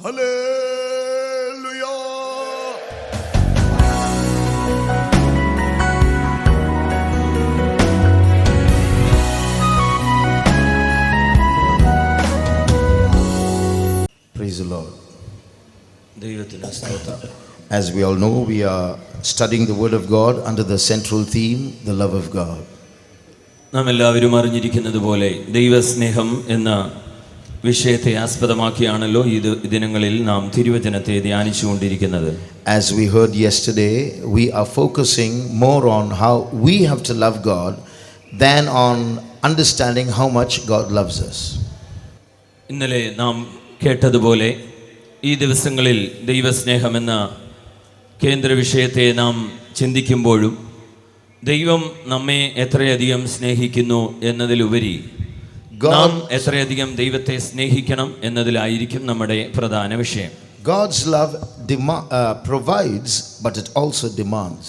Hallelujah. Praise the Lord. As we all know, we are studying the Word of God under the central theme, the love of God. നാം എല്ലാവരും അറിഞ്ഞിരിക്കുന്നത് പോലെ ദൈവസ്നേഹം എന്ന വിഷയത്തെ ആസ്പദമാക്കിയാണല്ലോ ഈ ദിനങ്ങളിൽ നാം തിരുവചനത്തെ ധ്യാനിച്ചുകൊണ്ടിരിക്കുന്നത്. As we heard yesterday, we are focusing more on how we have to love God than on understanding how much God loves us. ഇന്നലെ നാം കേട്ടതുപോലെ ഈ ദിവസങ്ങളിൽ ദൈവസ്നേഹം എന്ന കേന്ദ്ര വിഷയത്തെ നാം ചിന്തിക്കുമ്പോഴും ദൈവം നമ്മെ എത്രയധികം സ്നേഹിക്കുന്നു എന്നതിലുപരി നാം എത്രയധികം ദൈവത്തെ സ്നേഹിക്കണം എന്നതിലായിരിക്കും നമ്മുടെ പ്രധാന വിഷയം. God's love provides, but it also demands.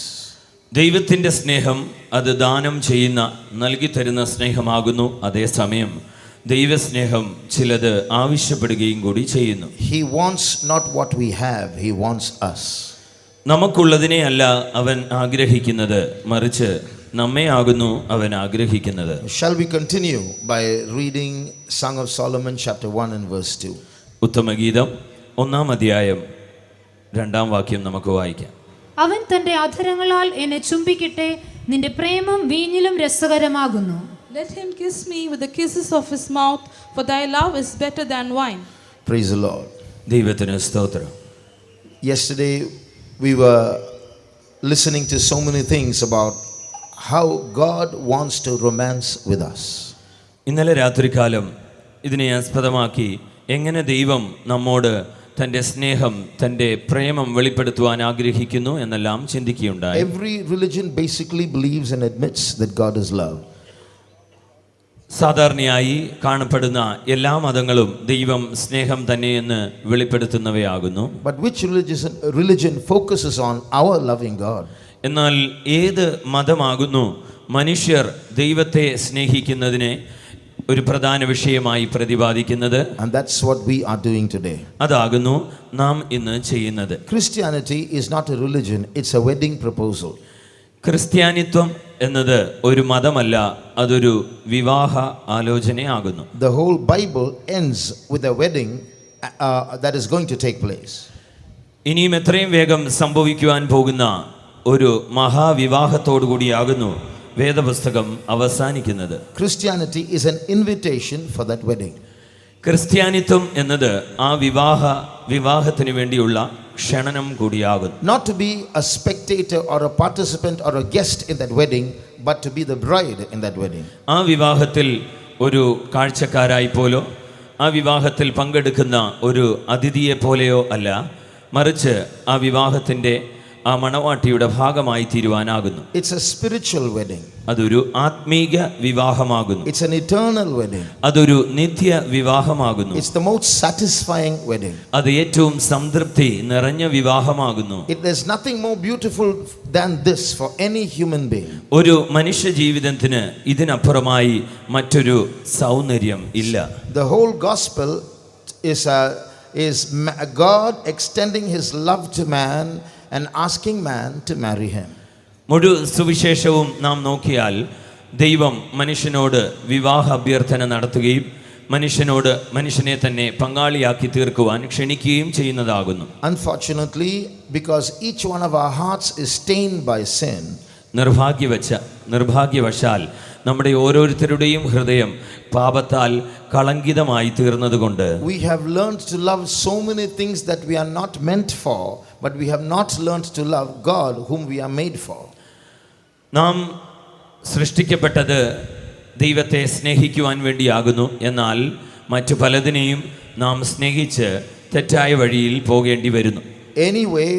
ദൈവത്തിൻ്റെ സ്നേഹം അത് ദാനം ചെയ്യുന്ന, നൽകി തരുന്ന സ്നേഹമാകുന്നു. അതേസമയം ദൈവസ്നേഹം ചിലത് ആവശ്യപ്പെടുകയും കൂടി ചെയ്യുന്നു. He wants not what we have, he wants us. നമുക്കുള്ളതിനെ അല്ല അവൻ ആഗ്രഹിക്കുന്നത്, മറിച്ച് നമ്മെ ആകുന്നു അവൻ ആഗ്രഹിക്കുന്നത്. Shall we continue by reading Song of Solomon chapter 1 and verse 2? ഉത്തമഗീതം 1-ാം അധ്യായം 2-ാം വാക്യം നമുക്ക് വായിക്കാം. അവൻ തന്റെ അധരങ്ങളാൽ എന്നെ ചുംബിക്കട്ടെ, നിന്റെ പ്രേമം വീഞ്ഞിലും രസകരമാകുന്നു. Let him kiss me with the kisses of his mouth, for thy love is better than wine. Praise the Lord. ദൈവത്തിന് സ്തോത്രം. Yesterday we were listening to so many things about how God wants to romance with us. ഇന്നലെ രാത്രികാലം ഇതിനെ ആസ്പദമാക്കി എങ്ങനെ ദൈവം നമ്മോട് തൻ്റെ സ്നേഹം, തൻ്റെ പ്രേമം വെളിപ്പെടുത്തുവാൻ ആഗ്രഹിക്കുന്നു എന്നെല്ലാം ചിന്തിക്കുകയുണ്ടായി. Every religion basically believes and admits that God is love. സാധാരണയായി കാണപ്പെടുന്ന എല്ലാ മതങ്ങളും ദൈവം സ്നേഹം തന്നെയെന്ന് വെളിപ്പെടുത്തുന്നവയാകുന്നു. But which religion focuses on our loving God? എന്നാൽ ഏത് മതമാകുന്നു മനുഷ്യർ ദൈവത്തെ സ്നേഹിക്കുന്നതിനെ ഒരു പ്രധാന വിഷയമായി പ്രതിപാദിക്കുന്നത്? And that's what we are doing today. അതാകുന്നു നാം ഇന്ന് ചെയ്യുന്നത്. Christianity is not a religion, it's a wedding proposal. ക്രിസ്ത്യാനിത്വം എന്നത് ഒരു മതമല്ല, അതൊരു വിവാഹ ആലോചനയാകുന്നു. The whole Bible ends with a wedding that is going to take place. ഇനിയും എത്രയും വേഗം സംഭവിക്കുവാൻ പോകുന്ന ഒരു മഹാവിവാഹത്തോടു കൂടിയാകുന്നു വേദപുസ്തകം അവസാനിക്കുന്നത്. Christianity is an invitation for that wedding. ക്രിസ്ത്യാനിത്വം എന്നത് ആ വിവാഹത്തിന് വേണ്ടിയുള്ള ക്ഷണനം കൂടിയാകുന്നു. Not to be a spectator or a participant or a guest in that wedding, but to be the bride in that wedding. ആ വിവാഹത്തിൽ ഒരു കാഴ്ചക്കാരായി പോലോ ആ വിവാഹത്തിൽ പങ്കെടുക്കുന്ന ഒരു അതിഥിയെ പോലെയോ അല്ല, മറിച്ച് ആ വിവാഹത്തിൻ്റെ ആ മണവാട്ടിയുടെ ഭാഗമായി തീരുവാനാകുന്നു. It's a spiritual wedding. അതൊരു ആത്മീക വിവാഹമാകുന്നു. It's an eternal wedding. അതൊരു നിത്യ വിവാഹമാകുന്നു. It's the most satisfying wedding. അത് ഏറ്റവും സംതൃപ്തി നിറഞ്ഞ വിവാഹമാകുന്നു. There's nothing more beautiful than this for any human being. ഒരു മനുഷ്യ ജീവിതത്തിന് ഇതിനപ്പുറമായി മറ്റൊരു സൗന്ദര്യം ഇല്ല. The whole gospel is God extending his love to man and asking man to marry him. മുഴുവൻ സുവിശേഷവും നാം നോക്കിയാൽ ദൈവം മനുഷ്യനോട് വിവാഹ അഭ്യർത്ഥന നടത്തുകയും മനുഷ്യനെ തന്നെ പങ്കാളിയാക്കി തീർക്കുവാൻ ക്ഷണിക്കുകയും ചെയ്യുന്നതാകുന്നു. Unfortunately, because each one of our hearts is stained by sin, നിർഭാഗ്യവശാൽ നമ്മുടെ ഓരോരുത്തരുടെയും ഹൃദയം പാപത്താൽ കളങ്കിതമായി തീർന്നതുകൊണ്ട് we have learned to love so many things that we are not meant for, but we have not learned to love God whom we are made for. നാം സൃഷ്ടിക്കപ്പെട്ടത് ദൈവത്തെ സ്നേഹിക്കുവാൻ വേണ്ടിയാകുന്നു. എന്നാൽ മറ്റു പലതിനെയും നാം സ്നേഹിച്ച് തെറ്റായ വഴിയിൽ പോകേണ്ടി വരുന്നു. Anyway,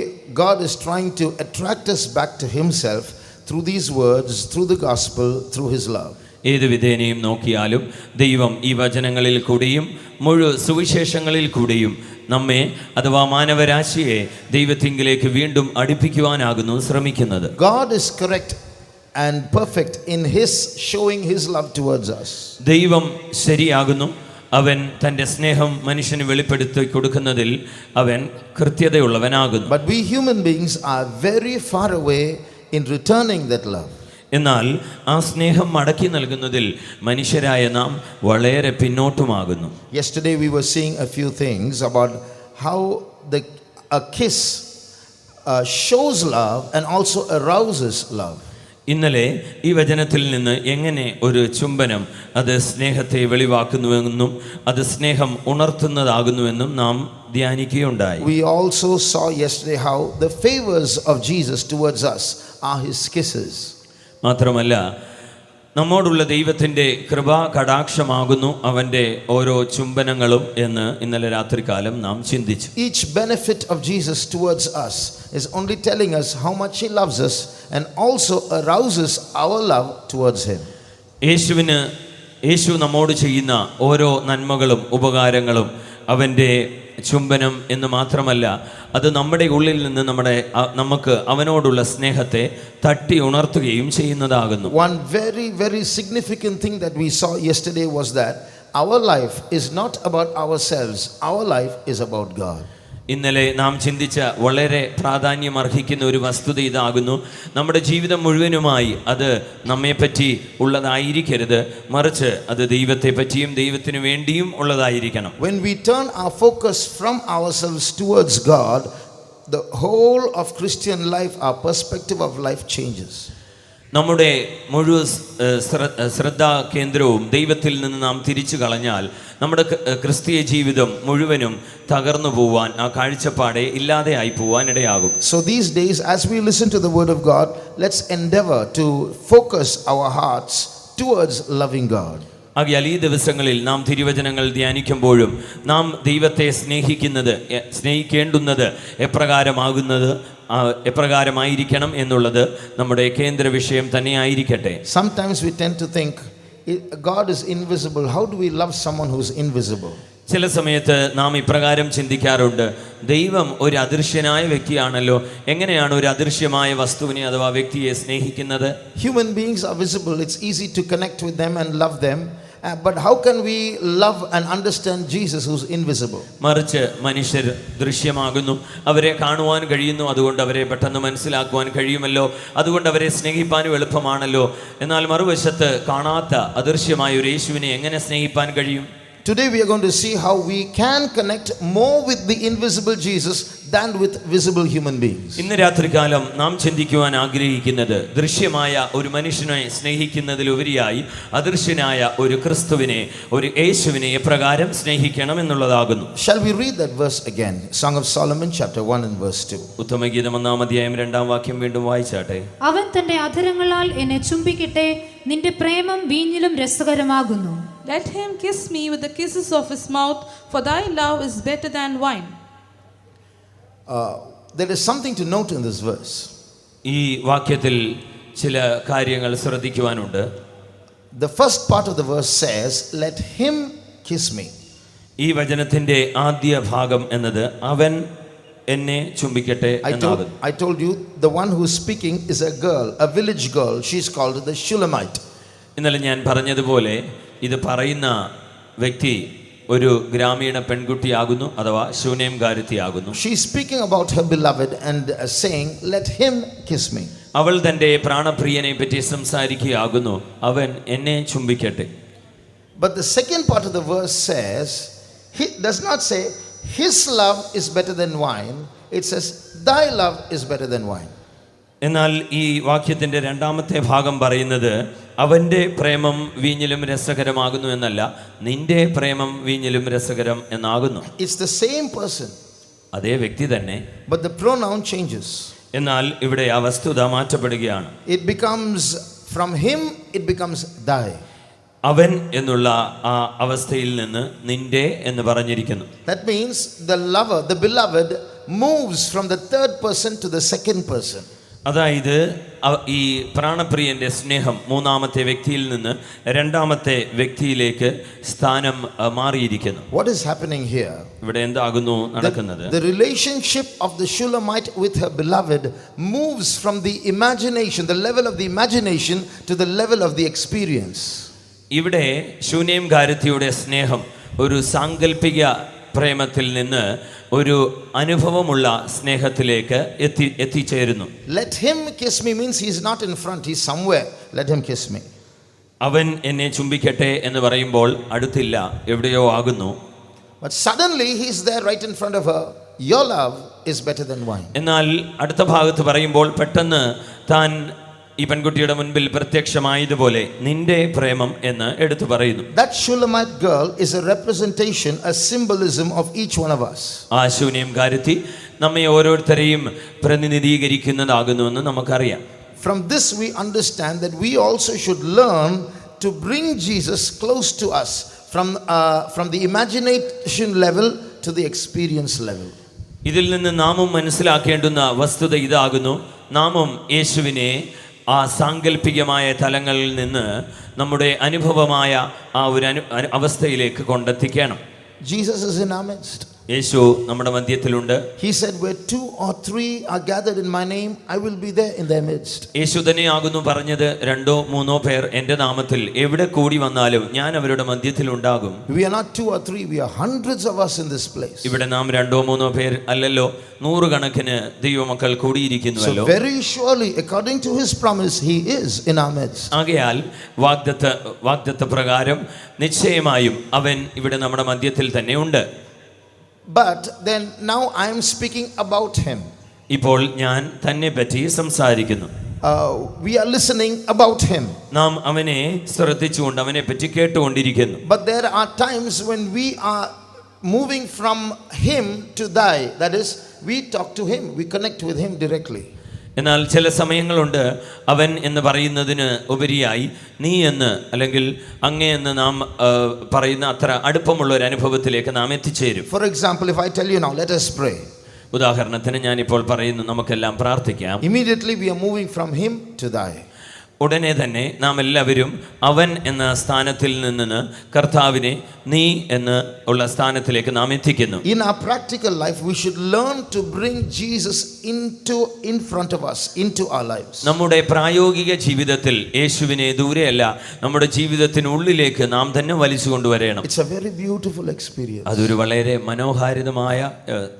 God is trying to attract us back to himself through these words, through the gospel, through his love. ഏത് വിധേനയും നോക്കിയാലും ദൈവം ഈ വചനങ്ങളിൽ കൂടിയും മുഴുവൻ സുവിശേഷങ്ങളിൽ കൂടിയും നമ്മെ അഥവാ മാനവരാശിയെ ദൈവത്തിങ്കിലേക്ക് വീണ്ടും അടുപ്പിക്കുവാനാകുന്നു ശ്രമിക്കുന്നത്. God is correct and perfect in his showing his love towards us. ദൈവം ശരിയാകുന്നു, അവൻ തൻ്റെ സ്നേഹം മനുഷ്യന് വെളിപ്പെടുത്തി കൊടുക്കുന്നതിൽ അവൻ കൃത്യതയുള്ളവനാകുന്നു. But we human beings are very far away in returning that love. എന്നാൽ ആ സ്നേഹം മടക്കി നൽകുന്നതിൽ മനുഷ്യരായ നാം വളരെ പിന്നോട്ടുമാകുന്നു. Yesterday we were seeing a few things about how a kiss shows love and also arouses love. ഇന്നലെ ഈ വചനത്തിൽ നിന്ന് എങ്ങനെ ഒരു ചുംബനം അത് സ്നേഹത്തെ വെളിവാക്കുന്നുവെന്നും അത് സ്നേഹം ഉണർത്തുന്നതാകുന്നുവെന്നും നാം ധ്യാനിക്കുകയുണ്ടായി. We also saw yesterday how the favors of Jesus towards us are his kisses. മാത്രമല്ല നമ്മോടുള്ള ദൈവത്തിൻ്റെ കൃപാ കടാക്ഷമാകുന്നു അവൻ്റെ ഓരോ ചുംബനങ്ങളും എന്ന് ഇന്നലെ രാത്രികാലം നാം ചിന്തിച്ചു. Each benefit of Jesus towards us is only telling us how much he loves us and also arouses our love towards him. യേശു നമ്മോട് ചെയ്യുന്ന ഓരോ നന്മകളും ഉപകാരങ്ങളും അവൻ്റെ ചുംബനം എന്ന് മാത്രമല്ല, അത് നമ്മുടെ ഉള്ളിൽ നിന്ന് നമുക്ക് അവനോടുള്ള സ്നേഹത്തെ തട്ടി ഉണർത്തുകയും ചെയ്യുന്നതാകുന്നു. One very, very significant thing that we saw yesterday was that our life is not about ourselves, our life is about God. ഇന്നലെ നാം ചിന്തിച്ച വളരെ പ്രാധാന്യം അർഹിക്കുന്ന ഒരു വസ്തുത ഇതാകുന്നു: നമ്മുടെ ജീവിതം മുഴുവനുമായി അത് നമ്മെപ്പറ്റി ഉള്ളതായിരിക്കരുത്, മറിച്ച് അത് ദൈവത്തെ പറ്റിയും ദൈവത്തിനു വേണ്ടിയും ഉള്ളതായിരിക്കണം. When we turn our focus from ourselves towards God, the whole of Christian life, our perspective of life changes. നമ്മുടെ മുഴുവൻ ശ്രദ്ധാ കേന്ദ്രവും ദൈവത്തിൽ നിന്ന് നാം തിരിച്ചു കളഞ്ഞാൽ നമ്മുടെ ക്രിസ്തീയ ജീവിതം മുഴുവനും തകർന്നു പോവാൻ, ആ കാഴ്ചപ്പാടെ ഇല്ലാതെ ആയി പോവാൻ ഇടയാകും. So these days, as we listen to the word of God, let's endeavor to focus our hearts towards loving God. ആകയാൽ ഈ ദിവസങ്ങളിൽ നാം തിരുവചനങ്ങൾ ധ്യാനിക്കുമ്പോഴും നാം ദൈവത്തെ സ്നേഹിക്കേണ്ടുന്നത് എപ്രകാരമായിരിക്കണം എന്നുള്ളത് നമ്മുടെ കേന്ദ്ര വിഷയം തന്നെയായിരിക്കട്ടെ. Sometimes we tend to think God is invisible. How do we love someone who is invisible? ചില സമയത്ത് നാം ഇപ്രകാരം ചിന്തിക്കാറുണ്ട്: ദൈവം ഒരു അദൃശ്യനായ വ്യക്തിയാണല്ലോ, എങ്ങനെയാണ് ഒരു അദൃശ്യമായ വസ്തുവിനെ അഥവാ വ്യക്തിയെ സ്നേഹിക്കുന്നത്? Human beings are visible. It's easy to connect with them and love them. But how can we love and understand Jesus who's invisible? മറിച്ച് മനുഷ്യർ ദൃശ്യമാകുന്നു, അവരെ കാണുവാൻ കഴിയുന്നു, അതുകൊണ്ട് അവരെ പെട്ടെന്ന് മനസ്സിലാക്കുവാൻ കഴിയുമല്ലോ, അതുകൊണ്ട് അവരെ സ്നേഹിപ്പാനും എളുപ്പമാണല്ലോ. എന്നാൽ മറുവശത്ത് കാണാത്ത അദൃശ്യമായ ഒരു യേശുവിനെ എങ്ങനെ സ്നേഹിപ്പാൻ കഴിയും? Today we are going to see how we can connect more with the invisible Jesus than with visible human beings. ഇന്ന് രാത്രികാലം നാം ചിന്തിക്കുവാൻ ആഗ്രഹിക്കുന്നത് ദൃശ്യമായ ഒരു മനുഷ്യനെ സ്നേഹിക്കുന്നതിലുപരിയായി അദൃശ്യനായ ഒരു ക്രിസ്തുവിനെ, ഒരു യേശുവിനെ എപ്രകാരം സ്നേഹിക്കണം എന്നുള്ളതാകുന്നു. Shall we read that verse again? Song of Solomon chapter 1 and verse 2. ഉത്തമഗീതം 1-ാം അധ്യായം 2-ാം വാക്യം വീണ്ടും വായിച്ചാട്ടെ. അവൻ തന്റെ അധരങ്ങളാൽ എന്നെ ചുംബിക്കട്ടെ, നിന്റെ പ്രേമം വീഞ്ഞിലും രസകരമാകുന്നു. Let him kiss me with the kisses of his mouth, for thy love is better than wine. There is something to note in this verse. ഈ വാക്യത്തിൽ ചില കാര്യങ്ങൾ ശ്രദ്ധിക്കുവാനുണ്ട്. The first part of the verse says, let him kiss me. ഈ വചനത്തിന്റെ ആദ്യ ഭാഗം എന്നത് അവൻ എന്നെ ചുംബിക്കട്ടെ എന്നാകുന്നു. I told you the one who is speaking is a girl, a village girl. She is called the Shulamite. ഇന്നലെ ഞാൻ പറഞ്ഞതുപോലെ ഇത് പറയുന്ന വ്യക്തി ഒരു ഗ്രാമീണ പെൺകുട്ടിയാകുന്നു, അഥവാ ശൂനേംകാരത്തിയാകുന്നു. She is speaking about her beloved and saying, let him kiss me. അവൾ തന്റെ പ്രാണപ്രിയനെ പറ്റി സംസാരിക്കുകയാകുന്നു, അവൻ എന്നെ ചുംബിക്കട്ടെ. But the second part of the verse says, he does not say his love is better than wine. It says thy love is better than wine. എന്നാൽ ഈ വാക്യത്തിന്റെ രണ്ടാമത്തെ ഭാഗം പറയുന്നത് അവന്റെ പ്രേമം വീഞ്ഞിലും രസകരമാകുന്നു എന്നല്ല, നിന്റെ പ്രേമം വീഞ്ഞിലും രസകരം എന്നാകുന്നു. It's the same person. അതേ വ്യക്തി തന്നെ, but the pronoun changes. എന്നാൽ ഇവിടെ ആ വസ്തുത മാറ്റപ്പെടുകയാണ്. It becomes, from him it becomes thy. അവൻ എന്നുള്ള ആ അവസ്ഥയിൽ നിന്ന് നിന്റെ എന്ന് പറഞ്ഞിരിക്കുന്നു. That means the lover, the beloved moves from the third person to the second person. അതായത് ഈ പ്രാണപ്രിയന്റെ സ്നേഹം മൂന്നാമത്തെ വ്യക്തിയിൽ നിന്ന് രണ്ടാമത്തെ വ്യക്തിയിലേക്ക് സ്ഥാനം മാറിയിരിക്കുന്നു. What is happening here? ഇവിടെ എന്താകുന്നു നടക്കുന്നത്? The relationship of the Shulamite with her beloved moves from the imagination, the level of the imagination, to the level of the experience. ഇവിടെ ശൂനേംകാരത്തിയുടെ സ്നേഹം ഒരു സാങ്കല്പിക പ്രേമത്തിൽ നിന്ന് ഒരു അനുഭവമുള്ള സ്നേഹത്തിലേക്ക് എത്തിച്ചേരുന്നു. Let him kiss me means he's not in front, he's somewhere. Let him kiss me. അവൻ എന്നെ ചുംബിക്കട്ടെ എന്ന് പറയുമ്പോൾ അടുത്തില്ല, എവിടെയോ ആകുന്നു. But suddenly he's there right in front of her. Your love is better than wine. എന്നാൽ അടുത്ത ഭാഗത്ത് പറയുമ്പോൾ പെട്ടെന്ന് താൻ ഈ പെൺകുട്ടിയുടെ മുൻപിൽ പ്രത്യക്ഷമായതുപോലെ നിന്റെ പ്രേമം എന്ന് എടുത്തു പറയുന്നു. That Shulamite girl is a representation, a symbolism of each one of us. ആ ശൂന്യംകാരത്തി നമ്മെ ഓരോരുത്തരെയും പ്രതിനിധീകരിക്കുന്നതാകുന്നുവെന്ന് നമുക്കറിയാം. From this we understand that we also should learn to bring Jesus close to us from the imagination level to the experience level. ഇതിൽ നിന്ന് നാമും മനസ്സിലാക്കേണ്ടുന്ന വസ്തുത ഇതാകുന്നു, നാമും യേശുവിനെ ആ സാങ്കല്പികമായ തലങ്ങളിൽ നിന്ന് നമ്മുടെ അനുഭവമായ ആ ഒരു അവസ്ഥയിലേക്ക് കൊണ്ടെത്തിക്കണം. Jesus is in our midst. യേശു നമ്മുടെ മധ്യത്തിലുണ്ട്. He said, where 2 or 3 are gathered in my name, I will be there in their midst. യേശു തന്നെയാകുന്നു പറഞ്ഞത്, 2-3 പേർ എൻ്റെ നാമത്തിൽ എവിടെ കൂടി വന്നാലും ഞാൻ അവരുടെ മധ്യത്തിൽ ഉണ്ടാകും. We are not 2 or 3, we are hundreds of us in this place. ഇവിടെ നാം 2-3 പേർ അല്ലല്ലോ, 100 കണക്കിന് ദൈവമക്കൾ കൂടിയിരിക്കുന്നുവല്ലോ. So very surely, according to his promise, he is in our midst. ആകയാൽ വാഗ്ദത്ത പ്രകാരം നിശ്ചയമായും അവൻ ഇവിടെ നമ്മുടെ മധ്യത്തിൽ തന്നെ ഉണ്ട്. But then now I am speaking about him. ഇപ്പോൾ ഞാൻ തന്നെ പറ്റി സംസാരിക്കുന്നു. We are listening about him. നാം അവനെ ശ്രദ്ധിച്ചുകൊണ്ട് അവനെ പറ്റി കേട്ടുകൊണ്ടിരിക്കുന്നു. But there are times when we are moving from him to thy. That is, we talk to him, we connect with him directly. എന്നാൽ ചില സമയങ്ങളുണ്ട് അവൻ എന്ന് പറയുന്നതിന് ഉപരിയായി നീ എന്ന് അല്ലെങ്കിൽ അങ്ങേ എന്ന് നാം പറയുന്ന അത്ര അടുപ്പമുള്ള ഒരു അനുഭവത്തിലേക്ക് നാം എത്തിച്ചേരും. For example, if I tell you now, let us pray. ഉദാഹരണത്തിന് ഞാനിപ്പോൾ പറയുന്നു, നമുക്കെല്ലാം പ്രാർത്ഥിക്കാം. Immediately we are moving from him to thy. ഉടനെ തന്നെ നാം എല്ലാവരും അവൻ എന്ന സ്ഥാനത്തിൽ നിന്ന് കർത്താവിനെ നീ എന്ന് ഉള്ള സ്ഥാനത്തിലേക്ക് നാം എത്തിക്കുന്നു. In our practical life, we should learn to bring Jesus in front of us, into our lives. നമ്മുടെ പ്രായോഗിക ജീവിതത്തിൽ യേശുവിനെ ദൂരെയല്ല, നമ്മുടെ ജീവിതത്തിനുള്ളിലേക്ക് നാം തന്നെ വലിച്ചു കൊണ്ടുവരണം. It's a very beautiful experience. അതൊരു വളരെ മനോഹാരിതമായ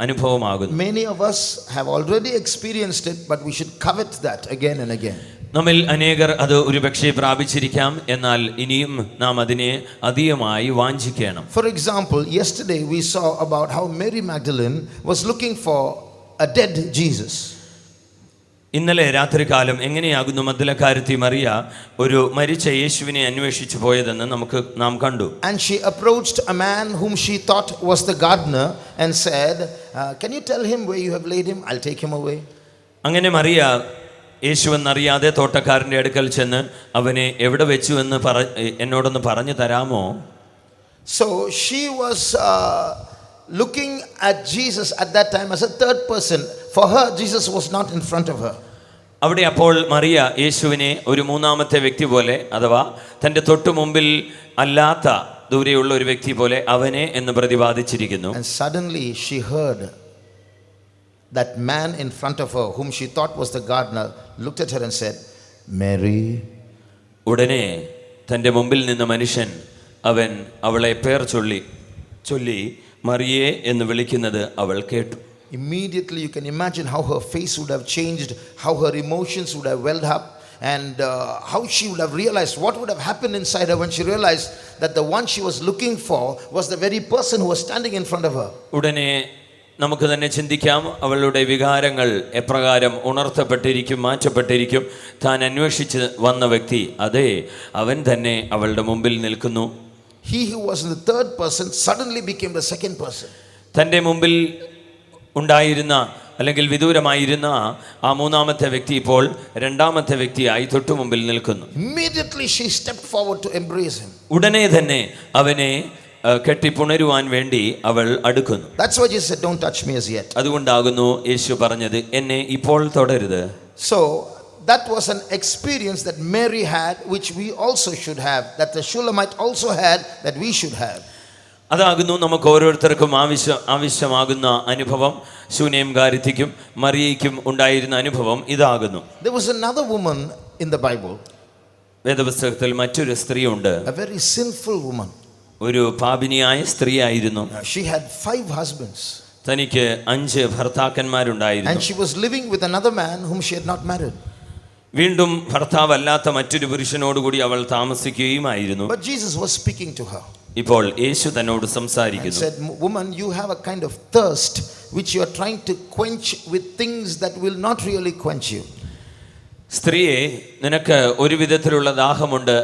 അനുഭവമാകുന്നു. Many of us have already experienced it, but we should covet that again and again. നമ്മിൽ അനേകർ അത് ഒരുപക്ഷെ പ്രാപിച്ചിരിക്കാം, എന്നാൽ ഇനിയും നാം അതിനെ അധികമായി വാഞ്ചിക്കണം. For example, yesterday we saw about how Mary Magdalene was looking for a dead Jesus. ഇന്നലെ രാത്രികാലം എങ്ങനെയാകുന്നു മഗ്ദലക്കാരത്തി മറിയ ഒരു മരിച്ച യേശുവിനെ അന്വേഷിച്ചു പോയതെന്ന് നാം കണ്ടു. And she approached a man whom she thought was the gardener and said, can you tell him where you have laid him? I'll take him away. അങ്ങനെ മറിയ യേശുവെന്നറിയാതെ തോട്ടക്കാരൻ്റെ അടുക്കൽ ചെന്ന് അവനെ എവിടെ വെച്ചു എന്ന് എന്നോടൊന്ന് പറഞ്ഞു തരാമോ? So she was looking at Jesus at that time as a third person. For her, Jesus was not in front of her. അവിടെ അപ്പോൾ മറിയ യേശുവിനെ ഒരു മൂന്നാമത്തെ വ്യക്തി പോലെ, അഥവാ തൻ്റെ തൊട്ടു മുമ്പിൽ അല്ലാത്ത ദൂരെയുള്ള ഒരു വ്യക്തി പോലെ അവനെ എന്ന് പ്രതിപാദിച്ചിരിക്കുന്നു. And suddenly she heard that man in front of her, whom she thought was the gardener, looked at her and said, Mary. ഉടനെ തൻ്റെ മുമ്പിൽ നിന്ന മനുഷ്യൻ അവൻ അവളെ പേർ ചൊല്ലി മറിയേ എന്ന് വിളിക്കുന്നത് അവൾ കേട്ടു. Immediately you can imagine how her face would have changed, how her emotions would have welled up, and how she would have realized what would have happened inside her when she realized that the one she was looking for was the very person who was standing in front of her. ഉടനെ നമുക്ക് തന്നെ ചിന്തിക്കാം അവളുടെ വികാരങ്ങൾ എപ്രകാരം ഉണർത്തപ്പെട്ടിരിക്കും, മാറ്റപ്പെട്ടിരിക്കും. താൻ അന്വേഷിച്ച് വന്ന വ്യക്തി, അതെ അവൻ തന്നെ അവളുടെ മുമ്പിൽ നിൽക്കുന്നു. He who was in the third person suddenly became the second person. തൻ്റെ മുമ്പിൽ ഉണ്ടായിരുന്ന അല്ലെങ്കിൽ വിദൂരമായിരുന്ന ആ മൂന്നാമത്തെ വ്യക്തി ഇപ്പോൾ രണ്ടാമത്തെ വ്യക്തിയായി തൊട്ടു മുമ്പിൽ നിൽക്കുന്നു. Immediately she stepped forward to embrace him. ഉടനെ തന്നെ അവനെ കെട്ടിപ്പുണരുവാൻ വേണ്ടി അവൾ അടുക്കുന്നു. That's why Jesus said, don't touch me as yet. അതുകൊണ്ടാകുന്നു യേശു പറഞ്ഞത്, എന്നെ ഇപ്പോൾ തൊടരുത്. So that was an experience that Mary had, which we also should have, that the Shulamite also had, that we should have. അതാകുന്നു നമുക്ക് ഓരോരുത്തർക്കും ആവശ്യമാകുന്ന അനുഭവം. ശൂന്യംകാരത്തിക്കും മറിയയ്ക്കും ഉണ്ടായിരുന്ന അനുഭവം ഇതാകുന്നു. There was another woman in the Bible, വേദപുസ്തകത്തിൽ മറ്റൊരു സ്ത്രീയുണ്ട്, a very sinful woman. ഒരു പാപിനിയായ സ്ത്രീയായിരുന്നു. She had 5 husbands. തനിക്ക് 5 ഭർത്താക്കന്മാരുണ്ടായിരുന്നു. And she was living with another man whom she had not married. വീണ്ടും ഭർത്താവല്ലാത്ത മറ്റൊരു പുരുഷനോടുകൂടി അവൾ താമസിക്കുകയുമായിരുന്നു. But Jesus was speaking to her. ഇപ്പോൾ യേശു തന്നോട് And സംസാരിക്കുന്നു. said, woman, you have a kind of thirst which you are trying to quench with things that will not really quench you. സ്ത്രീയെ, നിനക്ക് ഒരു വിധത്തിലുള്ള ദാഹമുണ്ട്,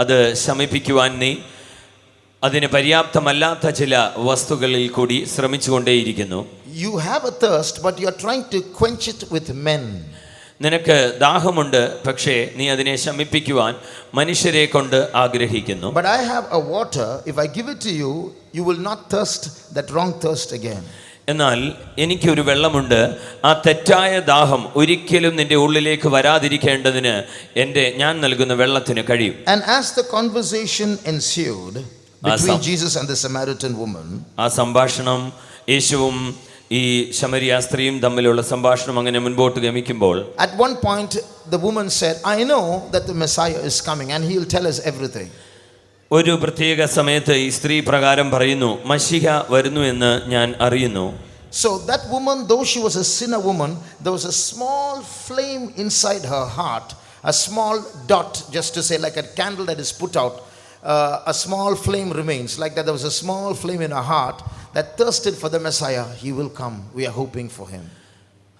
അത് ശമിപ്പിക്കുവാൻ നീ അതിന് പര്യാപ്തമല്ലാത്ത ചില വസ്തുക്കളിൽ കൂടി ശ്രമിച്ചുകൊണ്ടേയിരിക്കുന്നു. You have a thirst, but you are trying to quench it with men. നിനക്ക് ദാഹമുണ്ട്, പക്ഷേ നീ അതിനെ ശമിപ്പിക്കുവാൻ മനുഷ്യരെ കൊണ്ട് ആഗ്രഹിക്കുന്നു. But I have a water, if I give it to you, you will not thirst that wrong thirst again. എന്നാൽ എനിക്കൊരു വെള്ളമുണ്ട്, ആ തെറ്റായ ദാഹം ഒരിക്കലും നിന്റെ ഉള്ളിലേക്ക് വരാതിരിക്കേണ്ടതിന് ഞാൻ നൽകുന്ന വെള്ളത്തിന് കഴിയും. And as the conversation ensued between Jesus and the Samaritan woman, ആ സംഭാഷണം, യേശുവും ഈ ശമരിയ സ്ത്രീയും തമ്മിലുള്ള സംഭാഷണം അങ്ങനെ മുൻപോട്ട് ഗമിക്കുമ്പോൾ, at one point the woman said, I know that the Messiah is coming and he will tell us everything. ഒരു പ്രത്യേക സമയത്ത് ഈ സ്ത്രീ പ്രകാരം പറയുന്നു, മശിഹ വരുന്നു എന്ന് ഞാൻ അറിയുന്നു. So that woman, though she was a sinner woman, there was a small flame inside her heart, a small dot, just to say like a candle that is put out, a small flame remains. Like that, there was a small flame in her heart that thirsted for the Messiah. He will come. We are hoping for him.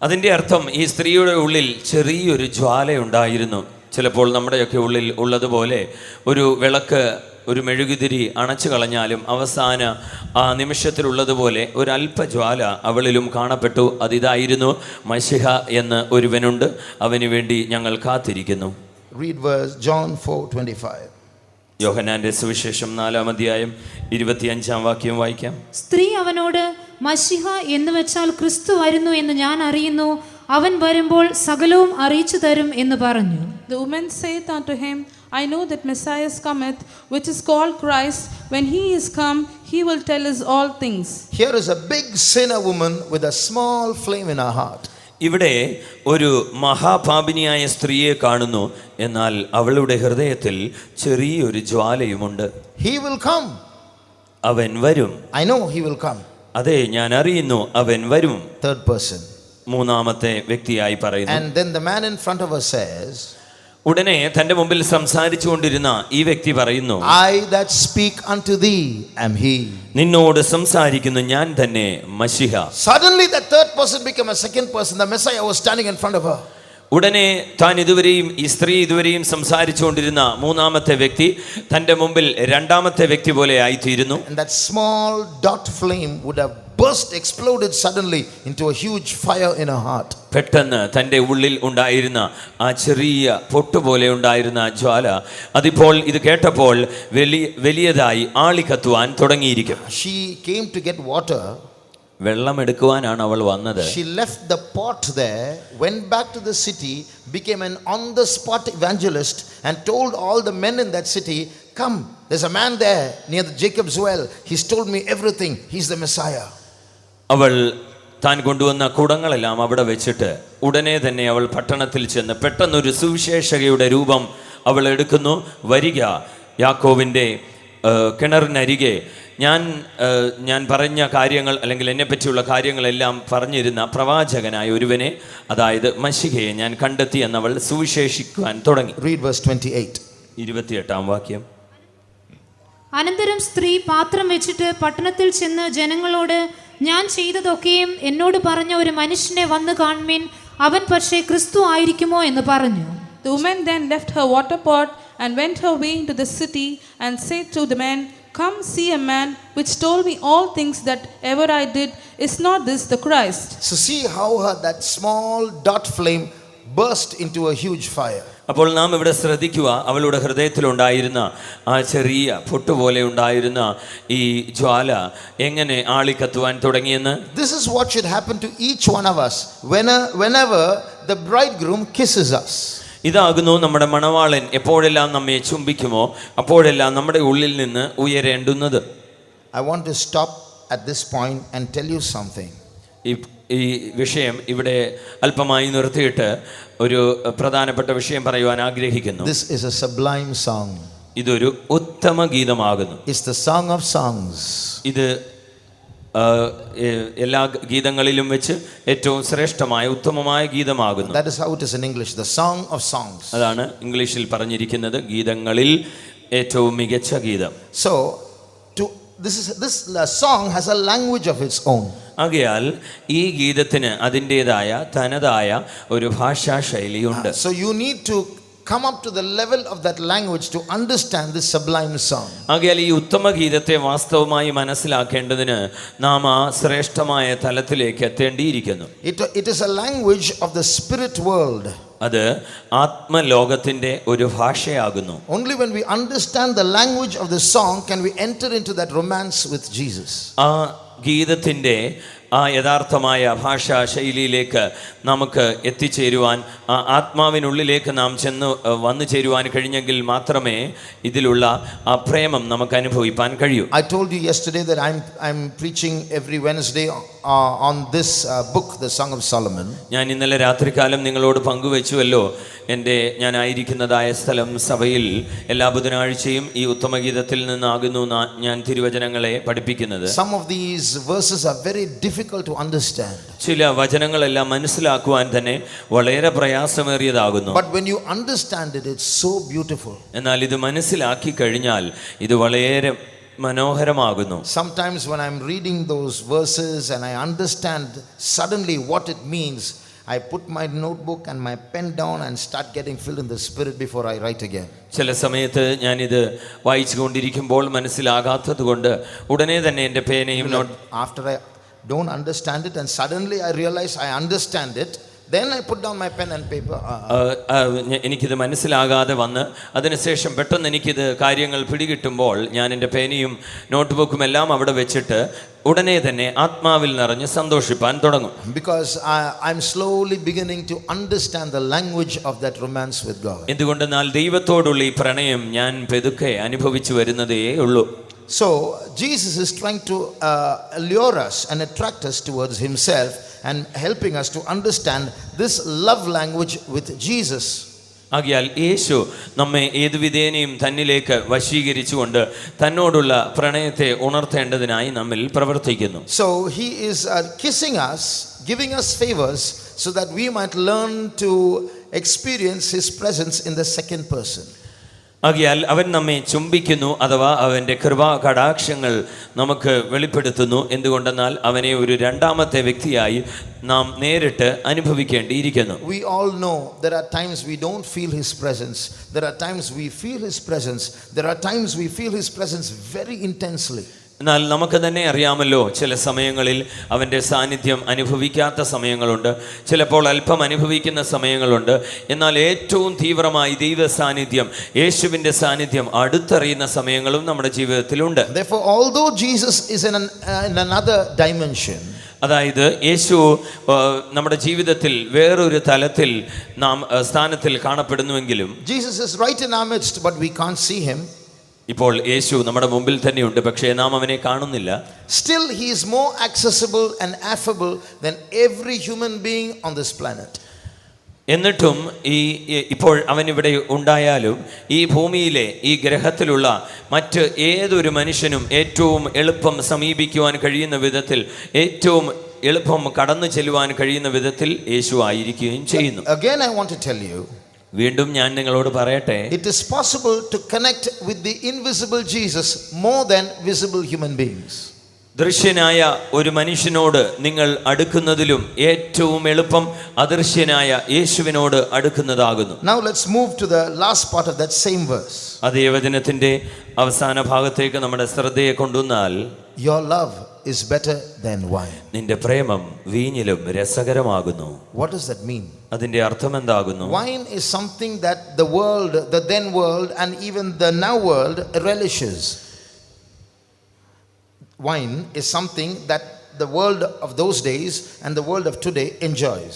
അതിൻ്റെ അർത്ഥം ഈ സ്ത്രീയുടെ ഉള്ളിൽ ചെറിയൊരു ജ്വാലയുണ്ടായിരുന്നു. ചിലപ്പോൾ നമ്മുടെയൊക്കെ ഉള്ളിൽ ഉള്ളതുപോലെ ഒരു വിളക്ക്, ഒരു മെഴുകുതിരി അണച്ചു കളഞ്ഞാലും അവസാന ആ നിമിഷത്തിലുള്ളതുപോലെ ഒരു അല്പജ്വാല അവളിലും കാണപ്പെട്ടു. അതിതായിരുന്നു, മശിഹ എന്ന് ഒരുവനുണ്ട്, അവന് വേണ്ടി ഞങ്ങൾ കാത്തിരിക്കുന്നു. Read verse John 4:25. യോഹന്നാന്റെ സുവിശേഷം 4-ാം അധ്യായം 25-ാം വാക്യം വായിക്കാം. സ്ത്രീ അവനോട്, മശിഹ എന്ന് വെച്ചാൽ ക്രിസ്തു വരുന്നു എന്ന് ഞാൻ അറിയുന്നു, അവൻ വരുമ്പോൾ സകലവും അറിയിച്ചു തരും എന്ന് പറഞ്ഞു. The woman saith unto him, I know that Messiah cometh, which is called Christ. When he is come, he will tell us all things. Here is a big sinner woman with a small flame in her heart. ഇവിടെ ഒരു മഹാപാപിനിയായ സ്ത്രീയെ കാണുന്നു, എന്നാൽ അവളുടെ ഹൃദയത്തിൽ ചെറിയൊരു ജ്വാലയുമുണ്ട്. He will come. അവൻ വരും. I know he will come. അതെ, ഞാൻ അറിയുന്നു, അവൻ വരും. Third person. മൂന്നാമത്തെ വ്യക്തിയായി പറയുന്നു. And then the man in front of her says, ഉടനെ തന്റെ മുമ്പിൽ സംസാരിച്ചുകൊണ്ടിരുന്ന ഈ വ്യക്തി പറയുന്നു, I that speak unto thee am he. നിന്നോട് സംസാരിക്കുന്നു ഞാൻ തന്നെ, മശിഹ. Suddenly the third person became a second person. The Messiah was standing in front of her. ഉടനെ ഈ സ്ത്രീ ഇതുവരെയും സംസാരിച്ചുകൊണ്ടിരുന്ന മൂന്നാമത്തെ വ്യക്തി തന്റെ മുമ്പിൽ രണ്ടാമത്തെ വ്യക്തി പോലെ ആയിത്തീരുന്നു. And that small dot flame would have exploded suddenly into a huge fire in her heart. പെട്ടെന്ന് തൻ്റെ ഉള്ളിൽ ഉണ്ടായിരുന്ന ആ ചെറിയ പൊട്ടുപോലെ ഉണ്ടായിരുന്ന ജ്വാല അതിപ്പോൾ ഇത് കേട്ടപ്പോൾ വലിയതായി ആളിക്കത്തുവാൻ തുടങ്ങിയിരിക്കും. She came to get water. വെള്ളം എടുക്കുവാനാണ് അവൾ വന്നത്. She left the pot there, went back to the city, became an on-the-spot evangelist, and told all the men in that city, come, there's a man there near the Jacob's well. He's told me everything. He's the Messiah. അവൾ താൻ കൊണ്ടുവന്ന കുടങ്ങളെല്ലാം അവിടെ വെച്ചിട്ട് ഉടനെ തന്നെ അവൾ പട്ടണത്തിൽ ചെന്ന് പെട്ടെന്നൊരു സുവിശേഷകയുടെ രൂപം അവൾ എടുക്കുന്നു. വരിക, യാക്കോവിൻ്റെ കിണറിനരികെ ഞാൻ പറഞ്ഞ കാര്യങ്ങൾ അല്ലെങ്കിൽ എന്നെ പറ്റിയുള്ള കാര്യങ്ങളെല്ലാം പറഞ്ഞിരുന്ന പ്രവാചകനായ ഒരുവനെ, അതായത് മശിഹയെ ഞാൻ കണ്ടെത്തി എന്നവൾ സുവിശേഷിക്കുവാൻ തുടങ്ങി. Read verse 28. 28-ാം വാക്യം. അനന്തരം സ്ത്രീ പാത്രം വെച്ചിട്ട് പട്ടണത്തിൽ ചെന്ന് ജനങ്ങളോട്, ഞാൻ ചെയ്തതൊക്കെയും എന്നോട് പറഞ്ഞ ഒരു മനുഷ്യനെ വന്ന് കാൺമീൻ, അവൻ പക്ഷേ ക്രിസ്തു ആയിരിക്കുമോ എന്ന് പറഞ്ഞു. The woman then left her water pot and went her way into the city and said to the men, come see a man which told me all things that ever I did. Is not this the Christ? So see how that small dot flame burst into a huge fire. അപ്പോൾ നാം ഇവിടെ ശ്രദ്ധിക്കുക, അവളുടെ ഹൃദയത്തിലുണ്ടായിരുന്ന ആ ചെറിയ പൊട്ടുപോലെ ഉണ്ടായിരുന്ന ഈ ജ്വാല എങ്ങനെ ആളിക്കത്തുവാൻ തുടങ്ങിയെന്ന്. This is what should happen to each one of us whenever the bridegroom kisses us. ഇതാകുന്നു നമ്മുടെ മണവാളൻ എപ്പോഴെല്ലാം നമ്മെ ചുംബിക്കുമോ അപ്പോഴെല്ലാം നമ്മുടെ ഉള്ളിൽ നിന്ന് ഉയരേണ്ടുന്നത്. I want to stop at this point and tell you something. ഈ വിഷയം ഇവിടെ അല്പമായി നിർത്തിയിട്ട് ഒരു പ്രധാനപ്പെട്ട വിഷയം പറയുവാൻ ആഗ്രഹിക്കുന്നു. This is a sublime song. ഇതൊരു ഉത്തമ ഗീതമാകുന്നു. It's the song of songs. ഇത് എല്ലാ ഗീതങ്ങളിലും വെച്ച് ഏറ്റവും ശ്രേഷ്ഠമായ ഉത്തമമായ ഗീതമാകുന്നു. That is how it is in English, the song of songs. അതാണ് ഇംഗ്ലീഷിൽ പറഞ്ഞിരിക്കുന്നത്, ഗീതങ്ങളിൽ ഏറ്റവും മികച്ച ഗീതം. So this song has a language of its own. ആകയാൽ ഈ ഗീതത്തിന് അതിൻ്റെതായ തനതായ ഒരു ഭാഷാ ശൈലിയുണ്ട്. So you need to come up to the level of that language to understand this sublime song. ആകയാൽ ഈ ഉത്തമ ഗീതത്തെ വാസ്തവമായി മനസ്സിലാക്കേണ്ടതിന് നാം ആ ശ്രേഷ്ഠമായ തലത്തിലേക്ക് എത്തേണ്ടിയിരിക്കുന്നു. It is a language of the spirit world. അത് ആത്മലോകത്തിന്റെ ഒരു ഭാഷയാകുന്നു. Only when we understand the language of the song can we enter into that romance with Jesus. ആ ഗീതത്തിൻ്റെ ആ യഥാർത്ഥമായ ഭാഷാ ശൈലിയിലേക്ക് നമുക്ക് എത്തിച്ചേരുവാൻ, ആ ആത്മാവിനുള്ളിലേക്ക് നാം വന്നു ചേരുവാൻ കഴിഞ്ഞെങ്കിൽ മാത്രമേ ഇതിലുള്ള ആ പ്രേമം നമുക്ക് അനുഭവിപ്പാൻ കഴിയൂ. I told you yesterday that I'm preaching every Wednesday on this book, the Song of Solomon. ഞാൻ ഇന്നലെ രാത്രികാലം നിങ്ങളോട് പങ്കുവെച്ചുവല്ലോ, ഞാനായിരിക്കുന്നതായ സ്ഥലം സഭയിൽ എല്ലാ ബുധനാഴ്ചയും ഈ ഉത്തമഗീതത്തിൽ നിന്നാകുന്നു ഞാൻ തിരുവചനങ്ങളെ പഠിപ്പിക്കുന്നത്. Some of these verses are very difficult to understand. ചില വചനങ്ങളെല്ലാം മനസ്സിലാക്കുവാൻ തന്നെ വളരെ പ്രയാസമേറിയതാകുന്നു. But when you understand it, it's so beautiful. എന്നാൽ ഇത് മനസ്സിലാക്കി കഴിഞ്ഞാൽ ഇത് വളരെ മനോഹരമാകുന്നു. Sometimes when I'm reading those verses and I understand suddenly what it means, I put my notebook and my pen down and start getting filled in the spirit before I write again. ചില സമയത്ത് ഞാനിത് വായിച്ചുകൊണ്ടിരിക്കുമ്പോൾ മനസ്സിലാകാത്തത് കൊണ്ട് ഉടനെ തന്നെ എൻ്റെ പേനയും After I don't understand it and suddenly I realize I understand it, then I put down my pen and paper. എനിക്കിത് മനസ്സിലാകാതെ വന്ന് അതിനുശേഷം പെട്ടെന്ന് എനിക്കിത് കാര്യങ്ങൾ പിടികിട്ടുമ്പോൾ ഞാൻ എൻ്റെ പേനയും നോട്ട്ബുക്കും എല്ലാം അവിടെ വെച്ചിട്ട് ഉടനെ തന്നെ ആത്മാവിൽ നിറഞ്ഞ് സന്തോഷിപ്പാൻ തുടങ്ങും. Because I'm slowly beginning to understand the language of that romance with God. എന്തുകൊണ്ടെന്നാൽ ദൈവത്തോടുള്ള ഈ പ്രണയം ഞാൻ പെതുക്കെ അനുഭവിച്ചു വരുന്നതേ ഉള്ളൂ. So Jesus is trying to allure us and attract us towards himself and helping us to understand this love language with Jesus. ആകയാൽ യേശു നമ്മെ ഏതു വിധേനയും തന്നിലേക്ക് വശീകരിച്ചുകൊണ്ട് തന്നോടുള്ള പ്രണയത്തെ ഉണർത്തേണ്ടതിനായി നമ്മിൽ പ്രവർത്തിക്കുന്നു. So he is kissing us, giving us favors so that we might learn to experience his presence in the second person. ആകയാൽ അവൻ നമ്മെ ചുംബിക്കുന്നു, അഥവാ അവൻ്റെ കൃപാ കടാക്ഷങ്ങൾ നമുക്ക് വെളിപ്പെടുത്തുന്നു. എന്തുകൊണ്ടെന്നാൽ അവനെ ഒരു രണ്ടാമത്തെ വ്യക്തിയായി നാം നേരിട്ട് അനുഭവിക്കേണ്ടിയിരിക്കുന്നു. We all know there are times we don't feel his presence. There are times we feel his presence. There are times we feel his presence very intensely. എന്നാൽ നമുക്ക് തന്നെ അറിയാമല്ലോ, ചില സമയങ്ങളിൽ അവൻ്റെ സാന്നിധ്യം അനുഭവിക്കാത്ത സമയങ്ങളുണ്ട്, ചിലപ്പോൾ അല്പം അനുഭവിക്കുന്ന സമയങ്ങളുണ്ട്. എന്നാൽ ഏറ്റവും തീവ്രമായി ദൈവ സാന്നിധ്യം, യേശുവിൻ്റെ സാന്നിധ്യം അടുത്തറിയുന്ന സമയങ്ങളും നമ്മുടെ ജീവിതത്തിലുണ്ട്. Therefore, although Jesus is in another dimension, അതായത് യേശു നമ്മുടെ ജീവിതത്തിൽ വേറൊരു തലത്തിൽ സ്ഥാനത്തിൽ കാണപ്പെടുന്നുവെങ്കിലും, Jesus is right in our midst, but we can't see him. ഇപ്പോൾ യേശു നമ്മുടെ മുമ്പിൽ തന്നെയുണ്ട്, പക്ഷേ നാം അവനെ കാണുന്നില്ല. Still he is more accessible and affable than every human being on this planet. എന്നിട്ടും ഇപ്പോൾ അവൻ ഇവിടെ ഉണ്ടായാലും ഈ ഭൂമിയിലെ ഈ ഗ്രഹത്തിലുള്ള മറ്റ് ഏതൊരു മനുഷ്യനും ഏറ്റവും എളുപ്പം സമീപിക്കുവാൻ കഴിയുന്ന വിധത്തിൽ, ഏറ്റവും എളുപ്പം കടന്നു ചെല്ലുവാൻ കഴിയുന്ന വിധത്തിൽ യേശു ആയിരിക്കുകയും ചെയ്യുന്നു. Again I want to tell you, വീണ്ടും ഞാൻ നിങ്ങളോട് പറയട്ടെ, it is possible to connect with the invisible Jesus more than visible human beings. ദൃശ്യനായ ഒരു മനുഷ്യനോട് നിങ്ങൾ അടുക്കുന്നതിലും ഏറ്റവും എളുപ്പം അദൃശ്യനായ യേശുവിനോട് അടുക്കുന്നതാകുന്നു. Now let's move to the last part of that same verse. അതേ വചനത്തിന്റെ അവസാന ഭാഗത്തേക്ക് നമ്മുടെ ശ്രദ്ധയെ കൊണ്ടുവന്നാൽ, Your love is better than wine. നിന്റെ പ്രേമം വീഞ്ഞിലും രസകരമാകുന്നു. What does that mean? അതിന്റെ അർത്ഥം എന്താകുന്നു? Wine is something that the world, the then world and even the now world relishes. Wine is something that the world of those days and the world of today enjoys.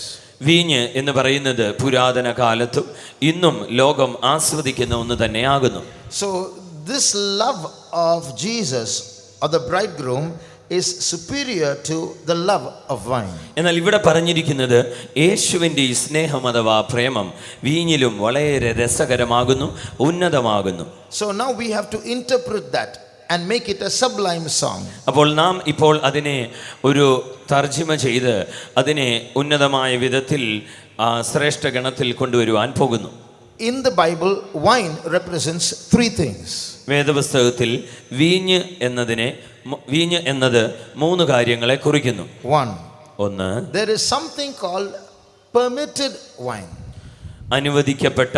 വീഞ്ഞ് എന്ന് പറയുന്നത് പുരാതന കാലത്തും ഇന്നും ലോകം ആസ്വദിക്കുന്ന ഒന്ന് തന്നെയാകുന്നു. So this love of Jesus or the bridegroom is superior to the love of wine. എന്നാൽ ഇവിടെ പറഞ്ഞിരിക്കുന്നത് യേശുവിൻ്റെ ഈ സ്നേഹം അഥവാ പ്രേമം വീഞ്ഞിലും വളരെ രസകരമാകുന്നു, ഉന്നതമാകുന്നു. So now we have to interpret that and make it a sublime song. അപ്പോൾ നാം ഇപ്പോൾ അതിനെ ഒരു തർജ്ജിമ ചെയ്ത് അതിനെ ഉന്നതമായ വിധത്തിൽ ശ്രേഷ്ഠ ഗണത്തിൽ കൊണ്ടുവരുവാൻ പോകുന്നു. In the Bible, wine represents three things. വേദപുസ്തകത്തിൽ വീഞ്ഞ് എന്നത് മൂന്ന് കാര്യങ്ങളെ കുറിക്കുന്നു. ഒന്ന്, there is something called permitted wine. അനുവദിക്കപ്പെട്ട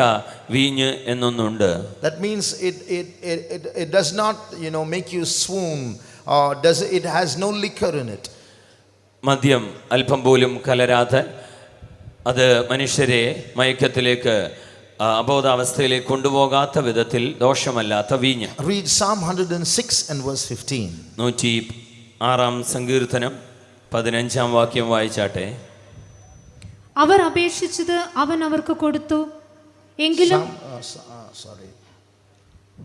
വീഞ്ഞ് എന്നൊന്നുണ്ട്. That means it does not, make you swoon, or it has no liquor in it. മദ്യം അല്പം പോലും കലരാതെ അത് മനുഷ്യരെ മയക്കത്തിലേക്ക് അബോധാവസ്ഥയിലേക്ക് കൊണ്ടുപോകാത്ത വിധത്തിൽ ദോഷമല്ലാത്ത വീഞ്ഞ്. Read Psalm 106 and verse 15. 106 സങ്കീർത്തനം 15 വാക്യം വായിച്ചാട്ടെ. അവർ അപേക്ഷിച്ചത് അവൻ അവർക്ക് കൊടുത്തു, എങ്കിലും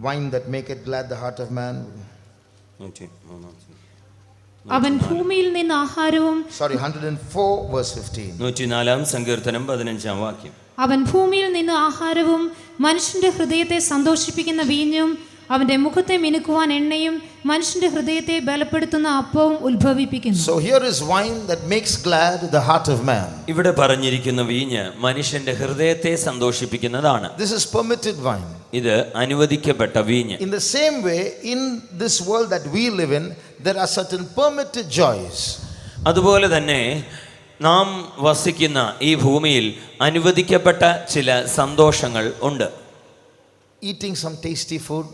wine that maketh glad the heart of man. അവൻ ഭൂമിയിൽ നിന്ന് ആഹാരവും 104 verse 15. 104 സങ്കീർത്തനം 15 വാക്യം. അവൻ ഭൂമിയിൽ നിന്ന് ആഹാരവും മനുഷ്യന്റെ ഹൃദയത്തെ സന്തോഷിപ്പിക്കുന്ന വീഞ്ഞും അവന്റെ മുഖത്തെ മിനുക്കുവാൻ എണ്ണയും മനുഷ്യന്റെ ഹൃദയത്തെ ബലപ്പെടുത്തുന്ന അപ്പവും ഉത്ഭവിപ്പിക്കുന്നു. So here is wine that makes glad the heart of man. ഇവിടെ പറഞ്ഞിരിക്കുന്ന വീഞ്ഞ് മനുഷ്യന്റെ ഹൃദയത്തെ സന്തോഷിപ്പിക്കുന്നതാണ്. This is permitted wine. ഇത് അനുവദിക്കപ്പെട്ട വീഞ്ഞ്. In the same way, in this world that we live in, there are certain permitted joys. അതുപോലെ തന്നെ നാം വസിക്കുന്ന ഈ ഭൂമിയിൽ അനുവദിക്കപ്പെട്ട ചില സന്തോഷങ്ങൾ ഉണ്ട്. Eating some tasty food,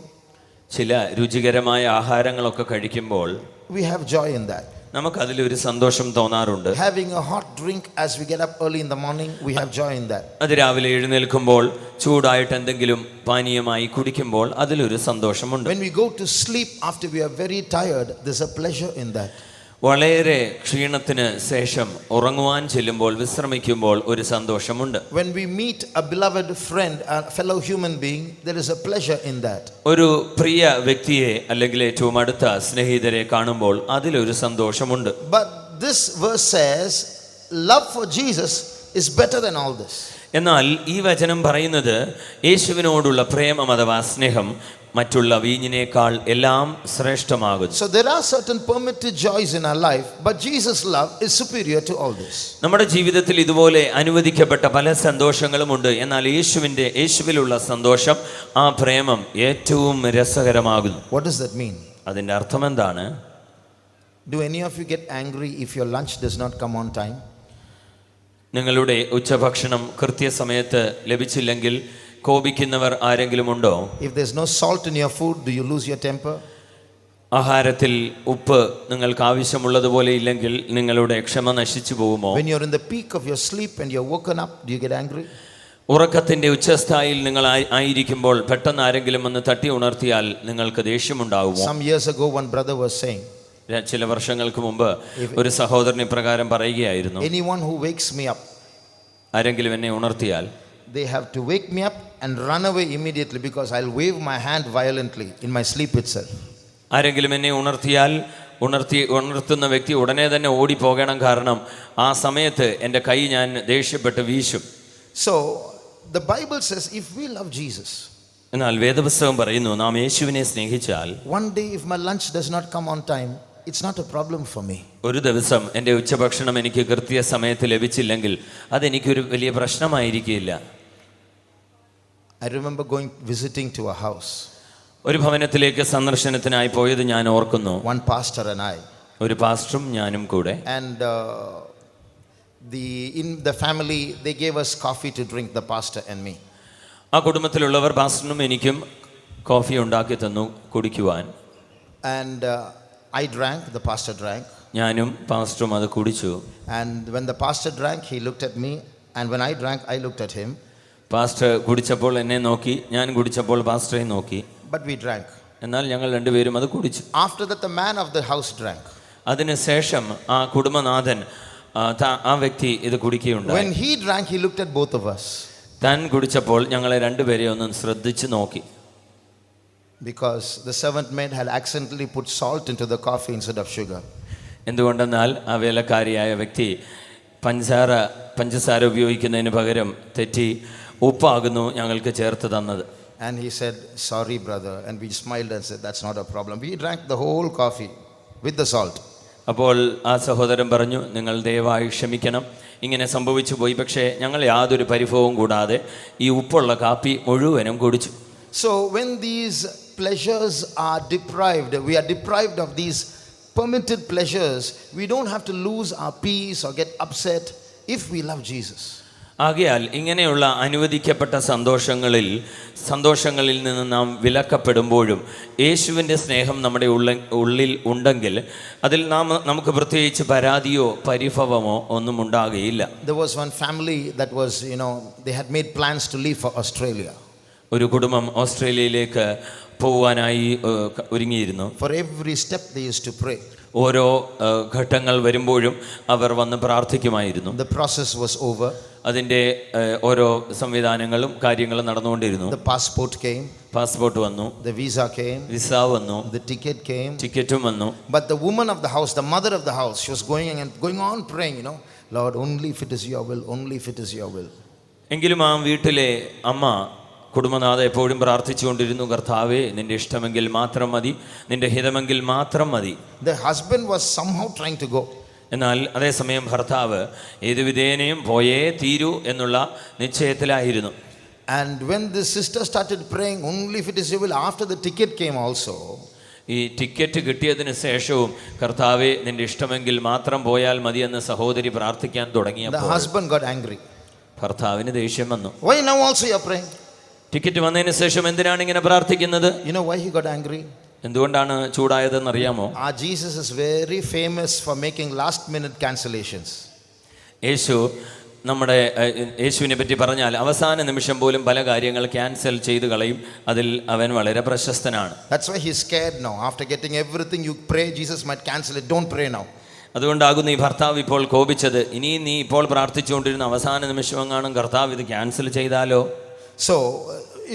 ചില രുചികരമായ ആഹാരങ്ങളൊക്കെ കഴിക്കുമ്പോൾ we have joy in that. നമുക്കതിലൊരു സന്തോഷം തോന്നാറുണ്ട്. Having a hot drink as we get up early in the morning, we have joy in that. അത് രാവിലെ എഴുന്നേൽക്കുമ്പോൾ ചൂടായിട്ട് എന്തെങ്കിലും പാനീയമായി കുടിക്കുമ്പോൾ അതിലൊരു സന്തോഷമുണ്ട്. When we go to sleep after we are very tired, there's a pleasure in that. വളരെ ക്ഷീണത്തിന് ശേഷം ഉറങ്ങുവാൻ ചെല്ലുമ്പോൾ വിശ്രമിക്കുമ്പോൾ ഒരു സന്തോഷമുണ്ട്. When we meet a beloved friend, a fellow human being, there is a pleasure in that. ഒരു പ്രിയ വ്യക്തിയെ അല്ലെങ്കിൽ ഏറ്റവും അടുത്ത സ്നേഹിതരെ കാണുമ്പോൾ അതിലൊരു സന്തോഷമുണ്ട്. But this verse says love for Jesus is better than all this. എന്നാൽ ഈ വചനം പറയുന്നത് യേശുവിനോടുള്ള പ്രേമം അഥവാ സ്നേഹം മറ്റുള്ള വീഞ്ഞിനേക്കാൾ എല്ലാം ശ്രേഷ്ഠമാകുന്നു. So there are certain permitted joys in our life, but Jesus' love is superior to all this. നമ്മുടെ ജീവിതത്തിൽ ഇതുപോലെ അനുവദിക്കപ്പെട്ട പല സന്തോഷങ്ങളുമുണ്ട്. എന്നാൽ യേശുവിലുള്ള സന്തോഷം, ആ പ്രേമം ഏറ്റവും രസകരമാകുന്നു. What does that mean? അതിൻ്റെ അർത്ഥം എന്താണ്? Do any of you get angry if your lunch does not come on time? നിങ്ങളുടെ ഉച്ചഭക്ഷണം കൃത്യസമയത്ത് ലഭിച്ചില്ലെങ്കിൽ കോപിക്കുന്നവർ ആരെങ്കിലും ഉണ്ടോ? If there's no salt in your food, do you lose your temper? ആഹാരത്തിൽ ഉപ്പ് നിങ്ങൾക്ക് ആവശ്യമുള്ളതുപോലെ ഇല്ലെങ്കിൽ നിങ്ങളുടെ ക്ഷമ നശിച്ചു പോകുമോ? When you're in the peak of your sleep and you're woken up, do you get angry? ഉറക്കത്തിന്റെ ഉച്ചസ്ഥായിയിൽ നിങ്ങൾ ആയിരിക്കുമ്പോൾ പെട്ടെന്ന് ആരെങ്കിലും വന്ന് തട്ടി ഉണർത്തിയാൽ നിങ്ങൾക്ക് ദേഷ്യമുണ്ടാകുമോ? Some years ago, one brother was saying, ചില വർഷങ്ങൾക്ക് മുമ്പ് ഒരു സഹോദരൻ ഇപ്രകാരം പറയുകയായിരുന്നു, anyone who wakes me up, ആരെങ്കിലും എന്നെ ഉണർത്തിയാൽ they have to wake me up and run away immediately because I'll wave my hand violently in my sleep itself. ആരെങ്കിലും എന്നെ ഉണർത്തുന്ന വ്യക്തി ഉടനെ തന്നെ ഓടിപ്പോകണം, കാരണം ആ സമയത്ത് എൻ്റെ കൈ ഞാൻ ദേഷ്യപ്പെട്ട് വീശും. So the Bible says if we love Jesus, എന്നാൽ വേദപുസ്തകം പറയുന്നു നാം യേശുവിനെ സ്നേഹിച്ചാൽ one day if my lunch does not come on time, it's not a problem for me. ഒരു ദിവസം എൻ്റെ ഉച്ചഭക്ഷണം എനിക്ക് കൃത്യസമയത്ത് ലഭിച്ചില്ലെങ്കിൽ അതെനിക്കൊരു വലിയ പ്രശ്നമായിരിക്കില്ല. I remember visiting to a house. ഒരു ഭവനത്തിലേക്ക് സന്ദർശനത്തിനായി പോയത് ഞാൻ ഓർക്കുന്നു. One pastor and I. ഒരു പാസ്റ്ററും ഞാനും കൂടെ. And in the family they gave us coffee to drink, the pastor and me. ആ കുടുംബത്തിലുള്ളവർ പാസ്റ്ററിനും എനിക്കും കോഫി ഉണ്ടാക്കി തന്നു കുടിക്കുവാൻ. And I drank, the pastor drank. ഞാനും പാസ്റ്ററും അത് കുടിച്ചു. And when the pastor drank, he looked at me, and when I drank, I looked at him. Pastor കുടിച്ചപ്പോൾ എന്നെ നോക്കി, ഞാൻ കുടിച്ചപ്പോൾ പാസ്റ്ററെ നോക്കി. But we drank. എന്നാൽ ഞങ്ങൾ രണ്ടുപേരും അത് കുടിച്ചു. After that, the man of the house drank. അതിനുശേഷം ആ കുടുംബനാഥൻ ആ വ്യക്തി ഇത് കുടിക്കുകയുണ്ടായി. When he drank, he looked at both of us. താൻ കുടിച്ചപ്പോൾ ഞങ്ങളെ രണ്ടുപേരെയും ഒന്ന് ശ്രദ്ധിച്ചു നോക്കി. Because the servant maid had accidentally put salt into the coffee instead of sugar. എന്തുകൊണ്ടെന്നാൽ ആ വേലക്കാരിയായ വ്യക്തി പഞ്ചസാര ഉപയോഗിക്കുന്നതിന് പകരം തെറ്റി ഉപ്പാകുന്നു ഞങ്ങൾക്ക് ചേർത്ത് തന്നത്. And he said, sorry brother, and we smiled and said, that's not a problem. We drank the whole coffee with the salt. അപ്പോൾ ആ സഹോദരൻ പറഞ്ഞു, നിങ്ങൾ ദയവായി ക്ഷമിക്കണം, ഇങ്ങനെ സംഭവിച്ചു പോയി, പക്ഷേ ഞങ്ങൾ യാതൊരു പരിഭവവും കൂടാതെ ഈ ഉപ്പുള്ള കാപ്പി മുഴുവനും കുടിച്ചു. So when these pleasures are deprived, we are deprived of these permitted pleasures, we don't have to lose our peace or get upset if we love Jesus. ആകയാൽ ഇങ്ങനെയുള്ള അനുവദിക്കപ്പെട്ട സന്തോഷങ്ങളിൽ നിന്ന് നാം വിലക്കപ്പെടുമ്പോഴും യേശുവിൻ്റെ സ്നേഹം നമ്മുടെ ഉള്ളിൽ ഉണ്ടെങ്കിൽ അതിൽ നമുക്ക് പ്രത്യേകിച്ച് പരാതിയോ പരിഭവമോ ഒന്നും ഉണ്ടാകുകയില്ല. There was one family that was, they had made plans to leave for Australia. ഒരു കുടുംബം ഓസ്ട്രേലിയയിലേക്ക് പോവാനായി ഒരുങ്ങിയിരുന്നു. For every step they used to pray. ഓരോ ഘട്ടങ്ങൾ വരുമ്പോഴും അവർ വന്ന് പ്രാർത്ഥിക്കുമായിരുന്നു. The process was over. അതിൻ്റെ ഓരോ സംവിധാനങ്ങളും കാര്യങ്ങളും നടന്നുകൊണ്ടിരുന്നു. The passport came. പാസ്പോർട്ട് വന്നു. The visa came. വിസ വന്നു. The ticket came. ടിക്കറ്റും വന്നു. But the woman of the house, the mother of the house, she was going on praying, Lord, only if it is your will, only if it is your will. എങ്കിലും ആ വീട്ടിലെ അമ്മ കുടുംബനാഥ എപ്പോഴും പ്രാർത്ഥിച്ചുകൊണ്ടിരുന്നു, കർത്താവേ നിന്റെ ഇഷ്ടമെങ്കിൽ മാത്രം മതി, നിന്റെ ഹിതമെങ്കിൽ മാത്രം മതി. The husband was somehow trying to go. എന്നാൽ അതേസമയം ഭർത്താവ് ഏത് വിധേനയും പോയേ തീരൂ എന്നുള്ള നിശ്ചയത്തിലായിരുന്നു. And when the sister started praying, only if it is your will, after the ticket came also, ഈ ടിക്കറ്റ് കിട്ടിയതിന് ശേഷവും കർത്താവേ നിന്റെ ഇഷ്ടമെങ്കിൽ മാത്രം പോയാൽ മതി എന്ന് സഹോദരി പ്രാർത്ഥിക്കാൻ തുടങ്ങിയപ്പോൾ the husband got angry. ഭർത്താവിന് ദേഷ്യം വന്നു. Why now also you are praying? Ticket വന്നതിന് ശേഷം എന്തിനാണ് ഇങ്ങനെ പ്രാർത്ഥിക്കുന്നത്? You know why he got angry? എന്തുകൊണ്ടാണ് ചൂടായതെന്ന് അറിയാമോ? Our Jesus is very famous for making last minute cancellations. യേശുവിനെ പറ്റി പറഞ്ഞാൽ അവസാന നിമിഷം പോലും പല കാര്യങ്ങൾ ക്യാൻസൽ ചെയ്ത് കളയും. അതിൽ അവൻ വളരെ പ്രശസ്തനാണ്. That's why he's scared now. After getting everything you pray, Jesus might cancel it. Don't pray now. അതുകൊണ്ടാകുന്നു ഈ ഭർത്താവ് ഇപ്പോൾ കോപിച്ചത്. ഇനി നീ ഇപ്പോൾ പ്രാർത്ഥിച്ചുകൊണ്ടിരുന്ന അവസാന നിമിഷമെങ്ങാനും കർത്താവ് ഇത് ക്യാൻസൽ ചെയ്താലോ? So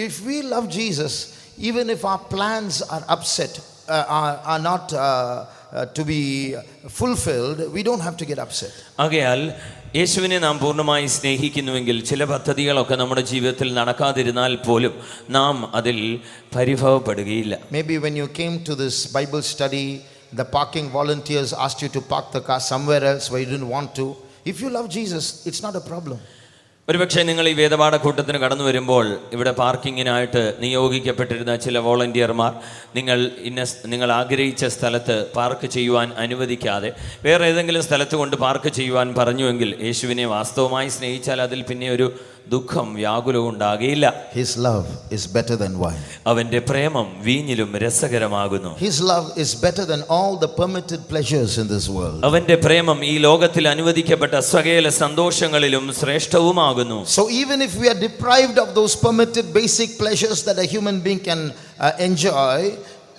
if we love Jesus, even if our plans are upset, are not to be fulfilled, we don't have to get upset. ആകയാൽ യേശുവിനെ നാം പൂർണ്ണമായി സ്നേഹിക്കുന്നുവെങ്കിൽ ചില പദ്ധതികളൊക്കെ നമ്മുടെ ജീവിതത്തിൽ നടക്കാതിരുന്നാൽ പോലും നാം അതിൽ പരിഭവപ്പെടുകയില്ല. Maybe when you came to this Bible study, the parking volunteers asked you to park the car somewhere else where you didn't want to. If you love Jesus, it's not a problem. ഒരുപക്ഷെ നിങ്ങൾ ഈ വേദപാഠ കൂട്ടത്തിന് കടന്നു വരുമ്പോൾ ഇവിടെ പാർക്കിങ്ങിനായിട്ട് നിയോഗിക്കപ്പെട്ടിരുന്ന ചില വോളണ്ടിയർമാർ നിങ്ങൾ ആഗ്രഹിച്ച സ്ഥലത്ത് പാർക്ക് ചെയ്യുവാൻ അനുവദിക്കാതെ വേറെ ഏതെങ്കിലും സ്ഥലത്ത് കൊണ്ട് പാർക്ക് ചെയ്യുവാൻ പറഞ്ഞുവെങ്കിൽ യേശുവിനെ വാസ്തവമായി സ്നേഹിച്ചാൽ അതിൽ പിന്നെ ഒരു ദുഃഖം വ്യാകുലവും ഉണ്ടാകുകയില്ല. His love is better than wine. അവന്റെ പ്രേമം വീഞ്ഞിലും രസകരമാകുന്നു. His love is better than all the permitted pleasures in this world. അവന്റെ പ്രേമം ഈ ലോകത്തിൽ അനുവദിക്കപ്പെട്ട സകല സന്തോഷങ്ങളിലും ശ്രേഷ്ഠവുമാകുന്നു. So even if we are deprived of those permitted basic pleasures that a human being can enjoy,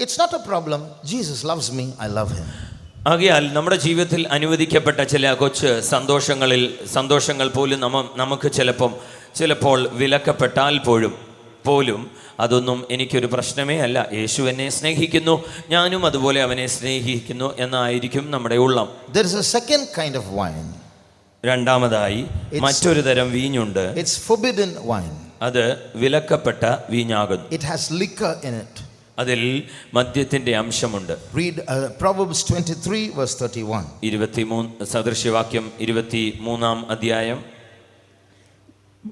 it's not a problem. Jesus loves me, I love him. ആകയാൽ നമ്മുടെ ജീവിതത്തിൽ അനുവദിക്കപ്പെട്ട ചില കൊച്ചു സന്തോഷങ്ങൾ പോലും നമുക്ക് ചിലപ്പോൾ വിലക്കപ്പെട്ടാൽ പോലും അതൊന്നും എനിക്കൊരു പ്രശ്നമേ അല്ല. യേശു എന്നെ സ്നേഹിക്കുന്നു, ഞാനും അതുപോലെ അവനെ സ്നേഹിക്കുന്നു എന്നായിരിക്കും നമ്മുടെ ഉള്ളം. There is a second kind of wine. രണ്ടാമതായി മറ്റൊരു തരം വീഞ്ഞുണ്ട്. It's forbidden wine. അത് വിലക്കപ്പെട്ട വീഞ്ഞാകുന്നു. It has liquor in it. അതിൽ മദ്യത്തിന്റെ അംശമുണ്ട്. Read Proverbs 23 verse 31. 23 സദൃശ്യവാക്യം 23 അധ്യായം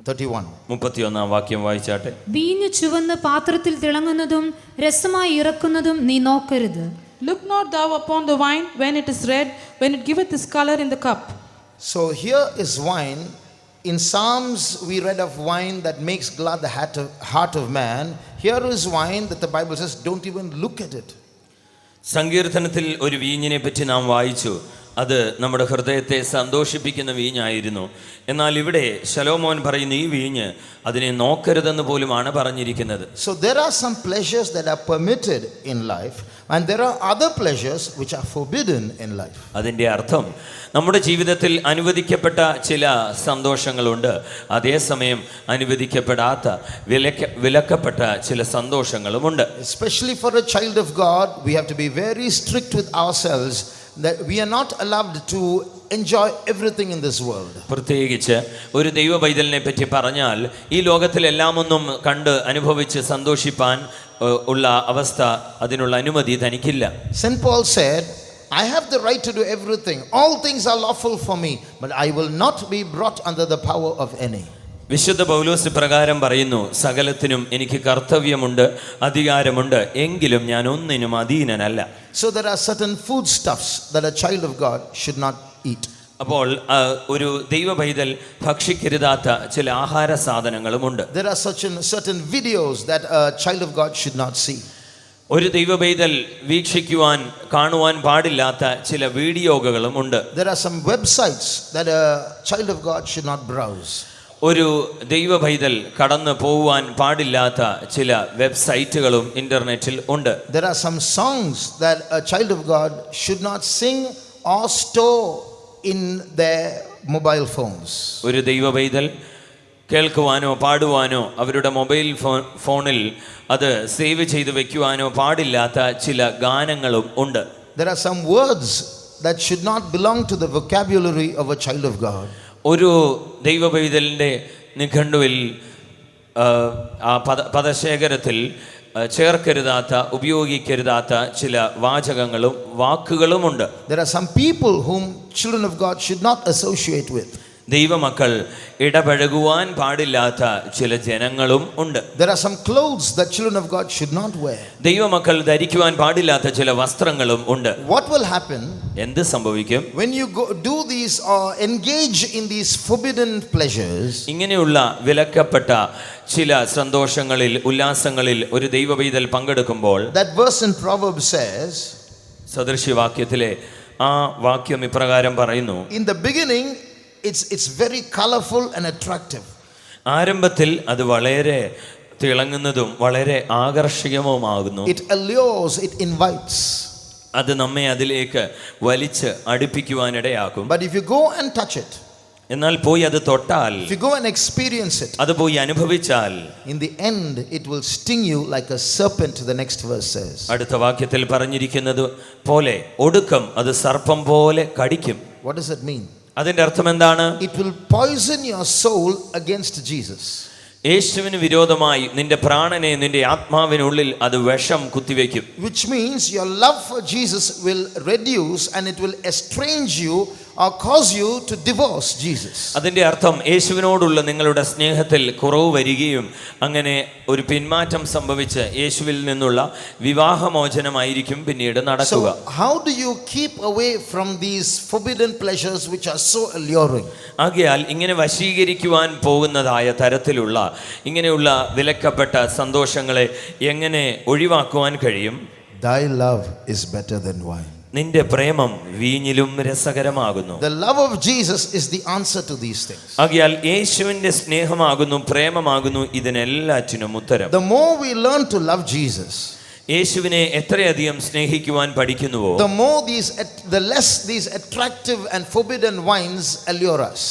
31 വാക്യം വായിച്ചാട്ടെ. വീഞ്ഞു ചുവന്ന് പാത്രത്തിൽ തിളങ്ങുന്നതും രസമായി ഇറക്കുന്നതും നീ നോക്കരുത്. Look not thou upon the wine when it is red, when it giveth his color in the cup. So here is wine. In Psalms we read of wine that makes glad the heart of man. Here is wine that the Bible says don't even look at it. സങ്കീർത്തനത്തിൽ ഒരു വീഞ്ഞിനെ പറ്റി നാം വായിച്ചു. അത് നമ്മുടെ ഹൃദയത്തെ സന്തോഷിപ്പിക്കുന്ന വീഞ്ഞായിരുന്നു. എന്നാൽ ഇവിടെ ശലോമോൻ പറയുന്ന ഈ വീഞ്ഞ് അതിനെ നോക്കരുതെന്ന് പോലുമാണ് പറഞ്ഞിരിക്കുന്നത്. So there are some pleasures that are permitted in life and there are other pleasures which are forbidden in life. അതിൻ്റെ അർത്ഥം നമ്മുടെ ജീവിതത്തിൽ അനുവദിക്കപ്പെട്ട ചില സന്തോഷങ്ങളുണ്ട്, അതേസമയം അനുവദിക്കപ്പെടാത്ത വിലക്കപ്പെട്ട ചില സന്തോഷങ്ങളുമുണ്ട്. Especially for a child of God, we have to be very strict with ourselves that we are not allowed to enjoy everything in this world. പ്രത്യേകിച്ച് ഒരു ദൈവ പൈതലിനെ പറ്റി പറഞ്ഞാൽ ഈ ലോകത്തിലെല്ലാം ഒന്നും കണ്ട് അനുഭവിച്ച് സന്തോഷിപ്പാൻ ഉള്ള അവസ്ഥ, അതിനുള്ള അനുമതി തനിക്കില്ല. St. Paul said, I have the right to do everything. All things are lawful for me, but I will not be brought under the power of any. വിശുദ്ധ പൗലോസ് പ്രകാരം പറയുന്നു, സകലത്തിനും എനിക്ക് കർത്തവ്യമുണ്ട്, അധികാരമുണ്ട്, എങ്കിലും ഞാൻ ഒന്നിനും അധീനനല്ല. So there are certain foodstuffs that a child of God should not eat. അപ്പോൾ ഒരു ദൈവ പൈതൽ ഭക്ഷിക്കരുതാത്ത ചില ആഹാര സാധനങ്ങളുമുണ്ട്. There are certain videos that a child of God should not see. ഒരു ദൈവ പൈതൽ കാണുവാൻ പാടില്ലാത്ത ചില വീഡിയോകളും ഉണ്ട്. There are some websites that a child of God should not browse. ഒരു ദൈവ പൈതൽ കടന്നു പോകുവാൻ പാടില്ലാത്ത ചില വെബ്സൈറ്റുകളും ഇന്റർനെറ്റിൽ ഉണ്ട്. There are some songs that a child of God should not sing or store in their mobile phones. ഒരു ദൈവ പൈതൽ കേൾക്കുവാനോ പാടുവാനോ അവരുടെ മൊബൈൽ ഫോണിൽ അത് സേവ് ചെയ്ത് വെക്കുവാനോ പാടില്ലാത്ത ചില ഗാനങ്ങളും ഉണ്ട്. There are some words that should not belong to the vocabulary of a child of God. ഒരു ദൈവ പൈതലിൻ്റെ നിഘണ്ടുവിൽ ആ പദശേഖരത്തിൽ ചേർക്കരുതാത്ത, ഉപയോഗിക്കരുതാത്ത ചില വാചകങ്ങളും വാക്കുകളുമുണ്ട്. There are some people whom children of God should not associate with. ദൈവമക്കൾ ഇടപഴകുവാൻ പാടില്ലാത്ത ചില ജനങ്ങളും ഉണ്ട്. There are some clothes that children of God should not wear. ദൈവമക്കൾ ധരിക്കുവാൻ പാടില്ലാത്ത ചില വസ്ത്രങ്ങളും ഉണ്ട്. What will happen എന്ത് സംഭവിക്കും when you do these or engage in these forbidden pleasures? ഇങ്ങനെയുള്ള വിലക്കപ്പെട്ട ചില സന്തോഷങ്ങളിൽ, ഉല്ലാസങ്ങളിൽ ഒരു ദൈവ പൈതൽ പങ്കെടുക്കുമ്പോൾ, That verse in Proverbs says, സദൃശ്യവാക്യത്തിലെ ആ വാക്യം ഇപ്രകാരം പറയുന്നു, in the beginning it's very colorful and attractive. ആരംഭത്തിൽ അത് വളരെ തിളങ്ങുന്നതും വളരെ ആകർഷകവുമാകുന്നു. It allures, it invites. അത് നമ്മെ അതിലേക്ക് വലിച്ച് അടുപ്പിക്കുവാനിടയാക്കും. But if you go and touch it, എന്നാൽ പോയി അത് തൊട്ടാൽ, if you go and experience it, അത് പോയി അനുഭവിച്ചാൽ, in the end it will sting you like a serpent, the next verse says. അടുത്ത വാക്യത്തിൽ പറഞ്ഞിരിക്കുന്നത് പോലെ ഒടുക്കം അത് സർപ്പം പോലെ കടിക്കും. What does it mean? അതിന്റെ അർത്ഥം എന്താണ്? It will poison your soul against Jesus. യേശുവിന് വിരോധമായി നിന്റെ പ്രാണനെ, നിന്റെ ആത്മാവിനുള്ളിൽ അത് വിഷം കുത്തിവെക്കും. Which means your love for Jesus will reduce and it will estrange you or cause you to divorce Jesus. അതിന്റെ അർത്ഥം യേശുവിനോടുള്ള നിങ്ങളുടെ സ്നേഹത്തിൽ കുറവ് വരികയും അങ്ങനെ ഒരു പിന്മാറ്റം സംഭവിച്ച് യേശുവിൽ നിന്നുള്ള വിവാഹമോചനമായിരിക്കും പിന്നീട് നടക്കുക. So how do you keep away from these forbidden pleasures which are so alluring? ആകയാൽ ഇങ്ങനെ വശീകരിക്കുവാൻ പോകുന്നതായ തരത്തിലുള്ള ഇങ്ങനെയുള്ള വിലക്കപ്പെട്ട സന്തോഷങ്ങളെ എങ്ങനെ ഒഴിവാക്കുവാൻ കഴിയും? Thy love is better than wine. നിന്റെ പ്രേമം വീഞ്ഞിലും രസകരമാകുന്നു. The love of Jesus is the answer to these things. ആകയാൽ യേശുവിന്റെ സ്നേഹമാകുന്നു, പ്രേമമാകുന്നു ഇതിനെല്ലാറ്റിനും ഉത്തരം. The more we learn to love Jesus, യേശുവിനെ എത്രയധികം സ്നേഹിക്കുവാൻ പഠിക്കുന്നുവോ, the less these attractive and forbidden wines allure us.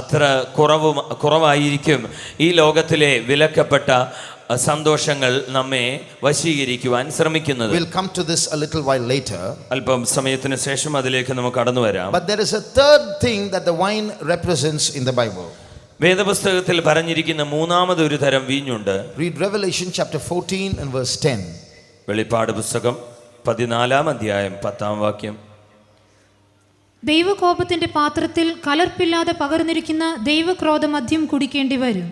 അത്ര കുറവായിരിക്കും ഈ ലോകത്തിലെ വിലക്കപ്പെട്ട സന്തോഷങ്ങൾ നമ്മെ വശീകരിക്കുവാൻ ശ്രമിക്കുന്നത്. We'll come to this a little while later. അല്പം സമയത്തിന് ശേഷം അതിലേക്ക് നമുക്ക് കടന്നു വരാം. But there is a third thing that the wine represents in the Bible. വേദപുസ്തകത്തിൽ പറഞ്ഞിരിക്കുന്ന മൂന്നാമതൊരു തരം വീഞ്ഞുണ്ട്. Read Revelation chapter 14 and verse 10. വെളിപ്പാട് പുസ്തകം 14 അധ്യായം 10 വാക്യം. ദൈവകോപത്തിന്റെ പാത്രത്തിൽ കലർപ്പില്ലാതെ പകർന്നിരിക്കുന്ന ദൈവക്രോധ മദ്യം കുടിക്കേണ്ടി വരും.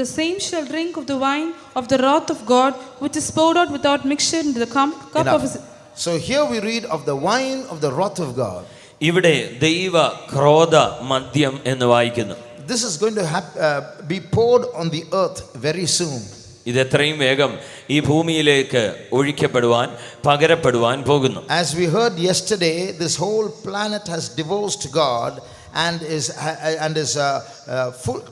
The same shall drink of the wine of the wrath of God, which is poured out without mixture into the cup of his. So here we read of the wine of the wrath of God. ഇവിടെ ദൈവ ക്രോധ മദ്യം എന്ന് വായിക്കുന്നു. This is going to be poured on the earth very soon. ഇത് എത്രയും വേഗം ഈ ഭൂമിയിലേക്ക് ഒഴിക്കപ്പെടുവാൻ, പകരപ്പെടുവാൻ പോകുന്നു. As we heard yesterday, this whole planet has divorced God and is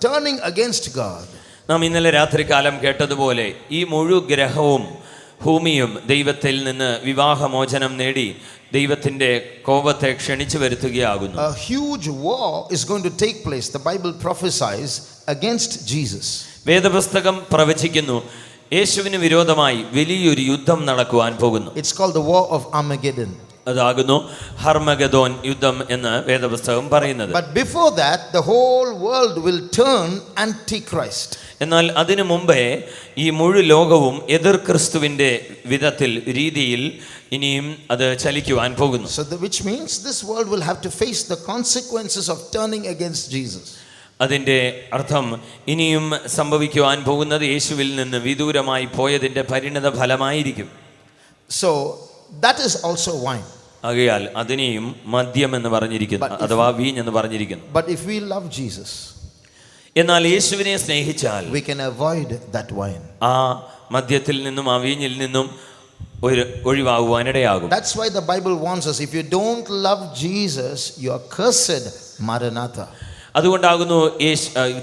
turning against God. നാം ഇന്നലെ രാത്രികാലം കേട്ടതുപോലെ ഈ മുഴു ഗ്രഹവും ഭൂമിയും ദൈവത്തിൽ നിന്ന് വിവാഹമോചനം നേടി ദൈവത്തിന്റെ കോപത്തെ ക്ഷണിച്ചു വരുത്തുകയാകുന്നു. A huge war is going to take place. The Bible prophesies against Jesus. വേദപുസ്തകം പ്രവചിക്കുന്നു യേശുവിന് വിരോധമായി വലിയൊരു യുദ്ധം നടക്കുവാൻ പോകുന്നു. It's called the war of Armageddon. അതാകുന്നു ഹർമഗദോൻ യുദ്ധം എന്ന് വേദപുസ്തകം പറയുന്നത്. But before that, the whole world will turn antichrist. എന്നാൽ അതിനു മുമ്പേ ഈ മുഴു ലോകവും എതിർ ക്രിസ്തുവിൻ്റെ വിധത്തിൽ രീതിയിൽ ഇനിയും അത് ചലിക്കുവാൻ പോകുന്നു. So which means this world will have to face the consequences of turning against Jesus. അതിൻ്റെ അർത്ഥം ഇനിയും സംഭവിക്കുവാൻ പോകുന്നത് യേശുവിൽ നിന്ന് വിദൂരമായി പോയതിൻ്റെ പരിണത ഫലമായിരിക്കും. So that is also wine. ആകയാൽ അതിനെയും മദ്യം എന്ന് പറഞ്ഞിരിക്കുന്നു, അഥവാ വീഞ്ഞ് എന്ന് പറഞ്ഞിരിക്കുന്നു. But if we love Jesus, എന്നാൽ യേശുവിനെ സ്നേഹിച്ചാൽ we can avoid that wine. ആ മദ്യത്തിൽ നിന്നും ആ വീഞ്ഞിൽ നിന്നും ഒഴിവാകുവാനിടയാകും. That's why the Bible warns us, if you don't love Jesus, you are cursed. Maranatha. അതുകൊണ്ടാകുന്നു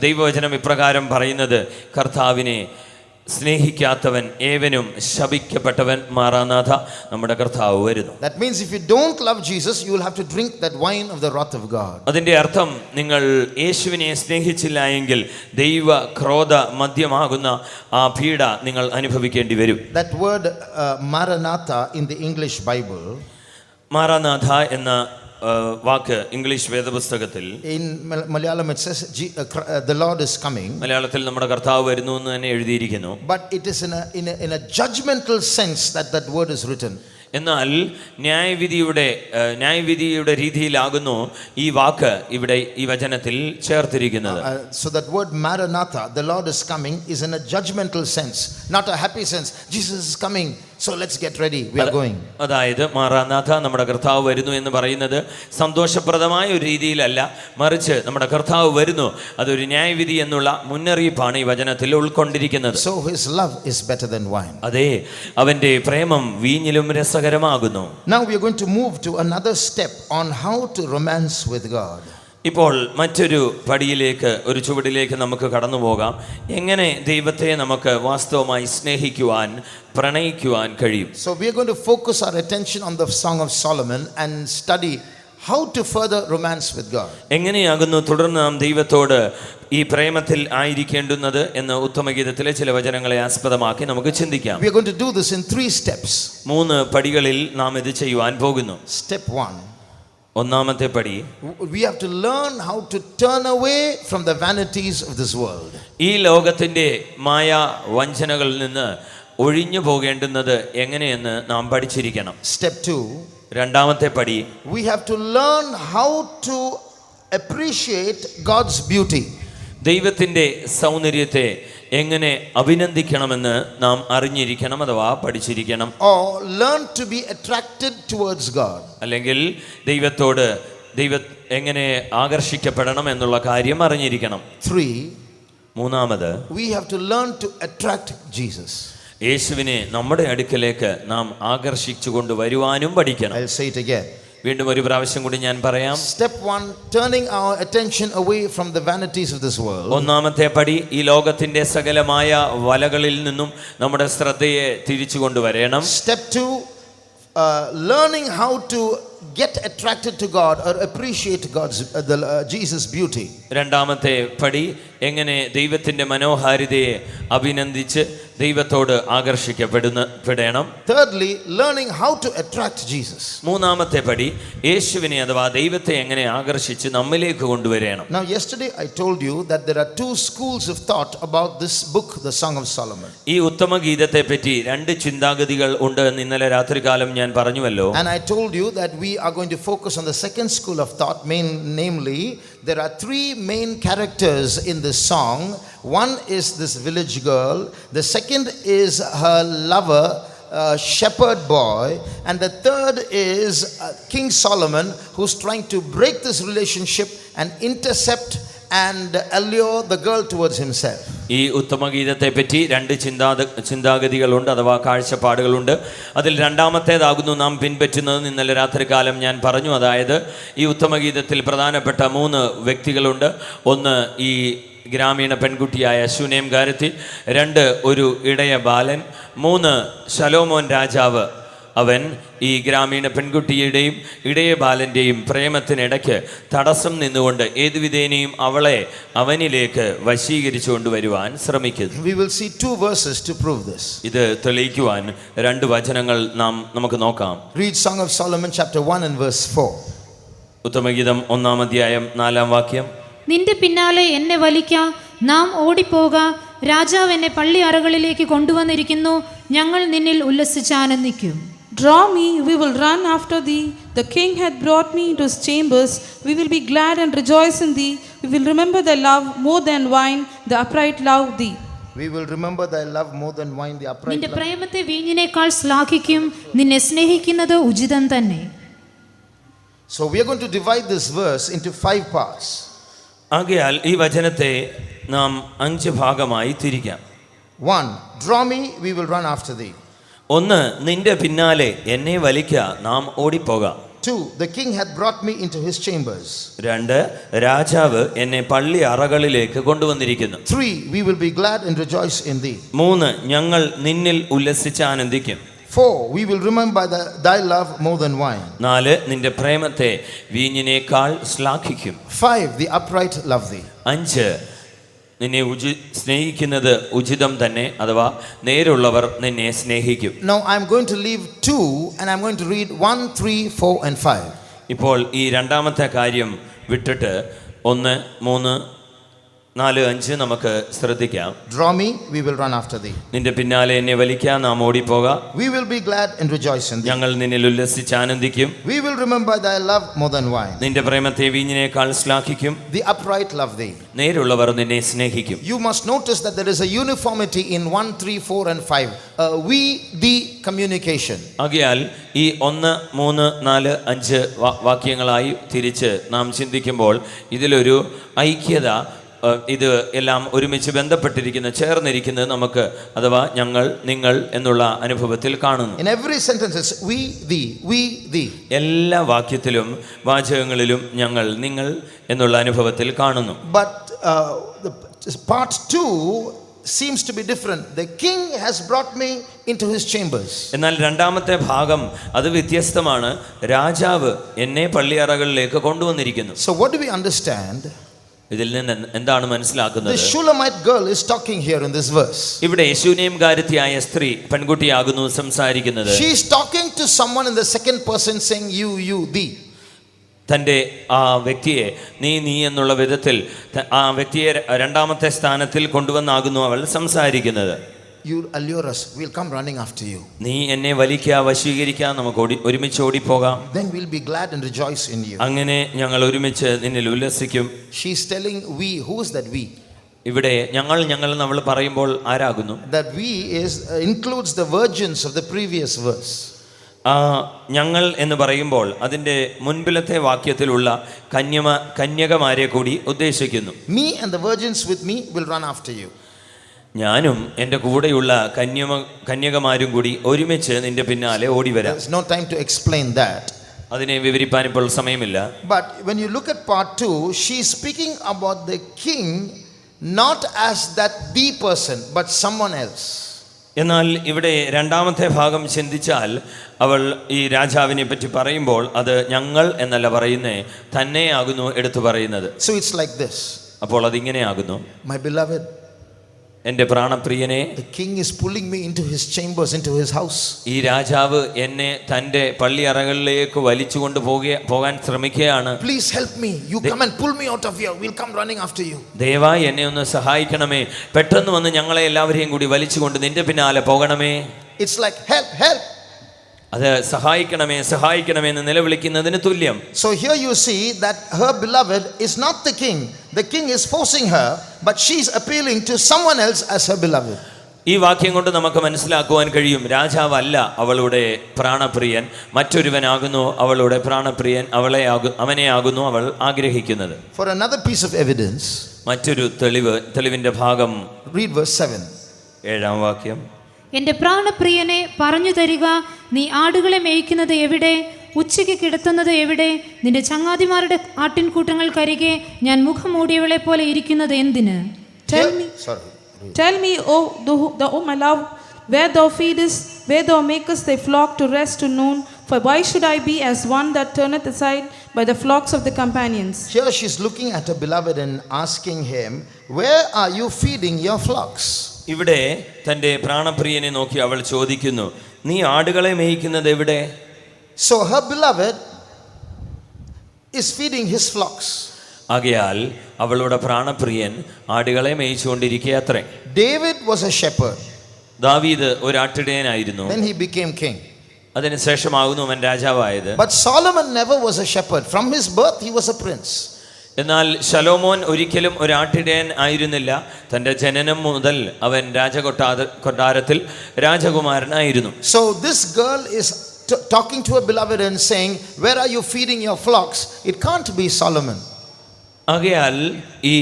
ദൈവവചനം ഇപ്രകാരം പറയുന്നത്, കർത്താവിനെ സ്നേഹിക്കാത്തവൻ ഏവനും ശപിക്കപ്പെട്ടവൻ. മാറാനാഥ, നമ്മുടെ കർത്താവ് വരുന്നു. That means if you don't love Jesus, you will have to drink that wine of the wrath of God. അതിൻ്റെ അർത്ഥം നിങ്ങൾ യേശുവിനെ സ്നേഹിച്ചില്ല എങ്കിൽ ദൈവ ക്രോധ മദ്യമാകുന്ന ആ പീഡ നിങ്ങൾ അനുഭവിക്കേണ്ടി വരും. That word Maranatha in the English Bible, Maranatha എന്ന വാക്ക് ഇംഗ്ലീഷ് വേദപുസ്തകത്തിൽ, in Malayalam it says the Lord is coming. മലയാളത്തിൽ നമ്മുടെ കർത്താവ് വരുന്നു എന്ന് തന്നെ എഴുതിയിരിക്കുന്നു. But it is in a judgmental sense that word is written. എന്നാൽ ന്യായവിധിയുടെ രീതിയിലാകുന്നു ഈ വാക്ക് ഇവിടെ ഈ വചനത്തിൽ ചേർത്തിരിക്കുന്നത്. So that word Maranatha, the Lord is coming, is in a judgmental sense, not a happy sense. Jesus is coming, so let's get ready, we are going. അതായത് മാറാനാഥ, നമ്മുടെ കർത്താവ് വരുന്നു എന്ന് പറയുന്നത് സന്തോഷപ്രദമായ ഒരു രീതിയിലല്ല, മറിച്ച് നമ്മുടെ കർത്താവ് വരുന്നു, അതൊരു ന്യായവിധി എന്നുള്ള മുന്നറിയിപ്പാണ് ഈ വചനത്തിൽ ഉൾക്കൊണ്ടിരിക്കുന്നത്. So his love is better than wine. അതെ, അവന്റെ പ്രേമം വീഞ്ഞിലും രസകരമാകുന്നു. Now we are going to move to another step on how to romance with God. ഇപ്പോൾ മറ്റൊരു പടിയിലേക്ക്, ഒരു ചുവടിലേക്ക് നമുക്ക് കടന്നു പോകാം. എങ്ങനെ ദൈവത്തെ നമുക്ക് വാസ്തവമായി സ്നേഹിക്കുവാൻ, പ്രണയിക്കുവാൻ കഴിയും? So we are going to focus our attention on the Song of Solomon and study how to further romance with God. എങ്ങനെയാകുന്നു തുടർന്ന് നാം ദൈവത്തോട് ഈ പ്രേമത്തിൽ ആയിരിക്കേണ്ടുന്നത് എന്ന് ഉത്തമഗീതത്തിലെ ചില വചനങ്ങളെ ആസ്പദമാക്കി നമുക്ക് ചിന്തിക്കാം. We are going to do this in 3 steps. 3 പടികളിൽ നാം ഇത് ചെയ്യുവാൻ പോകുന്നു. Step 1. ഒന്നാമത്തെ പടി, we have to learn how to turn away from the vanities of this world. ഈ ലോകത്തിന്റെ മായ വഞ്ചനകളിൽ നിന്ന് ഒഴിഞ്ഞു പോകേണ്ടുന്നത് എങ്ങനെയെന്ന് നാം പഠിച്ചിരിക്കണം. Step 2. രണ്ടാമത്തെ പടി, we have to learn how to appreciate God's beauty. ദൈവത്തിന്റെ സൗന്ദര്യത്തെ എങ്ങനെ അഭിനന്ദിക്കണമെന്ന് നാം അറിഞ്ഞിരിക്കണം, അഥവാ പഠിച്ചിരിക്കണം. Or learn to be attracted towards God. അല്ലെങ്കിൽ ദൈവത്തോട് എങ്ങനെ ആകർഷിക്കപ്പെടണം എന്നുള്ള കാര്യം അറിഞ്ഞിരിക്കണം. 3. മൂന്നാമത്, we have to learn to attract Jesus. യേശുവിനെ നമ്മുടെ അടുക്കലേക്ക് നാം ആകർഷിച്ചു കൊണ്ടുവരുവാനും പഠിക്കണം. I'll say it again. വീണ്ടും ഒരു പ്രാവശ്യം കൂടി ഞാൻ പറയാം. Step 1, turning our attention away from the vanities of this world. ഒന്നാമത്തെ പടി, ഈ ലോകത്തിന്റെ സകലമായ വലകളിൽ നിന്നും നമ്മുടെ ശ്രദ്ധയെ തിരിച്ചു കൊണ്ടുവരണം. Step 2, learning how to get attracted to God or appreciate Jesus' beauty. രണ്ടാമത്തെ പടി, എങ്ങനെ ദൈവത്തിന്റെ മനോഹാരിതയെ അഭിനന്ദിച്ച് ദൈവത്തോട് ആകർഷിക്കപ്പെടണം. Thirdly, learning how to attract Jesus. മൂന്നാമത്തെ പടി, യേശുവിനെ അഥവാ ദൈവത്തെ എങ്ങനെ ആകർഷിച്ച് നമ്മിലേക്ക് കൊണ്ടുവരണം. Now yesterday I told you that there are 2 schools of thought about this book, the Song of Solomon. ഈ ഉത്തമഗീതത്തെ പറ്റി 2 ചിന്താഗതികൾ ഉണ്ട് എന്ന് ഇന്നലെ രാത്രികാലം ഞാൻ പറഞ്ഞുവല്ലോ. And I told you that we are going to focus on the second school of thought, namely there are 3 main characters in this song. One is this village girl, the second is her lover, shepherd boy, and the third is King Solomon, who's trying to break this relationship and intercept and allure the girl towards himself. ഈ ഉത്തമഗീതത്തെ പറ്റി 2 ചിന്താഗതികളുണ്ട്, അഥവാ കാഴ്ചപ്പാടുകളുണ്ട്. അതിൽ രണ്ടാമത്തേതാകുന്നു നാം പിൻപറ്റുന്നത്. ഇന്നലെ രാത്രികാലം ഞാൻ പറഞ്ഞു, അതായത് ഈ ഉത്തമഗീതത്തിൽ പ്രധാനപ്പെട്ട 3 വ്യക്തികളുണ്ട്. ഒന്ന് ഈ ഗ്രാമീണ പെൺകുട്ടിയായ ശൂനേംകാരത്തി, 2 ഒരു ഇടയ ബാലൻ, 3 ശലോമോൻ രാജാവ് അവൻ ഈ ഗ്രാമീണ പെൺകുട്ടിയുടെയും ഇടയ ബാലൻ്റെയും പ്രേമത്തിനിടയ്ക്ക് തടസ്സം നിന്നുകൊണ്ട് ഏതുവിധേനയും അവളെ അവനിലേക്ക് വശീകരിച്ചു കൊണ്ടുവരുവാൻ ശ്രമിക്കുന്നു. We will see 2 verses to prove this. ഇത് തെളിയിക്കുവാൻ 2 വചനങ്ങൾ നമുക്ക് നോക്കാം. Read Song of Solomon chapter 1 and verse 4. ഉത്തമഗീതം 1-ാം അധ്യായം 4-ാം വാക്യം. നിന്റെ പിന്നാലെ എന്നെ വലിക്ക, നാം ഓടിപ്പോക, രാജാവ് എന്നെ പള്ളി അറകളിലേക്ക് കൊണ്ടുവന്നിരിക്കുന്നു, ഞങ്ങൾ നിന്നിൽ ഉല്ലസിച്ചാനന്ദിക്കും. Draw me, we will run after thee. The king hath brought me into his chambers. We will be glad and rejoice in thee. We will remember thy love more than wine. The upright love thee. We will remember thy love more than wine, the upright നിന്റെ love. പ്രേമത്തെ വീഞ്ഞിനേക്കാൾ ശ്ലാഘിക്കും, നിന്നെ സ്നേഹിക്കുന്നത് ഉചിതം തന്നെ. So we are going to divide this verse into 5 parts. ആകയാൽ ഈ വചനത്തെ നാം 5 ഭാഗമായി തിരിക്കാം. 1. Draw me, we will run after thee. 1. നിന്റെ പിന്നാലെ എന്നെ വലിക്ക, നാം ഓടിപ്പോകാം. 2. The king hath brought me into his chambers. 2. രാജാവ് എന്നെ പള്ളി അറകളിലേക്ക് കൊണ്ടുവന്നിരിക്കുന്നു. 3. We will be glad and rejoice in thee. 3. ഞങ്ങൾ നിന്നിൽ ഉല്ലസിച്ച് ആനന്ദിക്കും. 4. We will remember thy love more than wine. 4. നിന്റെ പ്രേമത്തെ വീഞ്ഞിനേക്കാൾ ശ്ലാഘിക്കും. 5. The upright love thee. 5. നിന്നെ സ്നേഹിക്കുന്നത് ഉചിതം തന്നെ, അഥവാ നേരുള്ളവർ നിന്നെ സ്നേഹിക്കും. Now I am going to leave 2 and I am going to read 1, 3, 4 and 5. ഇപ്പോൾ ഈ രണ്ടാമത്തെ കാര്യം വിട്ടിട്ട് 1, 3, 4, 5 നമുക്ക് ശ്രദ്ധിക്കാം. Draw me, we will run after thee. നിന്റെ പിന്നാലെ എന്നെ വലിക്കാൻ നാം ഓടിപ്പോകാം. We will be glad and rejoice in thee. ഞങ്ങൾ നിന്നിൽ ഉല്ലസിച്ച് ആനന്ദിക്കും. We will remember thy love more than wine. നിന്റെ പ്രേമത്തെ വീഞ്ഞിനേക്കാൾ ശ്ലാഘിക്കും. The upright love thee. നേരുള്ളവർ നിന്നെ സ്നേഹിക്കും. You must notice that there is a uniformity in 1, 3, 4 and 5. We, the communication. ആകയാൽ ഈ 1, 3, 4, 5 വാക്യങ്ങളായി തിരിച്ച് നാം ചിന്തിക്കുമ്പോൾ ഇതിലൊരു ഐക്യത, ഇത് എല്ലാം ഒരുമിച്ച് ബന്ധപ്പെട്ടിരിക്കുന്ന, ചേർന്നിരിക്കുന്നത് നമുക്ക്, അഥവാ ഞങ്ങൾ, നിങ്ങൾ എന്നുള്ള അനുഭവത്തിൽ കാണുന്നു. In every sentence it's we, thee, we, thee. എല്ലാ വാക്യത്തിലും വാചകങ്ങളിലും ഞങ്ങൾ, നിങ്ങൾ എന്നുള്ള അനുഭവത്തിൽ കാണുന്നു. But the part 2 seems to be different. The king has brought me into his chambers. എന്നാൽ രണ്ടാമത്തെ ഭാഗം അത് വ്യത്യസ്തമാണ്. രാജാവ് എന്നെ പള്ളിയറകളിലേക്ക് കൊണ്ടുവന്നിരിക്കുന്നു. So what do we understand? ഇതിൽ നിന്ന് എന്താണ് മനസ്സിലാക്കുന്നത്? The Shulamite girl is talking here in this verse. ഇവിടെ ശൂനേംകാരത്തിയായ സ്ത്രീ, പെൺകുട്ടിയാകുന്നു സംസാരിക്കുന്നത്. She is talking to someone in the second person saying you, thee. തൻ്റെ ആ വ്യക്തിയെ നീ എന്നുള്ള വിധത്തിൽ ആ വ്യക്തിയെ രണ്ടാമത്തെ സ്ഥാനത്തിൽ കൊണ്ടുവന്നാകുന്നു അവൾ സംസാരിക്കുന്നത്. You allure us, we'll come running after you. നീ എന്നെ വലിക്കുക, വശീകരിക്കുക, നമുക്ക് ഒരുമിച്ച് ഓടിപ്പോകാം. Then we'll be glad and rejoice in you. അങ്ങനെ ഞങ്ങൾ ഒരുമിച്ച് നിന്നിൽ ഉല്ലസിക്കും. She is telling we. Who is that we? ഇവിടെ ഞങ്ങൾ നമ്മൾ പറയുമ്പോൾ ആരാകുന്നു? That we includes the virgins of the previous verse. ഞങ്ങൾ എന്ന് പറയുമ്പോൾ അതിൻ്റെ മുൻപിലത്തെ വാക്യത്തിലുള്ള കന്യകമാരെ കൂടി ഉദ്ദേശിക്കുന്നു. Me and the virgins with me will run after you. ഞാനും എൻ്റെ കൂടെയുള്ള കന്യകമാരും കൂടി ഒരുമിച്ച് നിന്റെ പിന്നാലെ ഓടിവരാം. There's no time to explain that. അതിനെ വിവരിപ്പാൻ ഇപ്പോൾ സമയമില്ല. But when you look at part 2, she is speaking about the king not as that the person but someone else. എന്നാൽ ഇവിടെ രണ്ടാമത്തെ ഭാഗം ചിന്തിച്ചാൽ അവൾ ഈ രാജാവിനെ പറ്റി പറയുമ്പോൾ അത് ഞങ്ങൾ എന്നല്ല പറയുന്നേ, തന്നെയാകുന്നു എടുത്തു പറയുന്നത്. So it's like this. അപ്പോൾ അതിങ്ങനെയാകുന്നു. My beloved, എൻ്റെ പ്രാണപ്രിയനെ, the king is pulling me into his chambers, into his house. ഈ രാജാവ് എന്നെ തൻ്റെ പള്ളിയറകളിലേക്ക് വലിച്ചുകൊണ്ട് പോകാൻ ശ്രമിക്കുകയാണ്. Please help me. You come and pull me out of here. We'll come running after you. ദയവായി എന്നെ ഒന്ന് സഹായിക്കണമേ. പെട്ടെന്ന് വന്ന് ഞങ്ങളെ എല്ലാവരെയും കൂടി വലിച്ചുകൊണ്ട് നിന്റെ പിന്നാലെ പോകണമേ. It's like help. അത് സഹായിക്കണമേ എന്ന് നിലവിളിക്കുന്നതിന് തുല്യം. So here you see that her beloved is not the king. The king is forcing her, but she is appealing to someone else as her beloved. ഈ വാക്യം കൊണ്ട് നമുക്ക് മനസ്സിലാക്കുവാൻ കഴിയും, രാജാവല്ല അവളുടെ പ്രാണപ്രിയൻ, മറ്റൊരുവനാകുന്നു അവളുടെ പ്രാണപ്രിയൻ, അവനെ ആകുന്നു അവൾ ആഗ്രഹിക്കുന്നത്. For another piece of evidence, മറ്റൊരു തെളിവിന്റെ ഭാഗം read verse 7. 7-ാം വാക്യം. എൻ്റെ പ്രാണപ്രിയനെ പറഞ്ഞു തരിക, നീ ആടുകളെ മേയ്ക്കുന്നത് എവിടെ? ഉച്ചയ്ക്ക് കിടത്തുന്നത് എവിടെ? നിന്റെ ചങ്ങാതിമാരുടെ ആട്ടിൻകൂട്ടങ്ങൾക്കരികെ ഞാൻ മുഖം മൂടിയവളെ പോലെ ഇരിക്കുന്നത് എന്തിന്? Tell me, oh my love, where thou feedest, where thou makest thy flock to rest to noon. For why should I be as one that turneth aside by the flocks of the companions? Here she's looking at her beloved and asking him, where are you feeding your flocks? ഇവിടെ തൻ്റെ പ്രാണപ്രിയനെ നോക്കി അവൾ ചോദിക്കുന്നു, നീ ആടുകളെ മേയ്ക്കുന്നത് എവിടെ? So her beloved is feeding his flocks. ആകയാൽ അവളുടെ പ്രാണപ്രിയൻ ആടുകളെ മേയിച്ചുകൊണ്ടിരിക്കുകയത്രേ. David was a shepherd. ദാവീദ് ഒരു ആട്ടിടയനായിരുന്നു. Then he became king. അതിനുശേഷമാകുന്നു അവൻ രാജാവായത്. But Solomon never was a shepherd. From his birth he was a prince. എന്നാൽ ശലോമോൻ ഒരിക്കലും ഒരു ആട്ടിടയൻ ആയിരുന്നില്ല. തൻ്റെ ജനനം മുതൽ അവൻ കൊട്ടാരത്തിൽ രാജകുമാരനായിരുന്നു. So this girl is talking to her beloved and saying, where are you feeding your flocks? It can't be Solomon. ആകയാൽ ഈ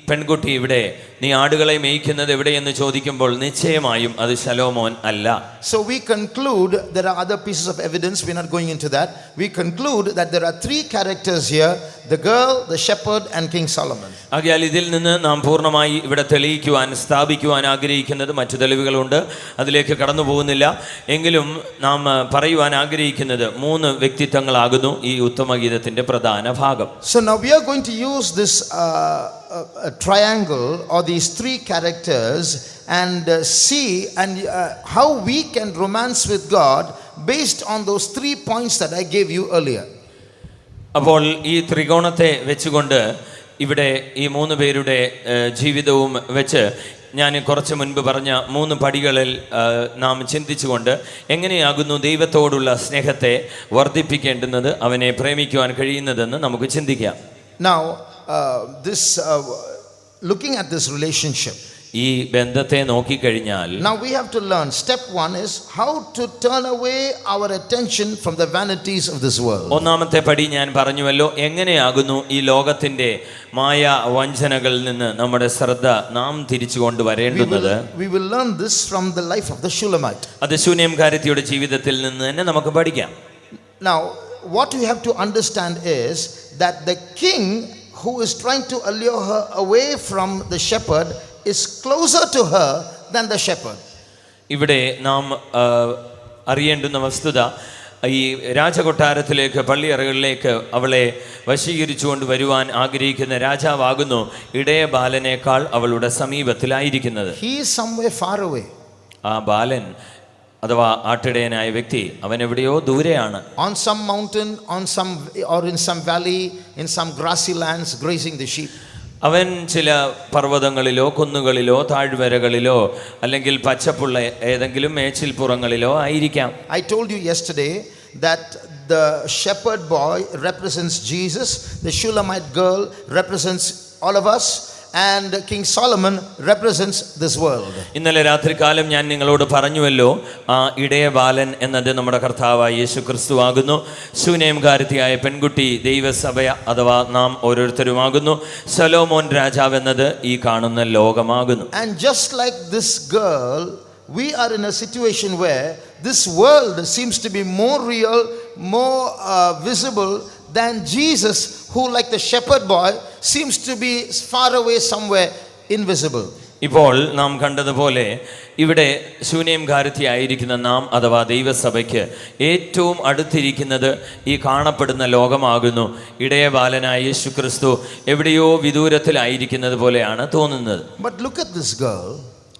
പെൺകുട്ടി ഇവിടെ നീ ആടുകളെ മേയ്ക്കുന്നത് എവിടെയെന്ന് ചോദിക്കുമ്പോൾ നിശ്ചയമായും അത് ശലോമോൻ അല്ല. So we conclude, there are other pieces of evidence, we're not going into that. We conclude that there are three characters here: the girl, the shepherd and King Solomon. ആകയാൽ ഇതിൽ നിന്ന് നാം പൂർണ്ണമായി ഇവിടെ തെളിയിക്കുവാൻ സ്ഥാപിക്കുവാൻ ആഗ്രഹിക്കുന്നത് മറ്റു തെളിവുകളുണ്ട്. അതിലേക്ക് കടന്നു പോകുന്നില്ല. എങ്കിലും നാം പറയുവാൻ ആഗ്രഹിക്കുന്നത് മൂന്ന് വ്യക്തിത്വങ്ങളാകുന്നു ഈ ഉത്തമഗീതത്തിന്റെ പ്രധാന ഭാഗം. So now we are going to use this a triangle or these three characters and see and how we can romance with God based on those 3 points that I gave you earlier. അപ്പോൾ ഈ ത്രികോണത്തെ വെച്ചുകൊണ്ട് ഇവിടെ ഈ മൂന്ന് പേരുടെ ജീവിതവും വെച്ച് ഞാൻ കുറച്ച് മുൻപ് പറഞ്ഞ മൂന്ന് പടികളിൽ നാം ചിന്തിച്ചുകൊണ്ട് എങ്ങനെയാകുന്നു ദൈവത്തോടുള്ള സ്നേഹത്തെ വർദ്ധിപ്പിക്കേണ്ടുന്നത്, അവനെ പ്രേമിക്കുവാൻ കഴിയുന്നതെന്ന് നമുക്ക് ചിന്തിക്കാം. Now looking at this relationship, ഈ ബന്ധത്തെ നോക്കിക്കഴിഞ്ഞാൽ now we have to learn. Step 1 is how to turn away our attention from the vanities of this world. ഒന്നാമത്തെ പടി ഞാൻ പറഞ്ഞുവല്ലോ, എങ്ങനെയാകുന്നു ഈ ലോകത്തിന്റെ മായ വഞ്ചനകളിൽ നിന്ന് നമ്മുടെ ശ്രദ്ധ നാം തിരിച്ചു കൊണ്ടുവരേണ്ടുന്നത്. We will learn this from the life of the Shulamite. അത് ശൂനേംകാരത്തിയുടെ ജീവിതത്തിൽ നിന്ന് തന്നെ നമുക്ക് പഠിക്കാം. Now what we have to understand is that the king who is trying to allure her away from the shepherd is closer to her than the shepherd. ഇവിടെ നാം അറിയേണ്ടുന്ന വസ്തുത, ഈ രാജകൊട്ടാരത്തിലേക്ക് പള്ളിയറകളിലേക്ക് അവളെ വശീകരിച്ചുകൊണ്ട് വരുവാൻ ആഗ്രഹിക്കുന്ന രാജാവാകുന്നു ഇടയ ബാലനേക്കാൾ അവളുടെ സമീപത്തിലായിരിക്കുന്നത്. He is somewhere far away. ആ ബാലൻ അഥവാ ആട്ടിടയനായ വ്യക്തി അവൻ എവിടെയോ ദൂരെയാണ്. On some mountain, or in some valley, in some grassy lands, grazing the sheep. അവൻ ചില പർവ്വതങ്ങളിലോ കുന്നുകളിലോ താഴ്വരകളിലോ അല്ലെങ്കിൽ പച്ചപ്പുള്ള ഏതെങ്കിലും മേച്ചിൽപ്പുറങ്ങളിലോ ആയിരിക്കാം. I told you yesterday that the shepherd boy represents Jesus, the Shulamite girl represents all of us, and King Solomon represents this world. ഇന്നലെ രാത്രികാലം ഞാൻ നിങ്ങളോട് പറഞ്ഞുവല്ലോ, ആ ഇടയ ബാലൻ എന്നത് നമ്മുടെ കർത്താവായ യേശു ക്രിസ്തു ആകുന്നു. ശൂനേംകാരത്തിയായ പെൺകുട്ടി ദൈവസഭ അഥവാ നാം ഓരോരുത്തരുമാകുന്നു. ശലോമോൻ രാജാവ് എന്നത് ഈ കാണുന്ന ലോകമാകുന്നു. And just like this girl, we are in a situation where this world seems to be more real, more visible than Jesus, who like the shepherd boy seems to be far away somewhere invisible. ഇപ്പോൾ നാം കണ്ടതുപോലെ ഇവിടെ ശൂന്യംകാരത്തിയായിരിക്കുന്ന നാം അഥവാ ദൈവസഭയ്ക്ക് ഏറ്റവും അടുത്തിരിക്കുന്നത് ഈ കാണപ്പെടുന്ന ലോകമാകുന്നു. ഇടയ ബാലനായ യേശു ക്രിസ്തു എവിടെയോ വിദൂരത്തിലായിരിക്കുന്നത് പോലെയാണ് തോന്നുന്നത്. But look at this girl.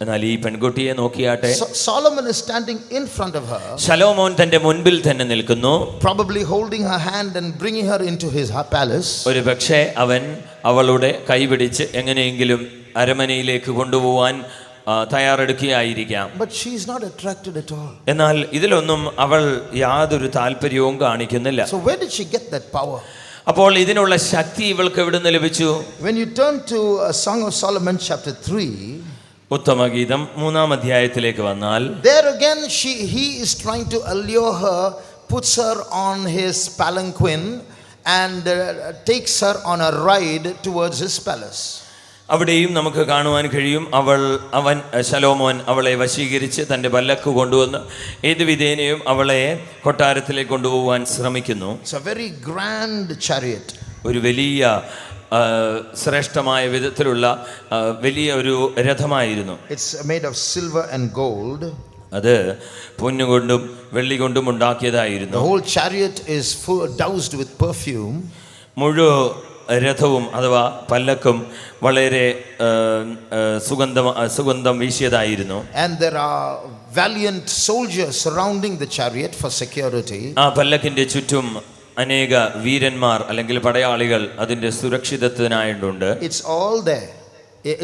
എന്നാൽ ഈ പെൺകുട്ടിയെ നോക്കിയാട്ടെ. Solomon is standing in front of her, ശലോമോൻ തന്റെ മുൻപിൽ തന്നെ നിൽക്കുന്നു, probably holding her hand and bringing her into his palace. ഒരു പക്ഷേ അവൻ അവളുടെ കൈപിടിച്ച് എങ്ങനെയെങ്കിലും അരമനയിലേക്ക് കൊണ്ടുപോവാൻ തയ്യാറെടുക്കുകയായിരിക്കാം. But she is not attracted at all. എന്നാൽ ഇതിലൊന്നും അവൾ യാതൊരു താല്പര്യവും കാണിക്കുന്നില്ല. So where did she get that power? അപ്പോൾ ഇതിനുള്ള ശക്തി ഇവൾക്ക് എവിടുന്ന് ലഭിച്ചു? When you turn to Song of Solomon chapter 3, ഉത്തമഗീതം 3-ാം അധ്യായത്തിലേക്ക് വന്നാൽ, there again he is trying to allure her, puts her on his palanquin and takes her on a ride towards his palace. അവിടെയും നമുക്ക് കാണുവാൻ കഴിയും, അവൻ ശലോമോൻ അവളെ വശീകരിച്ച് തൻ്റെ പല്ലക്ക് കൊണ്ടുവന്ന് ഏത് വിധേനയും അവളെ കൊട്ടാരത്തിലേക്ക് കൊണ്ടുപോകാൻ ശ്രമിക്കുന്നു. It's a very grand chariot. ഒരു വലിയ ശ്രേഷ്ഠമായ വിധത്തിലുള്ള വലിയ ഒരു രഥമായിരുന്നു. It's made of silver and gold. അത് പൊന്നുകൊണ്ടും വെള്ളി കൊണ്ടും The ഉണ്ടാക്കിയതായിരുന്നു. whole chariot is doused with perfume. മുഴുവൻ രഥവും അഥവാ പല്ലക്കും വളരെ സുഗന്ധം വീശിയതായിരുന്നു. And there are valiant soldiers surrounding the chariot for security. ആ പല്ലക്കിന്റെ ചുറ്റും അനേക വീരന്മാർ അല്ലെങ്കിൽ പടയാളികൾ അതിന്റെ സുരക്ഷിതത്വത്തിനായിട്ടുണ്ട്. It's all there.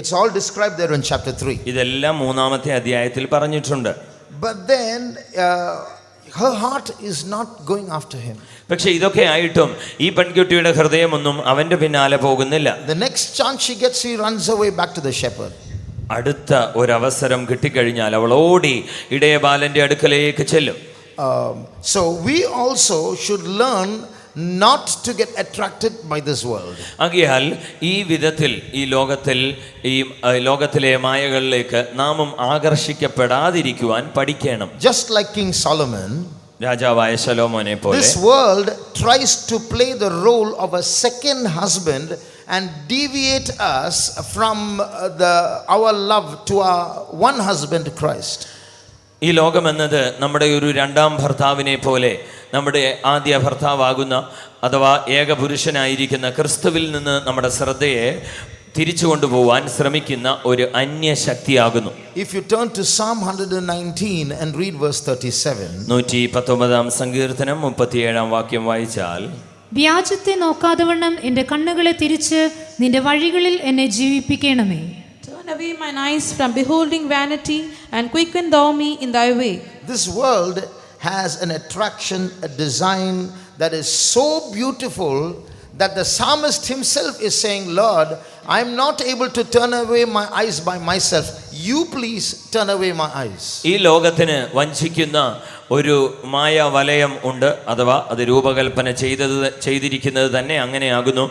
It's all described there in chapter 3. ഇതെല്ലാം 3-ാമത്തെ അധ്യായത്തിൽ പറഞ്ഞിട്ടുണ്ട്. But then her heart is not going after him. പക്ഷെ ഇതൊക്കെ ആയിട്ടും ഈ പെൺകുട്ടിയുടെ ഹൃദയമൊന്നും അവന്റെ പിന്നാലെ പോകുന്നില്ല. The next chance she gets, she runs away back to the shepherd. അടുത്ത ഒരവസരം കിട്ടിക്കഴിഞ്ഞാൽ അവൾ ഓടി ഇടയബാലന്റെ അടുക്കലേക്ക് ചെല്ലും. So we also should learn not to get attracted by this world. ആകയാൽ ഈ വിധത്തിൽ ഈ ലോകത്തിലെ മായകളിലേക്ക് നാമും ആകർഷിക്കപ്പെടാതിരിക്കുവാൻ പഠിക്കണം. Just like King Solomon, രാജാവായ ശലോമോനെ പോലെ this world tries to play the role of a second husband and deviate us from our love to our one husband, Christ. ഈ ലോകം എന്നത് നമ്മുടെ ഒരു രണ്ടാം ഭർത്താവിനെ പോലെ നമ്മുടെ ആദ്യ ഭർത്താവാകുന്ന അഥവാ ഏകപുരുഷനായിരിക്കുന്ന ക്രിസ്തുവിൽ നിന്ന് നമ്മുടെ ശ്രദ്ധയെ തിരിച്ചു കൊണ്ടുപോകാൻ ശ്രമിക്കുന്ന ഒരു അന്യശക്തിയാകുന്നു. If you turn to Psalm 119 and read verse 37, 119-ാം സങ്കീർത്തനം 37-ാം വാക്യം വായിച്ചാൽ, വ്യാജത്തെ നോക്കാതവണ്ണം എൻ്റെ കണ്ണുകളെ തിരിച്ച് നിന്റെ വഴികളിൽ എന്നെ ജീവിപ്പിക്കണമേ. Turn away mine eyes from beholding vanity, and quicken thou me in thy way. this world has an attraction, a design that is so beautiful that the psalmist himself is saying, Lord, I am not able to turn away my eyes by myself. You please turn away my eyes. ഈ ലോകത്തിന് വഞ്ചിക്കുന്ന ഒരു മായ വലയം ഉണ്ട്, അഥവാ അത് രൂപകൽപ്പന ചെയ്തിരിക്കുന്നത് തന്നെ അങ്ങനെയാകുന്നു.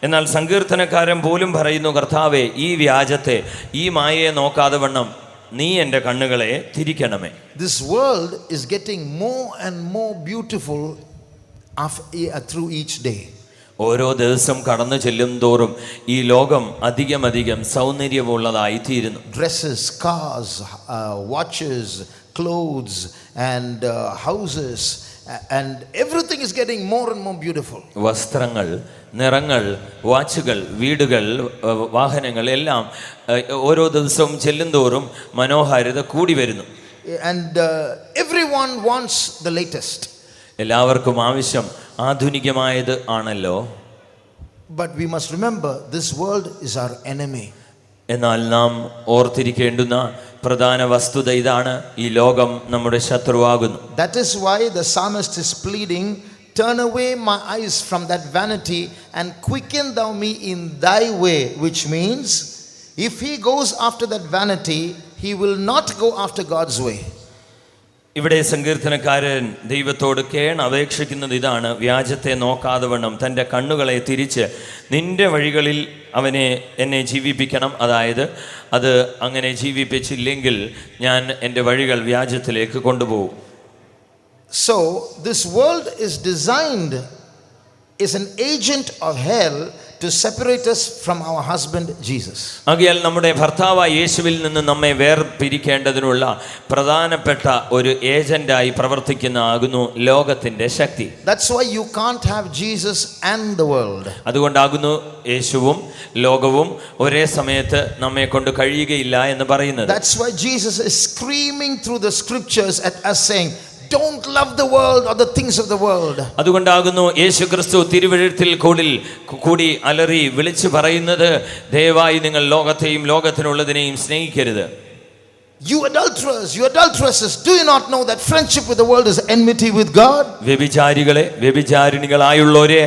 എന്നാൽ സങ്കീർത്തനക്കാരൻ പോലും പറയുന്നു, കർത്താവേ, ഈ വ്യാജത്തെ, ഈ മായയെ നോക്കാതെ വണ്ണം നീ എൻ്റെ കണ്ണുകളെ തിരിക്കണമേ. This world is getting more and more beautiful through each day. ഓരോ ദിവസം കടന്നു ചെല്ലും തോറും ഈ ലോകം അധികം സൗന്ദര്യമുള്ളതായി തീരുന്നു. Dresses, cars, watches, clothes and houses, and everything is getting more and more beautiful. വസ്ത്രങ്ങൾ, നിറങ്ങൾ, വാച്ചുകൾ, വീടുകൾ, വാഹനങ്ങൾ എല്ലാം ഓരോ ദിവസവും ചെല്ലുന്തോറും മനോഹാരിത കൂടി വരുന്നു. And everyone wants the latest. എല്ലാവർക്കും ആവശ്യം ആധുനികമായത് ആണല്ലോ. But we must remember, this world is our enemy. എന്നാൽ നാം ഓർത്തിരിക്കേണ്ടുന്ന പ്രധാന വസ്തുത ഇതാണ്, ഈ ലോകം നമ്മുടെ ശത്രുവാകുന്നു. That is why the psalmist is pleading, turn away my eyes from that vanity and quicken thou me in thy way, which means if he goes after that vanity, he will not go after God's way. ഇവിടെ സങ്കീർത്തനക്കാരൻ ദൈവത്തോട് അപേക്ഷിക്കുന്നത് ഇതാണ്, വ്യാജത്തെ നോക്കാതെ വണ്ണം തൻ്റെ കണ്ണുകളെ തിരിച്ച് നിന്റെ വഴികളിൽ എന്നെ ജീവിപ്പിക്കണം. അതായത് അത് അങ്ങനെ ജീവിപ്പിച്ചില്ലെങ്കിൽ ഞാൻ എൻ്റെ വഴികൾ വ്യാജത്തിലേക്ക് കൊണ്ടുപോകും. So this world is designed, is an agent of hell to separate us from our husband Jesus. ആകയാൽ നമ്മുടെ ഭർത്താവായ യേശുവിൽ നിന്ന് നമ്മെ വേർപിരിക്കേണ്ടതിനുള്ള പ്രധാനപ്പെട്ട ഒരു ഏജന്റായി ആകുന്നു ലോകത്തിന്റെ ശക്തി. That's why you can't have Jesus and the world. അതുകൊണ്ടാകുന്നു യേശുവും ലോകവും ഒരേ സമയത്ത് നമ്മെ കൊണ്ട് കഴിയുകയില്ല എന്ന് പറയുന്നത്. That's why Jesus is screaming through the scriptures at us saying, don't love the world or the things of the world. അതുകൊണ്ടാകുന്നു യേശുക്രിസ്തു തിരുവെഴുത്തിൽ കൂടി അലറി വിളിച്ചു പറയുന്നത്, ദയവായി നിങ്ങൾ ലോകത്തെയും ലോകത്തിനുള്ളതിനെയും സ്നേഹിക്കരുത്. You adulterers, you adulteresses, do you not know that friendship with the world is enmity with God? വ്യഭിചാരികളെ, വ്യഭിചാരിണികളായുള്ളവരെ,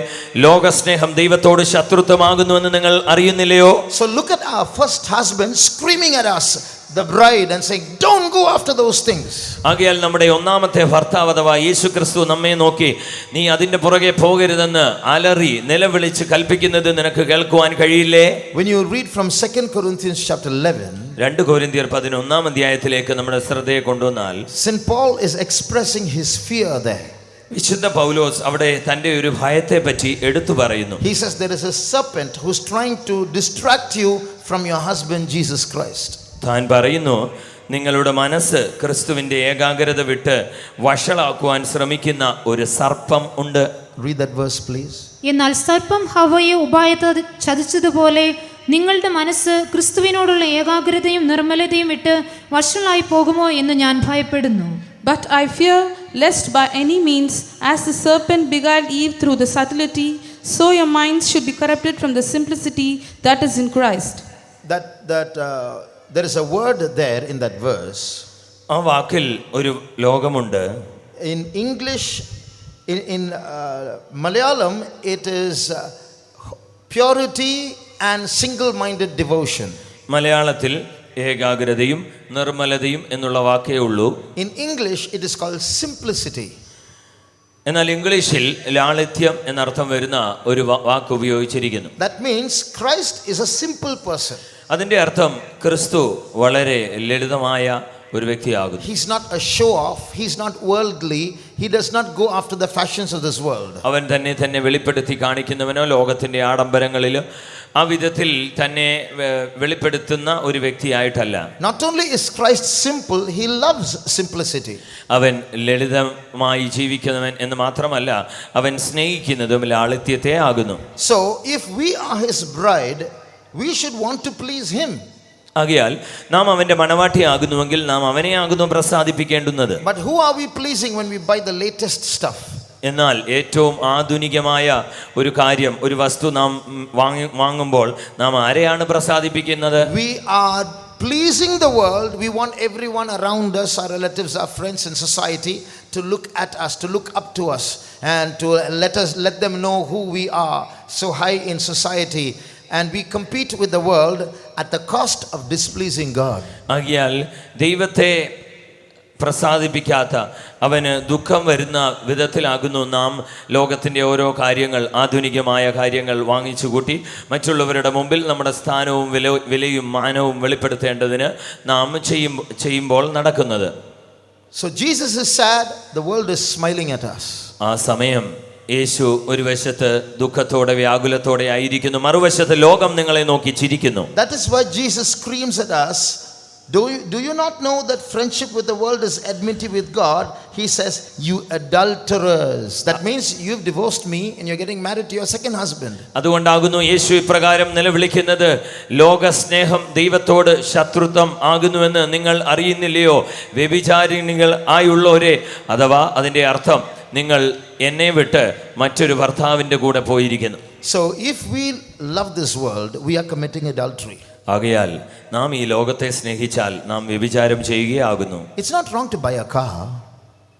ലോകസ്നേഹം ദൈവത്തോട് ശത്രുത്വമാകുന്നുവെന്ന് നിങ്ങൾ അറിയുന്നില്ലയോ? So look at our first husband screaming at us, the bride, and saying, don't go after those things. ആകയാൽ നമ്മുടെ ഒന്നാമത്തെ ഭർത്താവ് അഥവാ യേശുക്രിസ്തു നമ്മെ നോക്കി നീ അതിന്റെ പുറകെ പോകരുതെന്ന് അലറി നിലവിളിച്ച് കൽപ്പിക്കുന്നത് നിനക്ക് കേൾക്കുവാൻ കഴിയില്ലേ? When you read from 2 Corinthians chapter 11, 2 കൊരിന്ത്യർ 11-ാം അധ്യായത്തിലേക്ക് നമ്മുടെ ശ്രദ്ധയെ കൊണ്ടുവന്നാൽ, St. Paul is expressing his fear there. വിശുദ്ധ പൗലോസ് അവിടെ തന്റെ ഒരു ഭയത്തെ പറ്റി എടുത്തു പറയുന്നു. He says there is a serpent who's trying to distract you from your husband Jesus Christ. താൻ പറയുന്നു, നിങ്ങളുടെ മനസ്സ് ക്രിസ്തുവിൻ്റെ ഏകാഗ്രത വിട്ട് വഷളാക്കുവാൻ ശ്രമിക്കുന്ന ഒരു സർപ്പം ഉണ്ട്. Read that verse, please. എന്നാൽ സർപ്പം ഹവ്വയെ ഉപായത്താൽ ചതിച്ചതുപോലെ നിങ്ങളുടെ മനസ്സ് ക്രിസ്തുവിനോടുള്ള ഏകാഗ്രതയും നിർമ്മലതയും വിട്ട് വഷളായി പോകുമോ എന്ന് ഞാൻ ഭയപ്പെടുന്നു. But I fear lest by any means, as the serpent beguiled Eve through the subtlety, so your minds should be corrupted from the simplicity that is in Christ. There is a word there in that verse. ആ വാക്കിൽ ഒരു ലോകമുണ്ട്. In English, in Malayalam, it is purity and single-minded devotion. മലയാളത്തിൽ ഏകാഗ്രതയും നിർമ്മലതയും എന്നുള്ള വാക്കേ ഉള്ളൂ. In English, it is called simplicity. എന്നാൽ ഇംഗ്ലീഷിൽ ലാളിത്യം എന്നർത്ഥം വരുന്ന ഒരു വാക്ക് ഉപയോഗിച്ചിരിക്കുന്നു. That means Christ is a simple person. അതിൻ്റെ അർത്ഥം ക്രിസ്തു വളരെ ലളിതമായ ഒരു വ്യക്തിയാകുന്നു. He's not a show off, he's not worldly, he does not go after the fashions of this world. അവൻ തന്നെ വെളിപ്പെടുത്തി കാണിക്കുന്നവനോ ലോകത്തിൻ്റെ ആഡംബരങ്ങളിലോ ആ വിധത്തിൽ തന്നെ വെളിപ്പെടുത്തുന്ന ഒരു വ്യക്തിയായിട്ടല്ല. Not only is Christ simple, he loves simplicity. അവൻ ലളിതമായി ജീവിക്കുന്നവൻ എന്ന് മാത്രമല്ല, അവൻ സ്നേഹിക്കുന്നതും ലാളിത്യത്തെ ആകുന്നു. So if we are his bride, we should want to please him. ആകയാൽ നാം അവൻ്റെ മണവാട്ടിയാകുന്നുവെങ്കിൽ നാം അവനെ ആകുന്നു പ്രസാദിപ്പിക്കേണ്ടുന്നത്. But who are we pleasing when we buy the latest stuff? എന്നാൽ ഏറ്റവും ആധുനികമായ ഒരു കാര്യം, ഒരു വസ്തു നാം വാങ്ങുമ്പോൾ നാം ആരെയാണ് പ്രസാദിപ്പിക്കുന്നത്? We are pleasing the world. We want everyone around us, our relatives, our friends in society, to look at us, to look up to us, and to let them know who we are so high in society. And we compete with the world at the cost of displeasing God. ആകയാൽ ദൈവത്തെ പ്രസാദിപ്പിക്കാത്ത, അവന് ദുഃഖം വരുന്ന വിധത്തിലാകുന്നു നാം ലോകത്തിൻ്റെ ഓരോ കാര്യങ്ങൾ, ആധുനികമായ കാര്യങ്ങൾ വാങ്ങിച്ചു കൂട്ടി മറ്റുള്ളവരുടെ മുമ്പിൽ നമ്മുടെ സ്ഥാനവും വിലയും മാനവും വെളിപ്പെടുത്തേണ്ടതിന് നാം ചെയ്യുമ്പോൾ നടക്കുന്നത്. So Jesus is sad, the world is smiling at us. ആ സമയം യേശു ഒരു വശത്ത് ദുഃഖത്തോടെ വ്യാകുലത്തോടെ ആയിരിക്കുന്നു, മറുവശത്ത് ലോകം നിങ്ങളെ നോക്കി ചിരിക്കുന്നു. That is why Jesus screams at us. Do you not know that friendship with the world is enmity with God? He says, you adulterers. That means you've divorced me and you're getting married to your second husband. അതുകൊണ്ടാകുന്നു യേശു ഇപ്രകാരം നിലവിളിക്കുന്നത്, ലോക സ്നേഹം ദൈവത്തോട് ശത്രുത്വം ആകുന്നുവെന്ന് നിങ്ങൾ അറിയുന്നില്ലയോ വ്യഭിചാരിണികൾ ആയുള്ളവരെ. അഥവാ അതിൻ്റെ അർത്ഥം, നിങ്ങൾ എന്നെ വിട്ട് മറ്റൊരു ഭർത്താവിൻ്റെ കൂടെ പോയിരിക്കുന്നു. So if we love this world, we are committing adultery. ആകയാൽ നാം ഈ ലോകത്തെ സ്നേഹിച്ചാൽ നാം വ്യഭിചാരം ചെയ്യുകയാകുന്നു. It's not wrong to buy a car.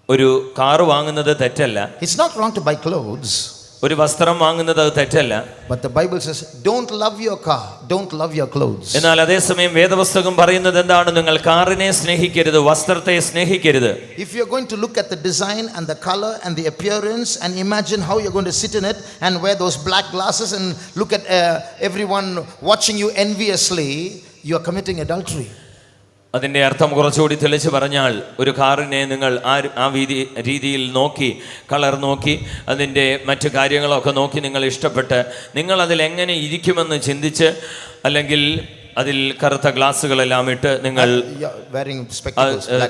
ഒരു കാറ് വാങ്ങുന്നത് തെറ്റല്ല. It's not wrong to buy clothes. ഒരു വസ്ത്രം വാങ്ങുന്നത് അത് തെറ്റല്ല. But the Bible says, don't love your car, don't love your clothes. എന്നാൽ അതേസമയം വേദപുസ്തകം പറയുന്നത് എന്താണ്? നിങ്ങൾ കാറിനെ സ്നേഹിക്കരുത്, വസ്ത്രത്തെ സ്നേഹിക്കരുത്. If you're going to look at the design and the color and the appearance and imagine how you're going to sit in it and wear those black glasses and look at everyone watching you enviously, you are committing adultery. അതിൻ്റെ അർത്ഥം കുറച്ചുകൂടി തെളിച്ച് പറഞ്ഞാൽ, ഒരു കാറിനെ നിങ്ങൾ ആ രീതിയിൽ നോക്കി, കളർ നോക്കി, അതിൻ്റെ മറ്റു കാര്യങ്ങളൊക്കെ നോക്കി നിങ്ങൾ ഇഷ്ടപ്പെട്ട് നിങ്ങൾ അതിലെങ്ങനെ ഇരിക്കുമെന്ന് ചിന്തിച്ച്, അല്ലെങ്കിൽ അതിൽ കറുത്ത ഗ്ലാസുകളെല്ലാം ഇട്ട് നിങ്ങൾ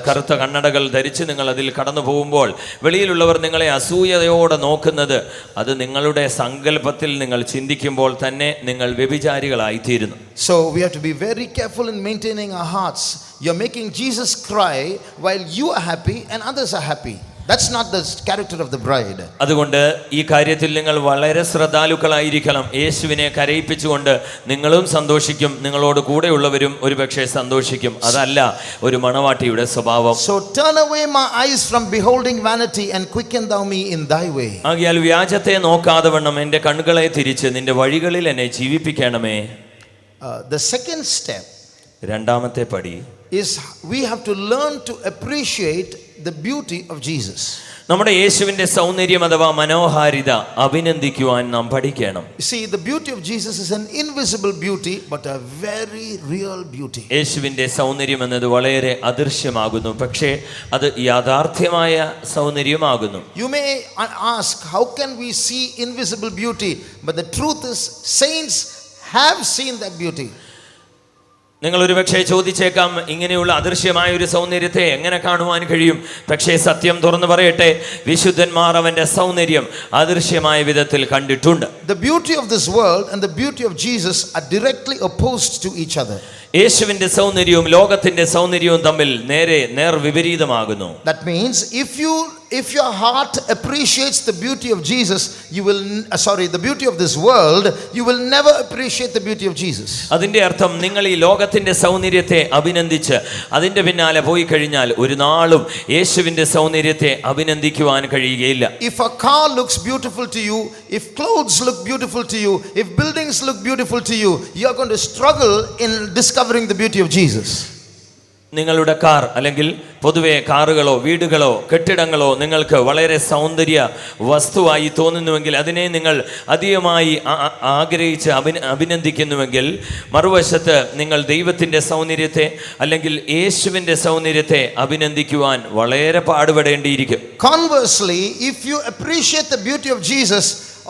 കറുത്ത കണ്ണടകൾ ധരിച്ച് നിങ്ങൾ അതിൽ കടന്നു പോകുമ്പോൾ വെളിയിലുള്ളവർ നിങ്ങളെ അസൂയതയോടെ നോക്കുന്നത്, അത് നിങ്ങളുടെ സങ്കല്പത്തിൽ നിങ്ങൾ ചിന്തിക്കുമ്പോൾ തന്നെ നിങ്ങൾ വ്യഭിചാരികളായിത്തീരുന്നു. So we have to be very careful in maintaining our hearts. You're making Jesus cry while you are happy and others are happy. That's not the character of the bride. അതുകൊണ്ട് ഈ കാര്യത്തിൽ നിങ്ങൾ വളരെ ശ്രദ്ധാലുക്കളായിരിക്കണം. യേശുവിനെ കരയിപ്പിച്ചുകൊണ്ട് നിങ്ങളും സന്തോഷിക്കും, നിങ്ങളോട് കൂടെയുള്ളവരും ഒരുപക്ഷെ സന്തോഷിക്കും. അതല്ല ഒരു മണവാട്ടിയുടെ സ്വഭാവം. So turn away my eyes from beholding vanity and quicken thou me in thy way. ആകയാൽ വ്യാജത്തെ നോക്കാതെ വണ്ണം എൻ്റെ കണ്ണുകളെ തിരിച്ച് നിന്റെ വഴികളിൽ എന്നെ ജീവിപ്പിക്കണമേ. The second step, രണ്ടാമത്തെ പടി, is we have to learn to appreciate the beauty of Jesus. നമ്മുടെ യേശുവിന്റെ സൗന്ദര്യം അഥവാ മനോഹാരിത അഭിനന്ദിക്കുവാൻ നാം പഠിക്കണം. You see, the beauty of Jesus is an invisible beauty but a very real beauty. യേശുവിന്റെ സൗന്ദര്യം എന്നത് വളരെ അദൃശ്യമാകുന്നു, പക്ഷേ അത് യാഥാർത്ഥ്യമായ സൗന്ദര്യമാകുന്നു. You may ask, how can we see invisible beauty? But the truth is, saints have seen that beauty. നിങ്ങൾ ഒരുപക്ഷെ ചോദിച്ചേക്കാം, ഇങ്ങനെയുള്ള അദൃശ്യമായ ഒരു സൗന്ദര്യത്തെ എങ്ങനെ കാണുവാൻ കഴിയും? പക്ഷേ സത്യം തുറന്നു പറയട്ടെ, വിശുദ്ധന്മാർ അവന്റെ സൗന്ദര്യം അദൃശ്യമായ വിധത്തിൽ കണ്ടിട്ടുണ്ട്. The beauty of this world and the beauty of Jesus are directly opposed to each other. യേശുവിന്റെ സൗന്ദര്യവും ലോകത്തിന്റെ സൗന്ദര്യവും തമ്മിൽ നേർ വിപരീതമാകുന്നു. That means if your heart appreciates the beauty of Jesus, the beauty of this world, you will never appreciate the beauty of Jesus. അതിന്റെ അർത്ഥം, നിങ്ങൾ ഈ ലോകത്തിന്റെ സൗന്ദര്യത്തെ അഭിനന്ദിച്ച് അതിന്റെ പിന്നാലെ പോയി കഴിഞ്ഞാൽ ഒരു നാളും യേശുവിന്റെ സൗന്ദര്യത്തെ അഭിനന്ദിക്കുവാൻ കഴിയുകയില്ല. If a car looks beautiful to you, if clothes look beautiful to you, if buildings look beautiful to you, you are going to struggle in discovering the beauty of Jesus. നിങ്ങളുടെ കാർ അല്ലെങ്കിൽ പൊതുവെ കാറുകളോ വീടുകളോ കെട്ടിടങ്ങളോ നിങ്ങൾക്ക് വളരെ സൗന്ദര്യ വസ്തുവായി തോന്നുന്നുവെങ്കിൽ അതിനെ നിങ്ങൾ അധികമായി ആഗ്രഹിച്ച് അഭിനന്ദിക്കുന്നുവെങ്കിൽ, മറുവശത്ത് നിങ്ങൾ ദൈവത്തിൻ്റെ സൗന്ദര്യത്തെ അല്ലെങ്കിൽ യേശുവിൻ്റെ സൗന്ദര്യത്തെ അഭിനന്ദിക്കുവാൻ വളരെ പാടുപെടേണ്ടിയിരിക്കും. Conversely, if you appreciate the beauty of Jesus,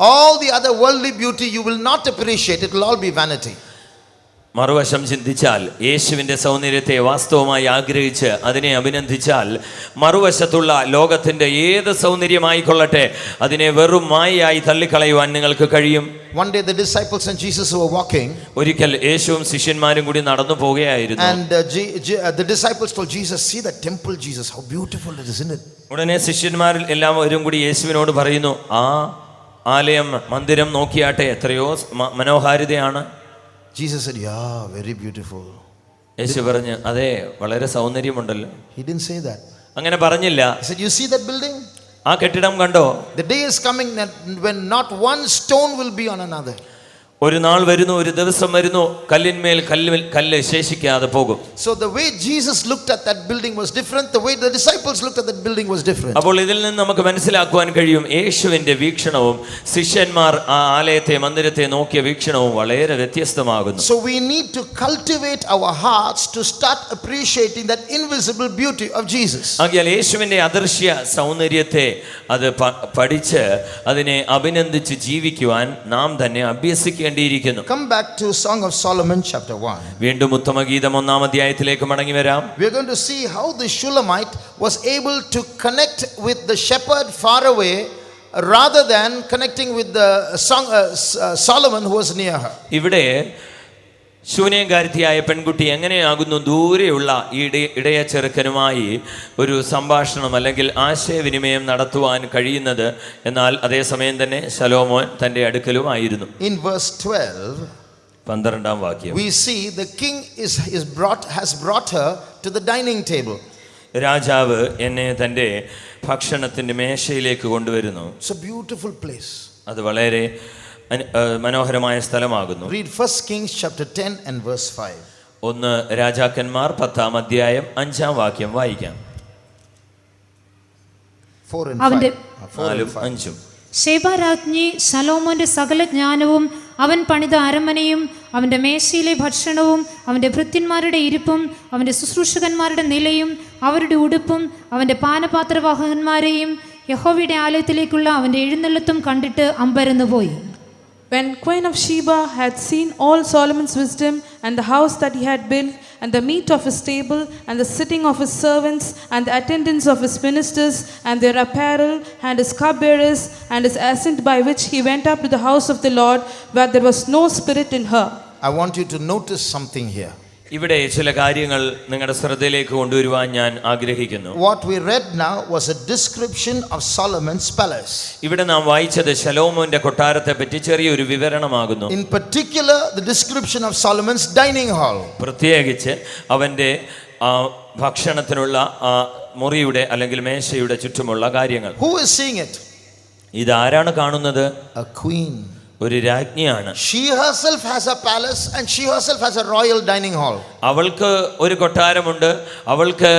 all the other worldly beauty you will not appreciate. It will all be vanity. മറുവശം ചിന്തിച്ചാൽ, യേശുവിൻ്റെ സൗന്ദര്യത്തെ വാസ്തവമായി ആഗ്രഹിച്ച് അതിനെ അഭിനന്ദിച്ചാൽ, മറുവശത്തുള്ള ലോകത്തിൻ്റെ ഏത് സൗന്ദര്യമായിക്കൊള്ളട്ടെ അതിനെ വെറും മായയായി തള്ളിക്കളയുവാൻ നിങ്ങൾക്ക് കഴിയും. One day the disciples and Jesus were walking. ഒരിക്കൽ യേശുവും ശിഷ്യന്മാരും കൂടി നടന്നു പോകുകയായിരുന്നു. And the disciples told Jesus, "See that temple, Jesus, how beautiful it is, isn't it?" ഉടനെ ശിഷ്യന്മാരിൽ എല്ലാവരും കൂടി യേശുവിനോട് പറയുന്നു, ആ ആലയം മന്ദിരം നോക്കിയാട്ടെ, എത്രയോ മനോഹാരിതയാണ്. Jesus said, "Yeah, very beautiful." യേശു പറഞ്ഞു, അതെ, വളരെ സൗന്ദര്യമുണ്ടല്ലോ. He didn't say that. അങ്ങനെ പറഞ്ഞില്ല. He said, "You see that building? ആ കെട്ടിടം കണ്ടോ? The day is coming when not one stone will be on another." ഒരു നാൾ വരുന്നു, ഒരു ദിവസം വരുന്നു, കല്ലിന്മേൽ കല്ല് ശേഷിക്കാതെ പോകും. So the way Jesus looked at that building was different. The way the disciples looked at that building was different. അപ്പോൾ ഇതിൽ നിന്ന് നമുക്ക് മനസ്സിലാക്കുവാൻ കഴിയും, യേശുവിന്റെ വീക്ഷണവും ശിഷ്യന്മാർ ആ ആലയത്തെ മന്ദിരത്തെ നോക്കിയ വീക്ഷണവും വളരെ വ്യത്യസ്തമാകുന്നു. So we need to cultivate our hearts to start appreciating that invisible beauty of Jesus. ആകയാൽ യേശുവിന്റെ അദൃശ്യ സൗന്ദര്യത്തെ അത് പഠിച്ച് അതിനെ അഭിനന്ദിച്ച് ജീവിക്കുവാൻ നാം തന്നെ അഭ്യസിക്കേണ്ട. Come back to Song of Solomon chapter 1. വീണ്ടും ഉത്തമഗീതം 1-ാം അധ്യായത്തിലേക്ക് മടങ്ങി വരാം. We are going to see how the Shulamite was able to connect with the shepherd far away rather than connecting with the Solomon who was near her. ഇവിടെ ശൂന്യകാരിയായ പെൺകുട്ടി എങ്ങനെയാകുന്നു ദൂരെയുള്ള ഇടയ ചെറുക്കനുമായി ഒരു സംഭാഷണം അല്ലെങ്കിൽ ആശയവിനിമയം നടത്തുവാൻ കഴിയുന്നത്, എന്നാൽ അതേസമയം തന്നെ ശലോമോൻ തൻ്റെ അടുക്കലുമായിരുന്നു. In verse 12, 12-ാം വാക്യം, we see the king has brought her to the dining table. രാജാവ് എന്നെ തൻ്റെ ഭക്ഷണത്തിൻ്റെ മേശയിലേക്ക് കൊണ്ടുവരുന്നു. It's a beautiful place. അത് വളരെ മനോഹരമായ സ്ഥലമാകുന്നു. Read 1 Kings chapter 10 and verse 5. 1 രാജാക്കന്മാർ 10-ാം അധ്യായം 5-ാം വാക്യം വായിക്കാം. 4 and 5. ശേബാരാജ്ഞി ശലോമോന്റെ സകല ജ്ഞാനവും അവൻ പണിത അരമനയും അവന്റെ മേശയിലെ ഭക്ഷണവും അവന്റെ ഭൃത്യന്മാരുടെ ഇരിപ്പും അവന്റെ ശുശ്രൂഷകന്മാരുടെ നിലയും അവരുടെ ഉടുപ്പും അവന്റെ പാനപാത്രവാഹകന്മാരെയും യഹോവയുടെ ആലയത്തിലേക്കുള്ള അവന്റെ എഴുന്നള്ളത്തും കണ്ടിട്ട് അമ്പരന്നു പോയി. When Queen of Sheba had seen all Solomon's wisdom and the house that he had built and the meat of his table and the sitting of his servants and the attendance of his ministers and their apparel and his cupbearers and his ascent by which he went up to the house of the Lord, where there was no spirit in her. I want you to notice something here. ഇവിടെ ചില കാര്യങ്ങൾ നിങ്ങളുടെ ശ്രദ്ധയിലേക്ക് കൊണ്ടുവരുവാൻ ഞാൻ ആഗ്രഹിക്കുന്നു. What we read now was a description of Solomon's palace. ഇവിടെ നാം വായിച്ചത് ശലോമോന്റെ കൊട്ടാരത്തെ പറ്റി ചെറിയൊരു വിവരണമാകുന്നു. In particular, the description of Solomon's dining hall. പ്രത്യേകിച്ച് അവന്റെ ഭക്ഷണത്തിനുള്ള മുറിയുടെ അല്ലെങ്കിൽ മേശയുടെ ചുറ്റുമുള്ള കാര്യങ്ങൾ. Who is seeing it? ഇതാരാണ് കാണുന്നത്? A queen. ഒരു രാജ്ഞിയാണ്. She herself has a palace and she herself has a royal dining hall. അവൾക്ക് ഒരു കൊട്ടാരമുണ്ട്, അവൾക്ക്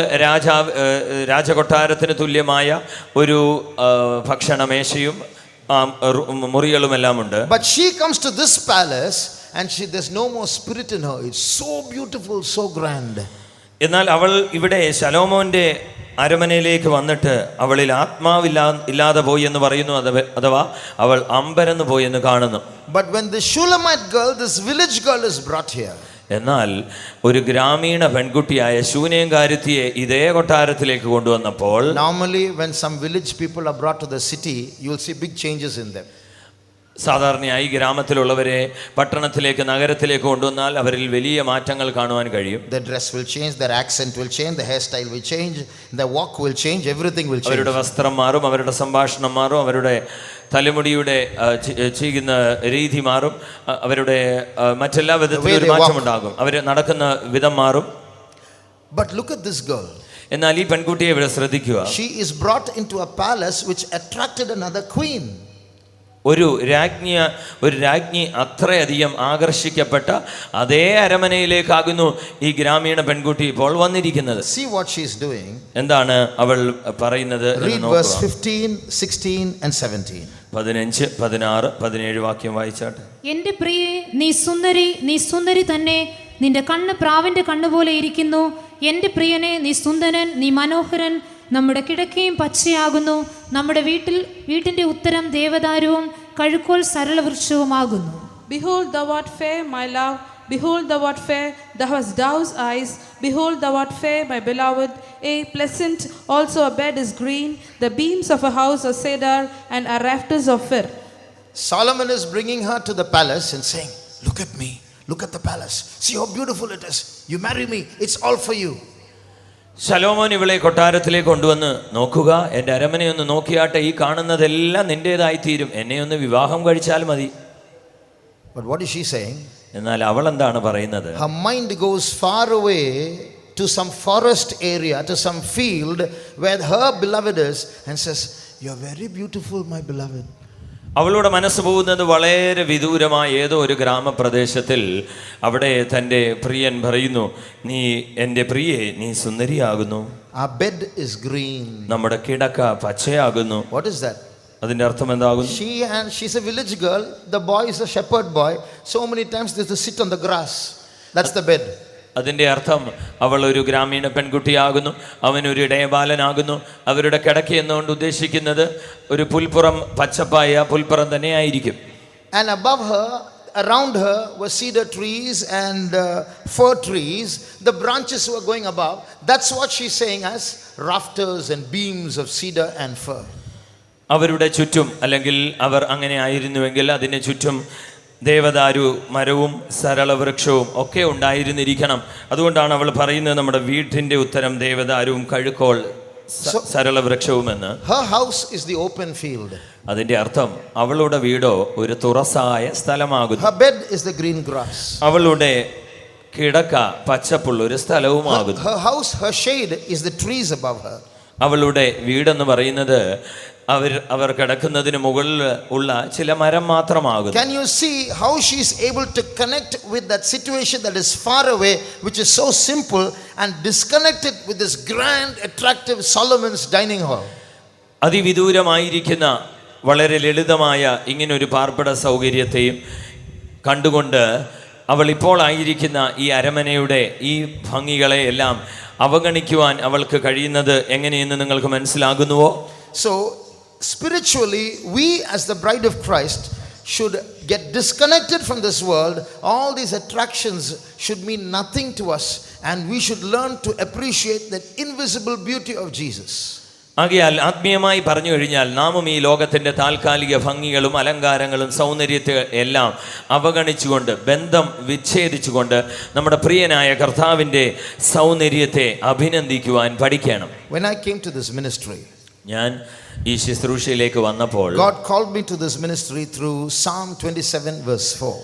രാജകൊട്ടാരത്തിന് തുല്യമായ ഒരു ഭക്ഷണമേശയും മുറികളുമെല്ലാം ഉണ്ട്. But she comes to this palace and there's no more spirit in her. It's so beautiful, so grand. എന്നാൽ അവൾ ഇവിടെ ശലോമോന്റെ അരമനയിലേക്ക് വന്നിട്ട് അവളിൽ ആത്മാവില്ലാതെ പോയി എന്ന് പറയുന്നു, അഥവാ അവൾ അമ്പരന്ന് പോയി എന്ന് കാണുന്നു. But when the Shulamite girl, this village girl, is brought here, എന്നാൽ ഒരു ഗ്രാമീണ പെൺകുട്ടിയായ ശൂനേംകാരത്തിയെ ഇതേ കൊട്ടാരത്തിലേക്ക് കൊണ്ടുവന്നപ്പോൾ, Normally, when some village people are brought to the city, you will see big changes in them. സാധാരണയായി ഗ്രാമത്തിലുള്ളവരെ പട്ടണത്തിലേക്ക്, നഗരത്തിലേക്ക് കൊണ്ടുവന്നാൽ അവരിൽ വലിയ മാറ്റങ്ങൾ കാണുവാൻ കഴിയും. Their dress will change, their accent will change, their hairstyle will change, their walk will change, everything will change. അവരുടെ വസ്ത്രം മാറും, അവരുടെ സംഭാഷണം മാറും, അവരുടെ തലമുടിയുടെ ചെയ്യുന്ന രീതി മാറും, അവരുടെ മറ്റെല്ലാ വിധത്തിലും ഒരു മാറ്റമുണ്ടാകും, അവർ നടക്കുന്ന വിധം മാറും. But look at this girl. എന്നാൽ ഈ പെൺകുട്ടിയെ ഇവിടെ ശ്രദ്ധിക്കുക. She is brought into a palace which attracted another queen. ഒരു രാജ്ഞി അത്രയധികം ആകർഷിക്കപ്പെട്ട അതേ അരമനയിലേക്കാകുന്നു ഈ ഗ്രാമീണ പെൺകുട്ടി ഇപ്പോൾ വന്നിരിക്കുന്നത്. See what she is doing. എന്താണ് അവൾ പറയുന്നത്? Read verse 15, 16 and 17. 15, 16, 17 വാക്യം വായിച്ചാട്ടെ. എന്റെ പ്രിയേ, നീ സുന്ദരി, നീ സുന്ദരി തന്നെ. നിന്റെ കണ്ണ് പ്രാവിന്റെ കണ്ണുപോലെ ഇരിക്കുന്നു. എന്റെ പ്രിയനെ, നീ സുന്ദരൻ, നീ മനോഹരൻ. നമ്മുടെ കിടക്കയും പച്ചയാകുന്നു. നമ്മുടെ വീട്ടിന്റെ ഉത്തരം ദേവദാരുവും കഴുക്കോൽ സരളവൃക്ഷവുമാകുന്നു. Behold, thou art fair, my love. Behold, thou art fair. Thou hast dove's eyes. Behold, thou art fair, my beloved. A pleasant also a bed is green. The beams of a house are cedar, and are rafters of fir. Solomon is bringing her to the palace and saying, look at me, look at the palace. See how beautiful it is. You marry me, it's all for you. ശലോമോൻ ഇവളെ കൊട്ടാരത്തിലേക്ക് കൊണ്ടുവന്ന്, നോക്കുക, എൻ്റെ അരമനയൊന്ന് നോക്കിയാട്ടെ, ഈ കാണുന്നതെല്ലാം നിൻ്റേതായി തീരും, എന്നെ ഒന്ന് വിവാഹം കഴിച്ചാൽ മതി. But what is she saying? എന്നാൽ അവൾ എന്താണ് പറയുന്നത്? Her mind goes far away to some forest area, to some field where her beloved is, and says, you're very beautiful, my beloved. അവളുടെ മനസ്സ് പോകുന്നത് വളരെ വിദൂരമായ ഏതോ ഒരു ഗ്രാമപ്രദേശത്തിൽ. അവിടെ തൻ്റെ പ്രിയൻ പറയുന്നു, നീ എൻ്റെ പ്രിയെ, നീ സുന്ദരിയാകുന്നു. Our bed is green. നമ്മുടെ കിടക്ക പച്ചയാകുന്നു. What is that? അതിൻ്റെ അർത്ഥം എന്താകുന്നു? She's a village girl. The boy is a shepherd boy. So many times they have to sit on the grass. That's the bed. അതിൻ്റെ അർത്ഥം അവൾ ഒരു ഗ്രാമീണ പെൺകുട്ടിയാകുന്നു, അവനൊരു ഇടയബാലനാകുന്നു. അവരുടെ കിടക്ക എന്നുകൊണ്ട് ഉദ്ദേശിക്കുന്നത് ഒരു പുൽപ്പുറം, പച്ചപ്പായ പുൽപ്പുറം തന്നെ ആയിരിക്കും. And above her, around her were cedar trees and fir trees. The branches were going above. That's what she's saying as rafters and beams of cedar and fir. അവരുടെ ചുറ്റും, അല്ലെങ്കിൽ അവർ അങ്ങനെ ആയിരുന്നുവെങ്കിൽ അതിന് ചുറ്റും ദേവദാരു മരവും സരളവൃക്ഷവും ഒക്കെ ഉണ്ടായിരുന്നിരിക്കണം. അതുകൊണ്ടാണ് അവൾ പറയുന്നത്, നമ്മുടെ വീട്ടിൻ്റെ ഉത്തരം ദേവദാരുവും കഴുക്കോൾ സരളവൃക്ഷവുമെന്ന്. Her house is the open field. അതിൻ്റെ അർത്ഥം അവളുടെ വീടോ ഒരു തുറസായ സ്ഥലമാകുന്നു. Her bed is the green grass. അവളുടെ കിടക്ക പച്ചപ്പുള്ള ഒരു സ്ഥലവുമാകുന്നു. Her house, her shade is the trees above her. അവളുടെ വീടെന്ന് പറയുന്നത് അവർ കിടക്കുന്നതിന് മുകളിൽ ഉള്ള ചില മരം മാത്രമാകുന്നു. Can you see how she is able to connect with that situation that is far away, which is so simple, and disconnect it with this grand, attractive Solomon's dining hall? അതിവിദൂരമായിരിക്കുന്ന വളരെ ലളിതമായ ഇങ്ങനൊരു പാർപ്പിട സൗകര്യത്തെയും കണ്ടുകൊണ്ട് അവൾ ഇപ്പോൾ ആയിരിക്കുന്ന ഈ അരമനയുടെ ഈ ഭംഗികളെ എല്ലാം അവഗണിക്കുവാൻ അവൾക്ക് കഴിയുന്നത് എങ്ങനെയെന്ന് നിങ്ങൾക്ക് മനസ്സിലാകുന്നുവോ? So spiritually, we as the bride of Christ should get disconnected from this world. All these attractions should mean nothing to us, and we should learn to appreciate the invisible beauty of Jesus. ആകയാൽ ആത്മീയമായി പറഞ്ഞു കഴിഞ്ഞാൽ നാമും ഈ ലോകത്തിൻ്റെ താൽക്കാലിക ഭംഗികളും അലങ്കാരങ്ങളും സൗന്ദര്യത്തെ എല്ലാം അവഗണിച്ചുകൊണ്ട്, ബന്ധം വിച്ഛേദിച്ചുകൊണ്ട് നമ്മുടെ പ്രിയനായ കർത്താവിൻ്റെ സൗന്ദര്യത്തെ അഭിനന്ദിക്കുവാൻ പഠിക്കണം. When I came to this ministry, ഞാൻ ഈ ശുശ്രൂഷയിലേക്ക് വന്നപ്പോൾ God called me to this ministry through Psalm 27 verse 4.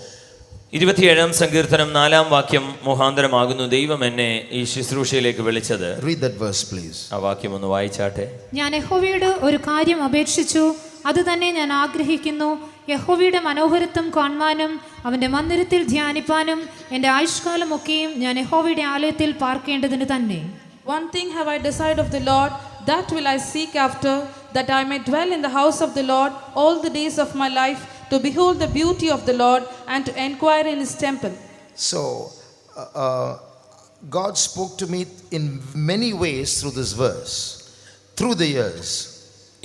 27 സങ്കീർത്തനം 4 വാക്യം മുഖാന്തരമാകുന്നു ദൈവം എന്നെ ഈ ശുശ്രൂഷയിലേക്ക് വിളിച്ചത്. Read that verse please. ആ വാക്യം ഒന്ന് വായിച്ചാട്ടെ. ഞാൻ യഹോവയോട് ഒരു കാര്യം അപേക്ഷിച്ചു, അത് തന്നെ ഞാൻ ആഗ്രഹിക്കുന്നു. യഹോവയുടെ മനോഹരത്വം കാണുവാനും അവൻ്റെ മന്ദിരത്തിൽ ധ്യാനിപ്പാനും എൻ്റെ ആയുഷ്കാലമൊക്കെയും ഞാൻ യഹോവയുടെ ആലയത്തിൽ പാർക്കേണ്ടതിന് തന്നെ. One thing have I desired of the Lord, that will I seek after, that I may dwell in the house of the Lord all the days of my life, to behold the beauty of the Lord and to inquire in his temple. So God spoke to me in many ways through this verse, through the years.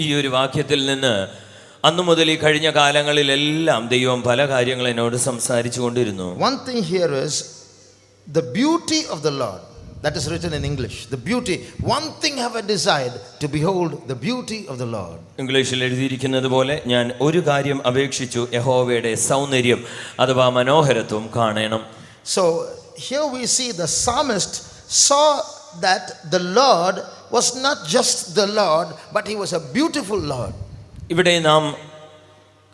ഈ ഒരു വാക്യത്തിൽ നിന്ന് അന്നു മുതൽ ഈ കഴിഞ്ഞ കാലങ്ങളിലെല്ലാം ദൈവം പല കാര്യങ്ങൾ എന്നോട് സംസാരിച്ചു കൊണ്ടിരുന്നു. One thing here is, the beauty of the Lord. That is written in English. The beauty. One thing have I desired, to behold the beauty of the Lord. ഇംഗ്ലീഷിൽ എഴുതിയിരിക്കുന്നത് പോലെ ഞാൻ ഒരു കാര്യം അപേക്ഷിച്ചു, യഹോവയുടെ സൗന്ദര്യം അഥവാ മനോഹരത്വം കാണണം. So here we see the psalmist saw that the Lord was not just the Lord, but he was a beautiful Lord. ഇവിടെ നാം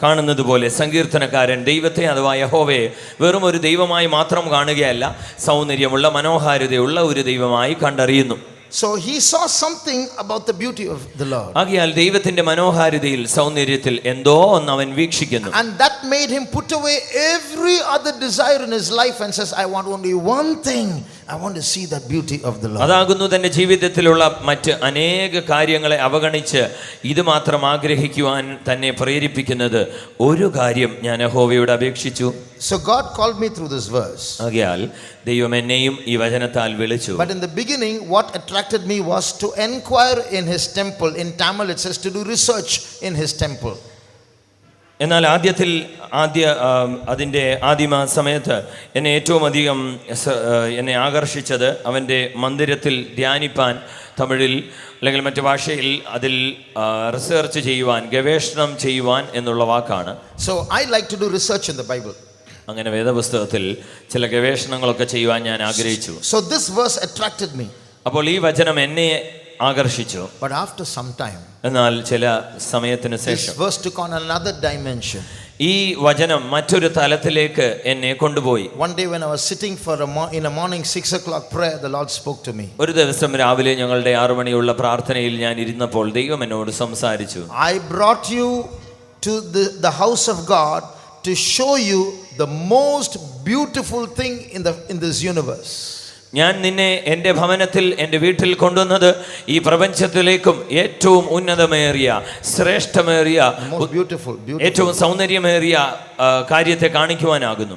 കാണുന്നത് പോലെ സങ്കീർത്തനക്കാരൻ ദൈവത്തെ അഥവാ യഹോവയെ വെറും ഒരു ദൈവമായി മാത്രം കാണുകയല്ല, സൗന്ദര്യമുള്ള മനോഹാരിതയുള്ള ഒരു ദൈവമായി കണ്ടറിയുന്നു. So he saw something about the beauty of the Lord. ആകയാൽ ദൈവത്തിന്റെ മനോഹാരിതയിൽ സൗന്ദര്യത്തിൽ എന്തോ ഒന്ന് അവൻ വീക്ഷിക്കുന്നു. And that made him put away every other desire in his life and says, I want only one thing. I want to see that beauty of the Lord. അതാകുന്നു തന്റെ ജീവിതത്തിലുള്ള മറ്റ് അനേക കാര്യങ്ങളെ അവഗണിച്ച് ഇത് മാത്രം ആഗ്രഹിക്കുവാൻ തന്നെ പ്രേരിപ്പിക്കുന്നത്. ഒരു കാര്യം ഞാൻ യഹോവയോട് അപേക്ഷിച്ചു. So God called me through this verse. ആകയാൽ ദൈവം എന്നെയും ഈ വചനത്താൽ വിളിച്ചു. But in the beginning, what attracted me was to inquire in his temple. In Tamil it says to do research in his temple. എന്നാൽ അതിൻ്റെ ആദിമ സമയത്ത് എന്നെ ഏറ്റവും അധികം എന്നെ ആകർഷിച്ചത് അവൻ്റെ മന്ദിരത്തിൽ ധ്യാനിപ്പാൻ, തമിഴിൽ അല്ലെങ്കിൽ മറ്റു ഭാഷയിൽ അതിൽ റിസർച്ച് ചെയ്യുവാൻ, ഗവേഷണം ചെയ്യുവാൻ എന്നുള്ള വാക്കാണ്. So I like to do research in the Bible. അങ്ങനെ വേദപുസ്തകത്തിൽ ചില ഗവേഷണങ്ങളൊക്കെ ചെയ്യുവാൻ ഞാൻ ആഗ്രഹിച്ചു. So this verse attracted me. അപ്പോൾ ഈ വചനം എന്നെ ആകർഷിച്ചു. But after some time, എന്നാൽ ചില സമയത്തിന് this ശേഷം verse took on another dimension. ഈ വചനം മറ്റൊരു തലത്തിലേക്ക് എന്നെ കൊണ്ടുപോയി. One day when I was sitting for in a morning 6 o'clock prayer, the Lord spoke to me. ഒരു ദിവസം രാവിലെ ഞങ്ങളുടെ 6 മണിയുള്ള പ്രാർത്ഥനയിൽ ഞാൻ ഇരുന്നപ്പോൾ ദൈവം എന്നോട് സംസാരിച്ചു. I brought you to the house of God to show you the most beautiful thing in this universe. ഞാൻ നിന്നെ എൻ്റെ ഭവനത്തിൽ, എൻ്റെ വീട്ടിൽ കൊണ്ടുവന്നത് ഈ പ്രപഞ്ചത്തിലേക്കും ഏറ്റവും ഉന്നതമേറിയ, ശ്രേഷ്ഠമേറിയ, ഏറ്റവും സൗന്ദര്യമേറിയ കാര്യത്തെ കാണിക്കുവാനാകുന്നു.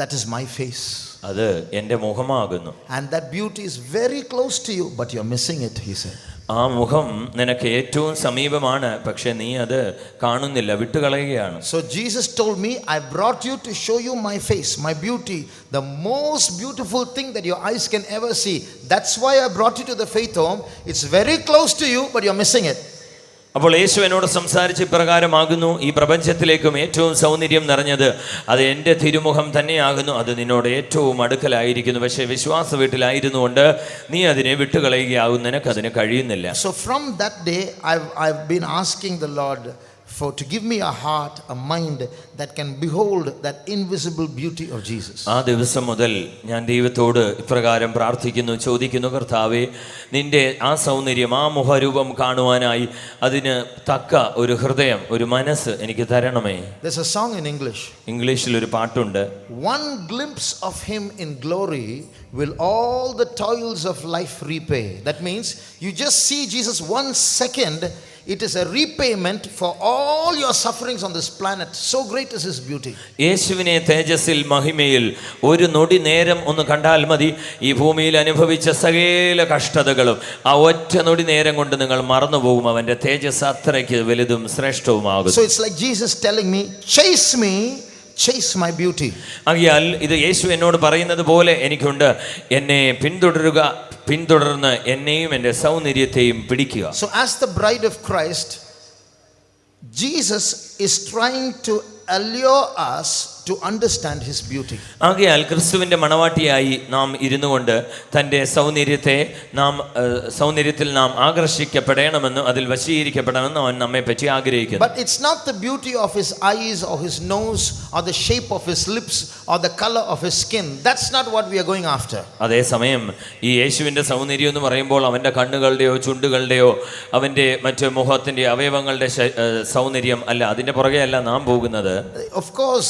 That is my face. അത് എൻ്റെ മുഖമാകുന്നു. And that beauty is very close to you, but you're missing it, he said. ആ മുഖം നിനക്ക് ഏറ്റവും സമീപമാണ്, പക്ഷെ നീ അത് കാണുന്നില്ല, വിട്ടുകളയുകയാണ്. So Jesus told me, I brought you to show you my face, my beauty, the most beautiful thing that your eyes can ever see. That's why I brought you to the faith home. It's very close to you, but you're missing it. അപ്പോൾ യേശു എന്നോട് സംസാരിച്ച ഇപ്രകാരമാകുന്നു, ഈ പ്രപഞ്ചത്തിലേക്കും ഏറ്റവും സൗന്ദര്യം നിറഞ്ഞത് അത് എൻ്റെ തിരുമുഖം തന്നെയാകുന്നു. അത് നിന്നോട് ഏറ്റവും അടുക്കലായിരിക്കുന്നു, പക്ഷേ വിശ്വാസ വീട്ടിലായിരുന്നുകൊണ്ട് നീ അതിനെ വിട്ടുകളയുകയാകും, നിനക്കതിന് കഴിയുന്നില്ല. So from that day I've been asking the Lord to give me a heart, a mind that can behold that invisible beauty of Jesus. ആ ദിവസം മുതൽ ഞാൻ ദൈവത്തോട് ഇപ്രകാരം പ്രാർത്ഥിക്കുന്നു, ചോദിക്കുന്നു, കർത്താവേ, നിന്റെ ആ സൗന്ദര്യം, ആ മുഖരൂപം കാണുവാനായി അതിന് തക്ക ഒരു ഹൃദയം, ഒരു മനസ്സ് എനിക്ക് തരണമേ. There's a song in English. ഇംഗ്ലീഷിൽ ഒരു പാട്ടുണ്ട്. One glimpse of him in glory will all the toils of life repay. That means you just see Jesus 1 second, it is a repayment for all your sufferings on this planet. So great is his beauty. യേശുവിനെ തേജസ്സിൽ, മഹിമയിൽ ഒരു നൊടി നേരം ഒന്ന് കണ്ടാൽ മതി, ഈ ഭൂമിയിൽ അനുഭവിച്ച സകല കഷ്ടതകളും ആ ഒറ്റ നൊടി നേരം കൊണ്ട് നിങ്ങൾ മറന്നുപോകും. അവന്റെ തേജസ് അത്രയ്ക്ക് വലുതും ശ്രേഷ്ഠവുമാകും. So it's like Jesus telling me, chase me, chase my beauty. ആകയാൽ ഇത് യേശു എന്നോട് പറയുന്നത് പോലെ എനിക്കുണ്ട്, എന്നെ പിന്തുടരുക, പിന്തുടർന്ന് എന്നെയും എൻ്റെ സൗന്ദര്യത്തെയും പിടിക്കുക. So as the bride of Christ, Jesus is trying to allure us to understand his beauty. ആകയാൽ ക്രിസ്തുവിന്റെ മണവാട്ടിയായി നാം ഇരുന്നു കൊണ്ട് തൻ്റെ സൗന്ദര്യത്തിൽ നാം ആകർഷിക്കപ്പെടണമെന്നും അതിൽ വശീകരിക്കപ്പെടണമെന്നും അവൻ നമ്മെ പറ്റി ആഗ്രഹിക്കുന്നു. But it's not the beauty of his eyes or his nose or the shape of his lips or the color of his skin. That's not what we are going after. അതേസമയം ഈ യേശുവിന്റെ സൗന്ദര്യം എന്ന് പറയുമ്പോൾ അവന്റെ കണ്ണുകളുടെയോ ചുണ്ടുകളുടെയോ അവന്റെ മറ്റ് മുഖത്തിന്റെ അവയവങ്ങളുടെ സൗന്ദര്യം അല്ല, അതിന്റെ പുറകെ അല്ല നാം പോകുന്നത്. Of course,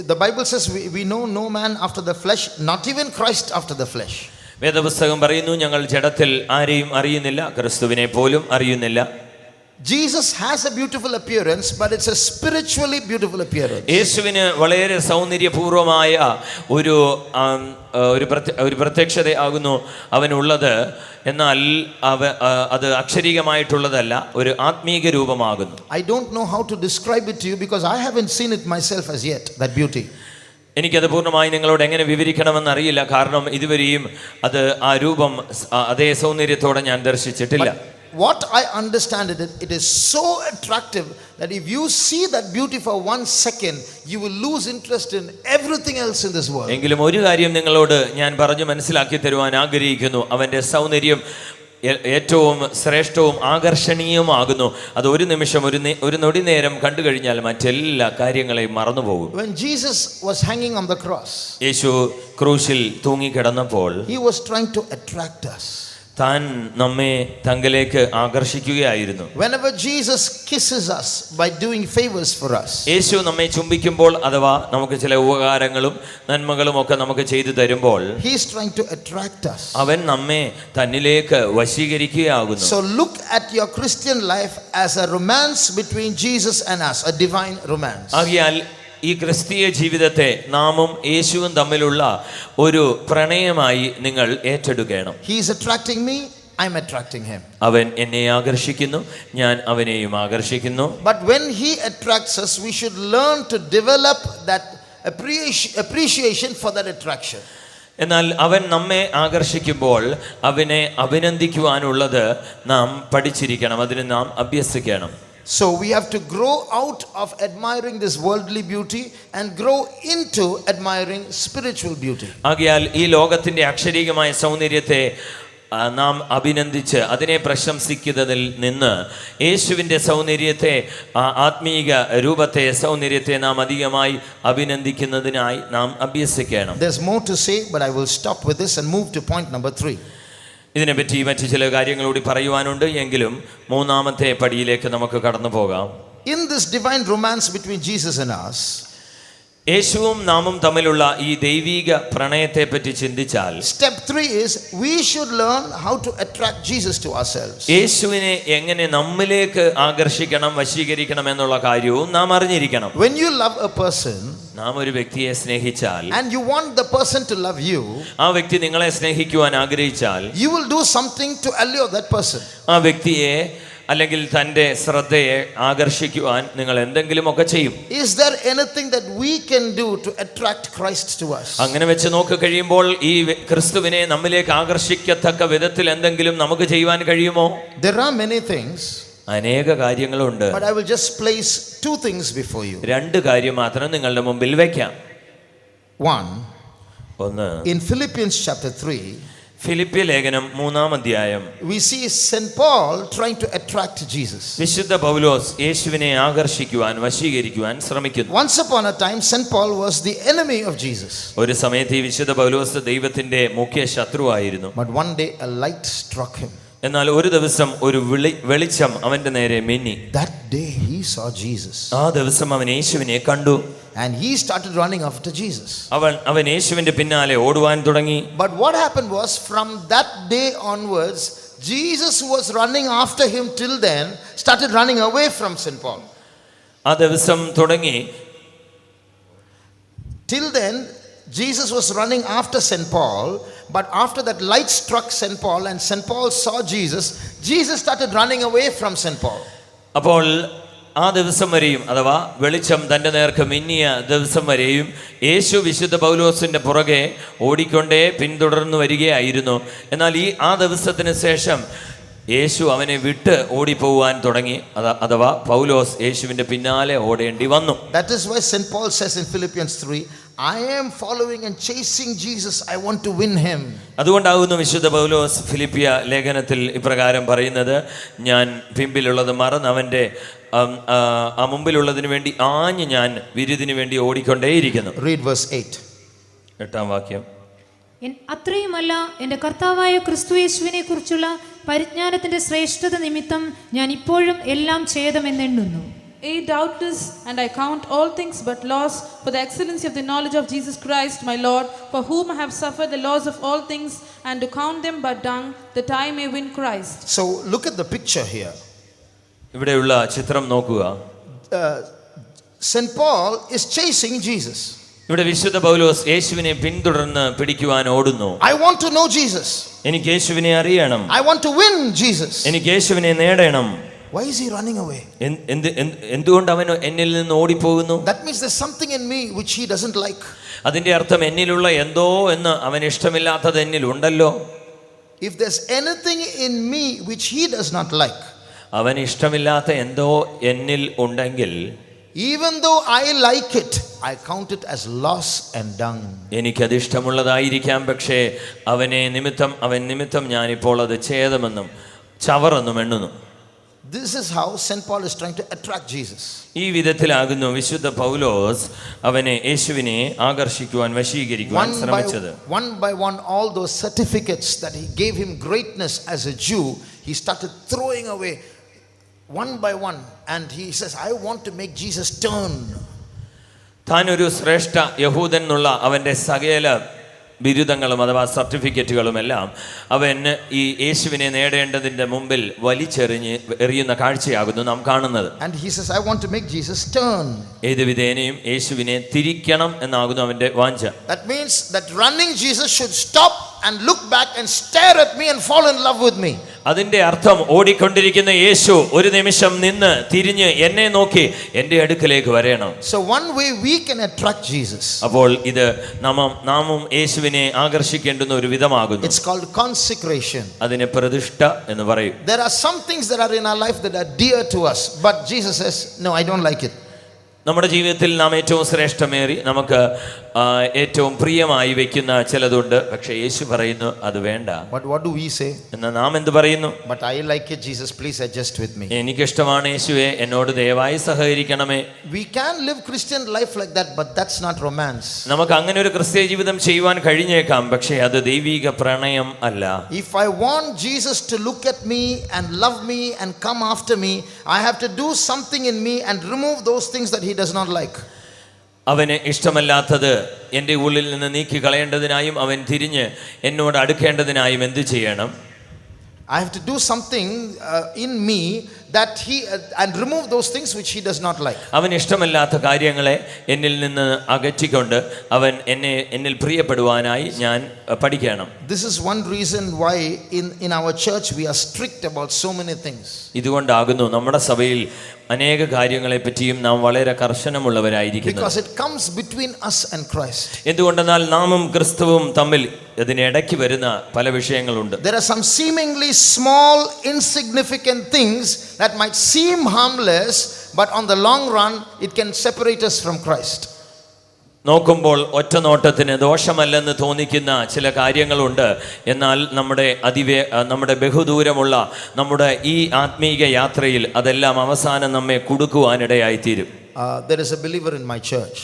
the Bible says we know no man after the flesh, not even Christ after the flesh. വേദപുസ്തകം പറയുന്നു, ഞങ്ങൾ ജഡത്തിൽ ആരെയും അറിയുന്നില്ല, ക്രിസ്തുവിനെ പോലും അറിയുന്നില്ല. Jesus has a beautiful appearance, but it's a spiritually beautiful appearance. യേശുവിന് വളരെ സൗന്ദര്യപൂർവമായ ഒരു പ്രത്യക്ഷതയാകുന്നു അവനുള്ളത്. എന്നാൽ അത് അക്ഷരികമായിട്ടുള്ളതല്ല, ഒരു ആത്മീക രൂപമാകുന്നു. I don't know how to describe it to you because I haven't seen it myself as yet, that beauty. എനിക്കത് പൂർണ്ണമായി നിങ്ങളോട് എങ്ങനെ വിവരിക്കണമെന്നറിയില്ല, കാരണം ഇതുവരെയും അത് ആ രൂപം അതേ സൗന്ദര്യത്തോടെ ഞാൻ ദർശിച്ചിട്ടില്ല. What I understand it is so attractive that if you see that beauty for 1 second, you will lose interest in everything else in this world. എങ്കിലും ഒരു കാര്യം നിങ്ങളോട് ഞാൻ പറഞ്ഞു മനസ്സിലാക്കി തരുവാൻ ആഗ്രഹിക്കുന്നു. അവൻ്റെ സൗന്ദര്യം ഏറ്റവും ശ്രേഷ്ഠവും ആകർഷണീയവുമാകുന്നു. അത് ഒരു നിമിഷം ഒരു നൊടി നേരം കണ്ടു കഴിഞ്ഞാൽ മറ്റെല്ലാ കാര്യങ്ങളെയും മറന്നുപോകും. When Jesus was hanging on the cross, യേശു ക്രൂശിൽ തൂങ്ങിക്കിടന്നപ്പോൾ he was trying to attract us. താൻ നമ്മെ തങ്കലേക്ക് ആകർഷിക്കുകയായിരുന്നു. Whenever Jesus kisses us by doing favors for us, യേശു നമ്മെ ചുംബിക്കുമ്പോൾ അഥവാ നമുക്ക് ചില ഉപകാരങ്ങളും നന്മകളും ഒക്കെ നമുക്ക് ചെയ്തു തരുമ്പോൾ he is trying to attract us. അവൻ നമ്മെ തന്നിലേക്ക് വശീകരിക്കുകയാകുന്നു. So look at your Christian life as a romance between Jesus and us, a divine romance. ആകയാൽ ഈ ക്രിസ്തീയ ജീവിതത്തെ നാമും യേശുവും തമ്മിലുള്ള ഒരു പ്രണയമായി നിങ്ങൾ ഏറ്റെടുക്കണം. He is attracting me, I'm attracting him. അവൻ എന്നെ ആകർഷിക്കുന്നു, ഞാൻ അവനെയും ആകർഷിക്കുന്നു. But when he attracts us, we should learn to develop that appreciation for that attraction. എന്നാൽ അവൻ നമ്മെ ആകർഷിക്കുമ്പോൾ അവനെ അഭിനന്ദിക്കുവാനുള്ളത് നാം പഠിച്ചിരിക്കണം, അതിന് നാം അഭ്യസിക്കണം. So we have to grow out of admiring this worldly beauty and grow into admiring spiritual beauty. ആകയാൽ ഈ ലോകത്തിന്റെ അക്ഷരീകമായ സൗന്ദര്യത്തെ നാം അഭിനന്ദിച്ച് അതിനെ പ്രശംസിക്കുന്നതിൽ നിന്ന് യേശുവിൻ്റെ സൗന്ദര്യത്തെ, ആത്മീക രൂപത്തെ, സൗന്ദര്യത്തെ നാം അധികമായി അഭിനന്ദിക്കുന്നതിനായി നാം അഭ്യസിക്കണം. There's more to say, but I will stop with this and move to point number 3. ഇതിനെപ്പറ്റി മറ്റു ചില കാര്യങ്ങൾ കൂടി പറയുവാനുണ്ട്, എങ്കിലും മൂന്നാമത്തെ പടിയിലേക്ക് നമുക്ക് കടന്നു പോകാം. In this divine romance between Jesus and us, യേശുവും നാമും തമ്മിലുള്ള ഈ ദൈവിക പ്രണയത്തെ പറ്റി ചിന്തിച്ചാൽ step 3 is we should learn how to attract Jesus to ourselves. യേശുവിനെ എങ്ങനെ നമ്മിലേക്ക് ആകർഷിക്കണം, വശീകരിക്കണം എന്നുള്ള കാര്യവും നാം അറിഞ്ഞിരിക്കണം. When you love a person, നാം ഒരു വ്യക്തിയെ സ്നേഹിച്ചാൽ, and you want the person to love you, ആ വ്യക്തി നിങ്ങളെ സ്നേഹിക്കുവാൻ ആഗ്രഹിച്ചാൽ, you will do something to allure that person. ആ വ്യക്തിയെ അല്ലെങ്കിൽ തൻ്റെ ശ്രദ്ധയെ ആകർഷിക്കുവാൻ നിങ്ങൾ എന്തെങ്കിലുമൊക്കെ ചെയ്യും. Is there anything that we can do to attract Christ to us? അങ്ങനെ വെച്ച് നോക്കി കഴിയുമ്പോൾ ഈ ക്രിസ്തുവിനെ നമ്മിലേക്ക് ആകർഷിക്കത്തക്ക വിധത്തിൽ എന്തെങ്കിലും നമുക്ക് ചെയ്യുവാൻ കഴിയുമോ? There are many things, അനേക കാര്യങ്ങളുണ്ട്. but I will just place 2 things before you. രണ്ട് കാര്യം മാത്രം നിങ്ങളുടെ മുമ്പിൽ വെക്കാം. ഒന്ന്, In Philippians chapter 3, ഫിലിപ്പിയ ലേഖനം 3-ാം അധ്യായം, we see St. Paul trying to attract Jesus. വിശുദ്ധ പൗലോസ് യേശുവിനെ ആകർഷിക്കുവാൻ, വശീകരിക്കുവാൻ ശ്രമിക്കുന്നു. Once upon a time, St. Paul was the enemy of Jesus. ഒരു സമയത്ത് ഈ വിശുദ്ധ പൗലോസ് ദൈവത്തിന്റെ മുഖ്യ ശത്രുവായിരുന്നു. But one day a light struck him. എന്നാൽ ഒരു ദിവസം ഒരു വെളിച്ചം അവന്റെ നേരെ മിന്നി. That day he saw Jesus. ആ ദിവസം അവൻ യേശുവിനെ കണ്ടു. And he started running after Jesus. അവൻ യേശുവിന്റെ പിന്നാലെ ഓടുവാൻ തുടങ്ങി. But what happened was, from that day onwards, Jesus, who was running after him till then, started running away from St. Paul. ആ ദിവസം തുടങ്ങി. Till then, Jesus was running after St. Paul, but after that light struck St. Paul and St. Paul saw Jesus, Jesus started running away from St. Paul. അപ്പോൾ ആ ദിവസം വരെയും, അഥവാ വെളിച്ചം തൻ്റെ നേർക്ക് മിന്നിയ ദിവസം വരെയും യേശു വിശുദ്ധ പൗലോസിന്റെ പുറകെ ഓടിക്കൊണ്ടേ പിന്തുടർന്നു വരികയായിരുന്നു. എന്നാൽ ആ ദിവസത്തിന് ശേഷം യേശു അവനെ വിട്ട് ഓടിപ്പോവാൻ തുടങ്ങി. അഥവാ പൗലോസ് യേശുവിന്റെ പിന്നാലെ ഓടേണ്ടി വന്നു. That is why St. Paul says in Philippians 3, I am following and chasing Jesus, I want to win him. അതുകൊണ്ടാകുന്നു വിശുദ്ധ പൗലോസ് ഫിലിപ്പിയ ലേഖനത്തിൽ ഇപ്രകാരം പറയുന്നത്, ഞാൻ പിമ്പിലുള്ളത് മറന്ന് അവൻ്റെ ആ മുമ്പിലുള്ളതിന് വേണ്ടി ആഞ്ഞ് ഞാൻ വിരുദിന് വേണ്ടി ഓടിക്കൊണ്ടേയിരിക്കുന്നു. Read verse 8. 8-ാം വാക്യം. അത്രയുമല്ല, എൻ്റെ കർത്താവായ ക്രിസ്തുയേശുവിനെ കുറിച്ചുള്ള പരിജ്ഞാനത്തിന്റെ ശ്രേഷ്ഠത നിമിത്തം ഞാൻ ഇപ്പോഴും എല്ലാം ഛേദമെന്നെണ്ണുന്നു. Doubtless, and I count all things but loss for the excellency of the knowledge of Jesus Christ my Lord, for whom I have suffered the loss of all things, and to count them but dung, that I may win Christ. So look at the picture here. ഇവിടെയുള്ള ചിത്രം നോക്കുക. St. Paul is chasing Jesus. ഇവിടെ വിശുദ്ധ പൗലോസ് യേശുവിനെ പിന്തുടർന്ന് പിടിക്കുവാൻ ഓടുന്നു. I want to know Jesus. എനിക്ക് യേശുവിനെ അറിയണം. I want to win Jesus. എനിക്ക് യേശുവിനെ നേടണം. Why is he running away? എന്തുകൊണ്ട് അവൻ എന്നിൽ നിന്ന് ഓടിപ്പോകുന്നു? That means there's something in me which he doesn't like. അതിന്റെ അർത്ഥം എന്നിലുള്ള എന്തോ എന്ന് അവൻ ഇഷ്ടമില്ലാത്തത് എന്നിലുണ്ടല്ലോ. If there's anything in me which he does not like, അവൻ ഇഷ്ടമില്ലാത്ത എന്തോ എന്നിൽ ഉണ്ടെങ്കിൽ, even though I like it, I count it as loss and dung. എനിക്കത് ഇഷ്ടമുള്ളതായിരിക്കാം, പക്ഷേ അവൻ നിമിത്തം ഞാനിപ്പോൾ അത് ഛേദമെന്നും ചവറെന്നും എണ്ണുന്നു. This is how St. Paul is trying to attract Jesus. ഈ വിധത്തിലാകുന്നു വിശുദ്ധ പൗലോസ് യേശുവിനെ ആകർഷിക്കുവാൻ വശീകരിക്കുവാൻ ശ്രമിച്ചത്. One by one, all those certificates that he gave him greatness as a Jew, he started throwing away one by one, and he says, I want to make Jesus turn. താൻ ഒരു ശ്രേഷ്ഠ യഹൂദൻ എന്നുള്ള അവൻ്റെ സകല ബിരുദങ്ങളും അഥവാ സർട്ടിഫിക്കറ്റുകളും എല്ലാം അവൻ ഈ യേശുവിനെ നേടേണ്ടതിൻ്റെ മുമ്പിൽ വലിച്ചെറിഞ്ഞ് എറിയുന്ന കാഴ്ചയാകുന്നു നാം കാണുന്നത്. And he says, I want to make Jesus turn. ഏത് വിധേനയും യേശുവിനെ തിരിക്കണം എന്നാകുന്നു അവൻ്റെ വാഞ്ച. That means that running Jesus should stop and look back and stare at me and fall in love with me. അതിന്റെ അർത്ഥം ഓടിക്കൊണ്ടിരിക്കുന്ന യേശു ഒരു നിമിഷം നിന്ന് തിരിഞ്ഞ് എന്നെ നോക്കി എൻ്റെ അടുക്കലേക്ക് വരണം. So one way we can attract Jesus, അപ്പോൾ ഇത് നാമും യേശുവിനെ ആകർഷിക്കേണ്ടുന്ന ഒരു വിധമാകുന്നു. it's called consecration. അതിനെ പ്രതിഷ്ഠ എന്ന് പറയും. There are some things that are in our life that are dear to us, but Jesus says, no, I don't like it. നമ്മുടെ ജീവിതത്തിൽ നാം ഏറ്റവും ശ്രേഷ്ഠമേറി നമുക്ക് ഏറ്റവും പ്രിയമായി വെക്കുന്ന ചിലതുണ്ട്, പക്ഷേ യേശു പറയുന്നു അത് വേണ്ട. But what do we say? എന്നാൽ നാം എന്ത് പറയുന്നു? But I like it, Jesus, please adjust with me. എനിക്കിഷ്ടമാണ് യേശുവേ, എന്നോട് ദയവായി സഹകരിക്കണമേ. We can live Christian life like that, but that's not romance. നമുക്ക് അങ്ങനെ ഒരു ക്രിസ്തീയ ജീവിതം ചെയ്യുവാൻ കഴിഞ്ഞേക്കാം, പക്ഷേ അത് ദൈവിക പ്രണയം അല്ല. If I want Jesus to look at me and love me and come after me, I have to do something in me and remove those things that he does not like. അവന് ഇഷ്ടമല്ലാത്തത് എൻ്റെ ഉള്ളിൽ നിന്ന് നീക്കി കളയേണ്ടതിനായും അവൻ തിരിഞ്ഞ് എന്നോട് അടുക്കേണ്ടതിനായും എന്ത് ചെയ്യണം? I have to do something in me that and remove those things which he does not like. അവൻ ഇഷ്ടമല്ലാത്ത കാര്യങ്ങളെ എന്നിൽ നിന്ന് അകറ്റിക്കൊണ്ട് അവൻ എന്നിൽ പ്രിയപ്പെടുവാനായി ഞാൻ പഠിക്കണം. This is one reason why in our church we are strict about so many things. ഇതുകൊണ്ടാകുന്നു നമ്മുടെ സഭയിൽ അനേക കാര്യങ്ങളെ പറ്റിയും നാം വളരെ കർശനമുള്ളവരായിരിക്കുന്നത്. Because it comes between us and Christ. എന്തുകൊണ്ടെന്നാൽ നാമും ക്രിസ്തുവും തമ്മിൽ ഇതിനിടയ്ക്ക് വരുന്ന പല വിഷയങ്ങളുണ്ട്. There are some seemingly small insignificant things that might seem harmless, but on the long run it can separate us from Christ. നോക്കുമ്പോൾ ഒറ്റ നോട്ടത്തിന് ദോഷമല്ലെന്ന് തോന്നിക്കുന്ന ചില കാര്യങ്ങളുണ്ട്, എന്നാൽ നമ്മുടെ ബഹുദൂരമുള്ള നമ്മുടെ ഈ ആത്മീക യാത്രയിൽ അതെല്ലാം അവസാനം നമ്മെ കുടുക്കുവാനിടയായിത്തീരും. There is a believer in my church.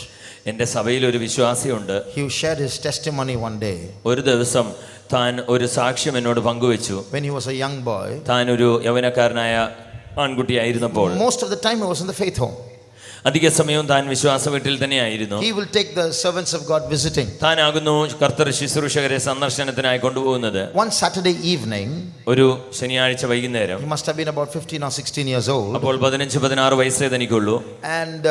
എൻ്റെ സഭയിൽ ഒരു വിശ്വാസിയുണ്ട്. He shared his testimony one day. ഒരു ദിവസം താൻ ഒരു സാക്ഷ്യം എന്നോട് പങ്കുവെച്ചു. When he was a young boy, താൻ ഒരു യൗവനക്കാരനായ ആൺകുട്ടിയായിരുന്നപ്പോൾ, most of the time he was in the faith home. അധിക സമയവും താൻ വിശ്വാസ വീട്ടിൽ തന്നെയായിരുന്നു. He will take the servants of God visiting. താനാകുന്നു കർത്തൃ ശുശ്രൂഷകരെ സന്ദർശനത്തിനായി കൊണ്ടുപോകുന്നത്. One Saturday evening, ഒരു ശനിയാഴ്ച വൈകുന്നേരം, he must have been about 15 or 16 years old. അപ്പോൾ 15-16 വയസ്സേ തനിക്കുള്ളൂ. And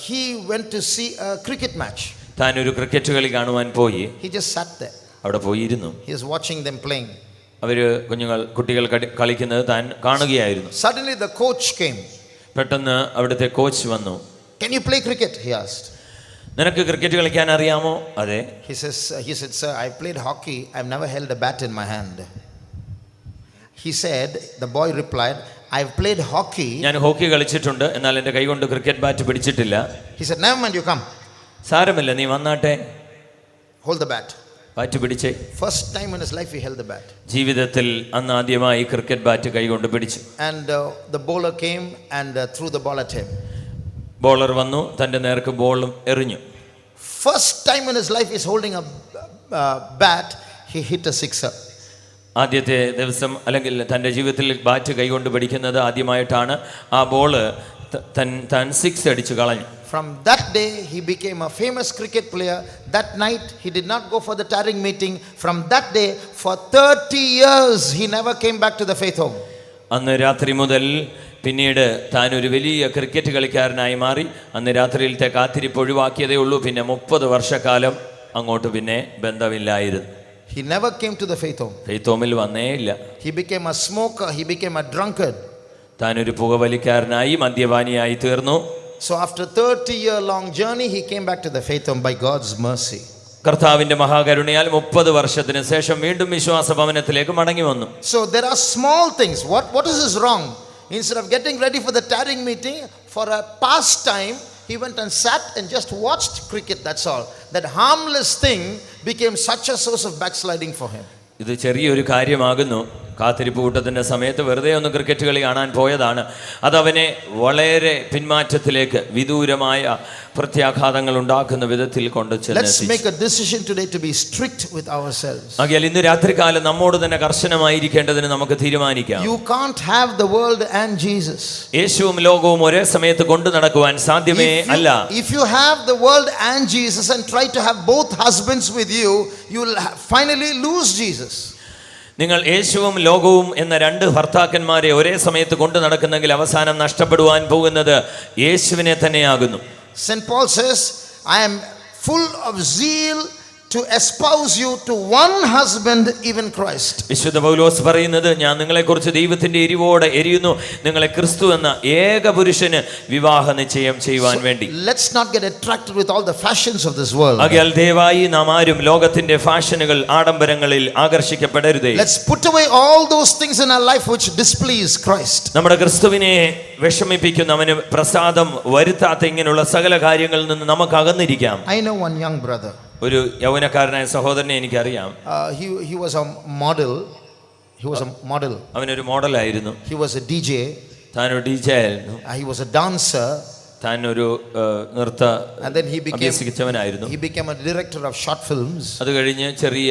he went to see a cricket match. താൻ ഒരു ക്രിക്കറ്റ് കളി കാണുവാൻ പോയി. He just sat there. അവിടെ പോയിരുന്നു. He was watching them playing. കുട്ടികൾ കളിക്കുന്നത് താൻ കാണുകയായിരുന്നു. Suddenly the coach came. പെട്ടെന്ന് അവിടുത്തെ കോച്ച് വന്നു. Can you play cricket? He asked. നിനക്ക് ക്രിക്കറ്റ് കളിക്കാൻ അറിയാമോ? അതെ. He said, sir, I played hockey. I've never held a bat in my hand. He said, the boy replied, I've played hockey. ഞാൻ hockey കളിച്ചിട്ടുണ്ട്, എന്നാൽ എൻ്റെ കൈ കൊണ്ട് ക്രിക്കറ്റ് ബാറ്റ് പിടിച്ചിട്ടില്ല. He said, never mind, you come. സാരമില്ല, നീ വന്നാട്ടെ. Hold the bat. ബാറ്റ് പിടിച്ചേ. First time in his life he held the bat. ജീവിതത്തിൽ അന്ന് ആദ്യമായി ക്രിക്കറ്റ് ബാറ്റ് കൈകൊണ്ട് പിടിച്ചു. And the bowler came and threw the ball at him. Bowler വന്നു, തൻ്റെ നേർക്ക് ബോളും എറിഞ്ഞു. First time in his life he's holding a bat, he hit a sixer. ആദ്യത്തെ ദിവസം അല്ലെങ്കിൽ തൻ്റെ ജീവിതത്തിൽ ബാറ്റ് കൈകൊണ്ട് പിടിക്കുന്നത് ആദ്യമായിട്ടാണ്. ആ ബോള് താൻ സിക്സ് അടിച്ചു കളഞ്ഞു. From that day he became a famous cricket player. That night he did not go for the tarring meeting. From that day for 30 years he never came back to the faith home. അന്ന് രാത്രി മുതൽ പിന്നീട് താൻ ഒരു വലിയ cricket കളിക്കാരനായി മാറി. അന്ന് രാത്രിയിലത്തെ കാത്തിരിപ്പ് ഒഴിവാക്കിയതേ ഉള്ളൂ. പിന്നെ 30 വർഷക്കാലം അങ്ങോട്ട് പിന്നെ ബന്ധമില്ലായിരുന്നു. He never came to the faith home. Faith ഹോമിൽ വന്നേ ഇല്ല. He became a smoker, he became a drunkard. താനൊരു പുകവലിക്കാരനായി മദ്യപാനിയായി തീർന്നു. So after 30-year-long journey, he came back to the faith home by God's mercy. കർത്താവിന്റെ മഹാകരുണയാൽ 30 വർഷത്തിന് ശേഷം വീണ്ടും വിശ്വാസ ഭവനത്തിലേക്ക് മടങ്ങി വന്നു. So there are small things. What is wrong? Instead of getting ready for the tarrying meeting, for a pastime, he went and sat and just watched cricket, that's all. That harmless thing became such a source of backsliding for him. ഇത് ചെറിയൊരു കാര്യമാകുന്നു. കാത്തിരിപ്പ് കൂട്ടത്തിൻ്റെ സമയത്ത് വെറുതെ ഒന്ന് cricket കളി കാണാൻ പോയതാണ്. അതവനെ വളരെ പിന്മാറ്റത്തിലേക്ക് വിദൂരമായ പ്രത്യാഘാതങ്ങൾ ഉണ്ടാക്കുന്ന വിധത്തിൽ കൊണ്ട് Let's make a decision today to be strict with ourselves. ആകയാൽ ഇന്ന് രാത്രികാലം നമ്മോട് തന്നെ കർശനമായിരിക്കേണ്ടതിന് നമുക്ക് തീരുമാനിക്കാം. You can't have the world and Jesus. യേശുവും ലോകവും ഒരേ സമയത്ത് കൊണ്ടു നടക്കുവാൻ സാധ്യമേ അല്ല. If you have the world and Jesus and try to have both husbands with you, you will finally lose Jesus. നിങ്ങൾ യേശുവും ലോകവും എന്ന രണ്ട് ഭർത്താക്കന്മാരെ ഒരേ സമയത്ത് കൊണ്ടു നടക്കുന്നെങ്കിൽ അവസാനം നഷ്ടപ്പെടുവാൻ പോകുന്നത് യേശുവിനെ തന്നെയാകുന്നു. St. Paul says, I am full of zeal to espouse you to one husband, even Christ. വിശുദ്ധ പൗലോസ് പറയുന്നത്, ഞാൻ നിങ്ങളെക്കുറിച്ച് ദൈവത്തിന്റെ എരിവോടെ എരിയുന്നു, നിങ്ങളെ ക്രിസ്തു എന്ന ഏക പുരുഷന് വിവാഹ നിശ്ചയം ചെയ്യുവാൻ വേണ്ടി. Let's not get attracted with all the fashions of this world. ആകയാൽ ദയവായി നാം ആരും ലോകത്തിന്റെ ഫാഷനുകൾ ആഡംബരങ്ങളിൽ ആകർഷിക്കപ്പെടരുതേ. Let's put away all those things in our life which displease Christ. നമ്മുടെ ക്രിസ്തുവിനെ വിഷമിപ്പിക്കുന്ന, അവന് പ്രസാദം വരുത്താത്ത ഇങ്ങനെയുള്ള സകല കാര്യങ്ങളിൽ നിന്ന് നമുക്ക് അകന്നിരിക്കാം. I know one young brother. ഒരു യൗവനക്കാരനായ സഹോദരനെ എനിക്കറിയാം. He was a model. അവനൊരു മോഡലായിരുന്നു. He was a DJ. താനൊരു DJ ആയിരുന്നു. He was a dancer. താനൊരു നൃത്ത And then he അഭ്യസിച്ചവനായിരുന്നു. became a director of short films. അത് കഴിഞ്ഞ് ചെറിയ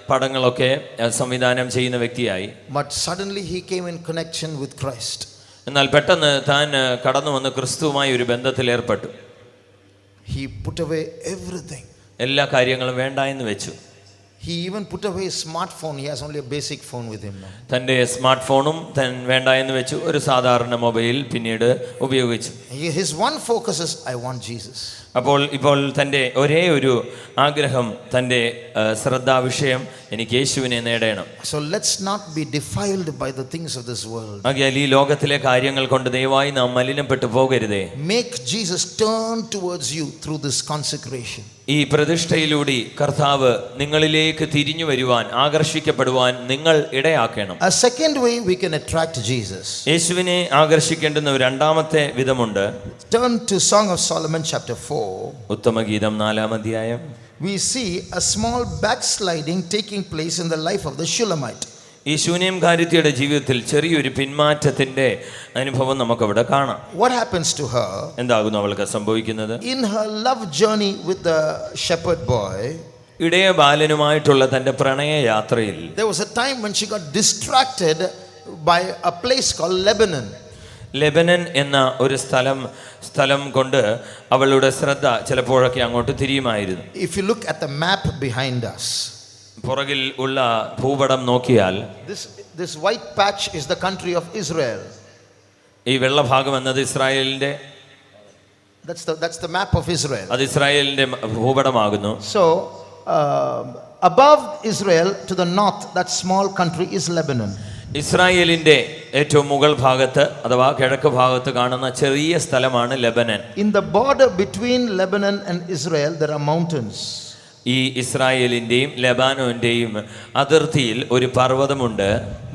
പടങ്ങളൊക്കെ സംവിധാനം ചെയ്യുന്ന വ്യക്തിയായി. But suddenly he came in connection with Christ. എന്നാൽ പെട്ടെന്ന് താൻ കടന്നു വന്ന് ക്രിസ്തുവുമായി ഒരു ബന്ധത്തിൽ ഏർപ്പെട്ടു. He put away everything. എല്ലാ കാര്യങ്ങളും വേണ്ട എന്ന് വെച്ചു. He even put away his smartphone. He has only a basic phone with him now. തൻ്റെ സ്മാർട്ട് ഫോണും താൻ വേണ്ട എന്ന് വെച്ചു. ഒരു സാധാരണ മൊബൈൽ പിന്നീട് ഉപയോഗിച്ചു. His one focus is, I want Jesus. ഇപ്പോൾ തൻ്റെ ഒരേ ഒരു ആഗ്രഹം, തൻ്റെ ശ്രദ്ധാവിഷയം, എനിക്ക് യേശുവിനെ നേടണം. So let's not be defiled by the things of this world. ആകയാൽ ഈ ലോകത്തിലെ കാര്യങ്ങൾ കൊണ്ട് ദയവായി നാം മലിനപ്പെട്ടു പോകരുതേ. Make Jesus turn towards you through this consecration. ഈ പ്രതിഷ്ഠയിലൂടെ കർത്താവ് നിങ്ങളിലേക്ക് തിരിഞ്ഞു വരുവാൻ, ആകർഷിക്കപ്പെടുവാൻ നിങ്ങൾ ഇടയാക്കണം. A second way we can attract Jesus. യേശുവിനെ ആകർഷിക്കേണ്ടുന്ന ഒരു രണ്ടാമത്തെ വിധമുണ്ട്. Turn to Song of Solomon chapter 4. ഉത്തമഗീതം 4-ാം അധ്യായം. We see a small backsliding taking place in the life of the Shulamite. ഈ ശൂന്യംകാരിത്തിയുടെ ജീവിതത്തിൽ ചെറിയൊരു പിന്മാറ്റത്തിന്റെ അനുഭവം നമുക്കവിടെ കാണാം. What happens to her? എന്താകുന്നു അവൾക്ക് സംഭവിക്കുന്നത്? In her love journey with the shepherd boy, ഇടയ ബാലനുമായിട്ടുള്ള തന്റെ പ്രണയ യാത്രയിൽ there was a time when she got distracted by a place called Lebanon. Lebanon എന്ന ഒരു സ്ഥലം കൊണ്ട് അവളുടെ ശ്രദ്ധ ചിലപ്പോഴൊക്കെ അങ്ങോട്ട് തിരിയുമായിരുന്നു. If you look at the map behind us, പുറകിൽ ഉള്ള ഭൂപടം നോക്കിയാൽ this white patch is the country of Israel. ഈ വെള്ള ഭാഗം എന്നത് ഇസ്രായേലിന്റെ, that's the map of Israel. അത് ഇസ്രായേലിന്റെ ഭൂപടമാകുന്നു. So above Israel to the north, that small country is Lebanon. ഇസ്രായേലിന്റെ ഏറ്റവും മുകൾ ഭാഗത്ത് അഥവാ കിഴക്ക് ഭാഗത്ത് കാണുന്ന ചെറിയ സ്ഥലമാണ് Lebanon. In the border between Lebanon and Israel there are mountains. ഈ ഇസ്രായേലിന്റെയും ലെബാനോന്റെയും അതിർത്തിയിൽ ഒരു പർവ്വതമുണ്ട്.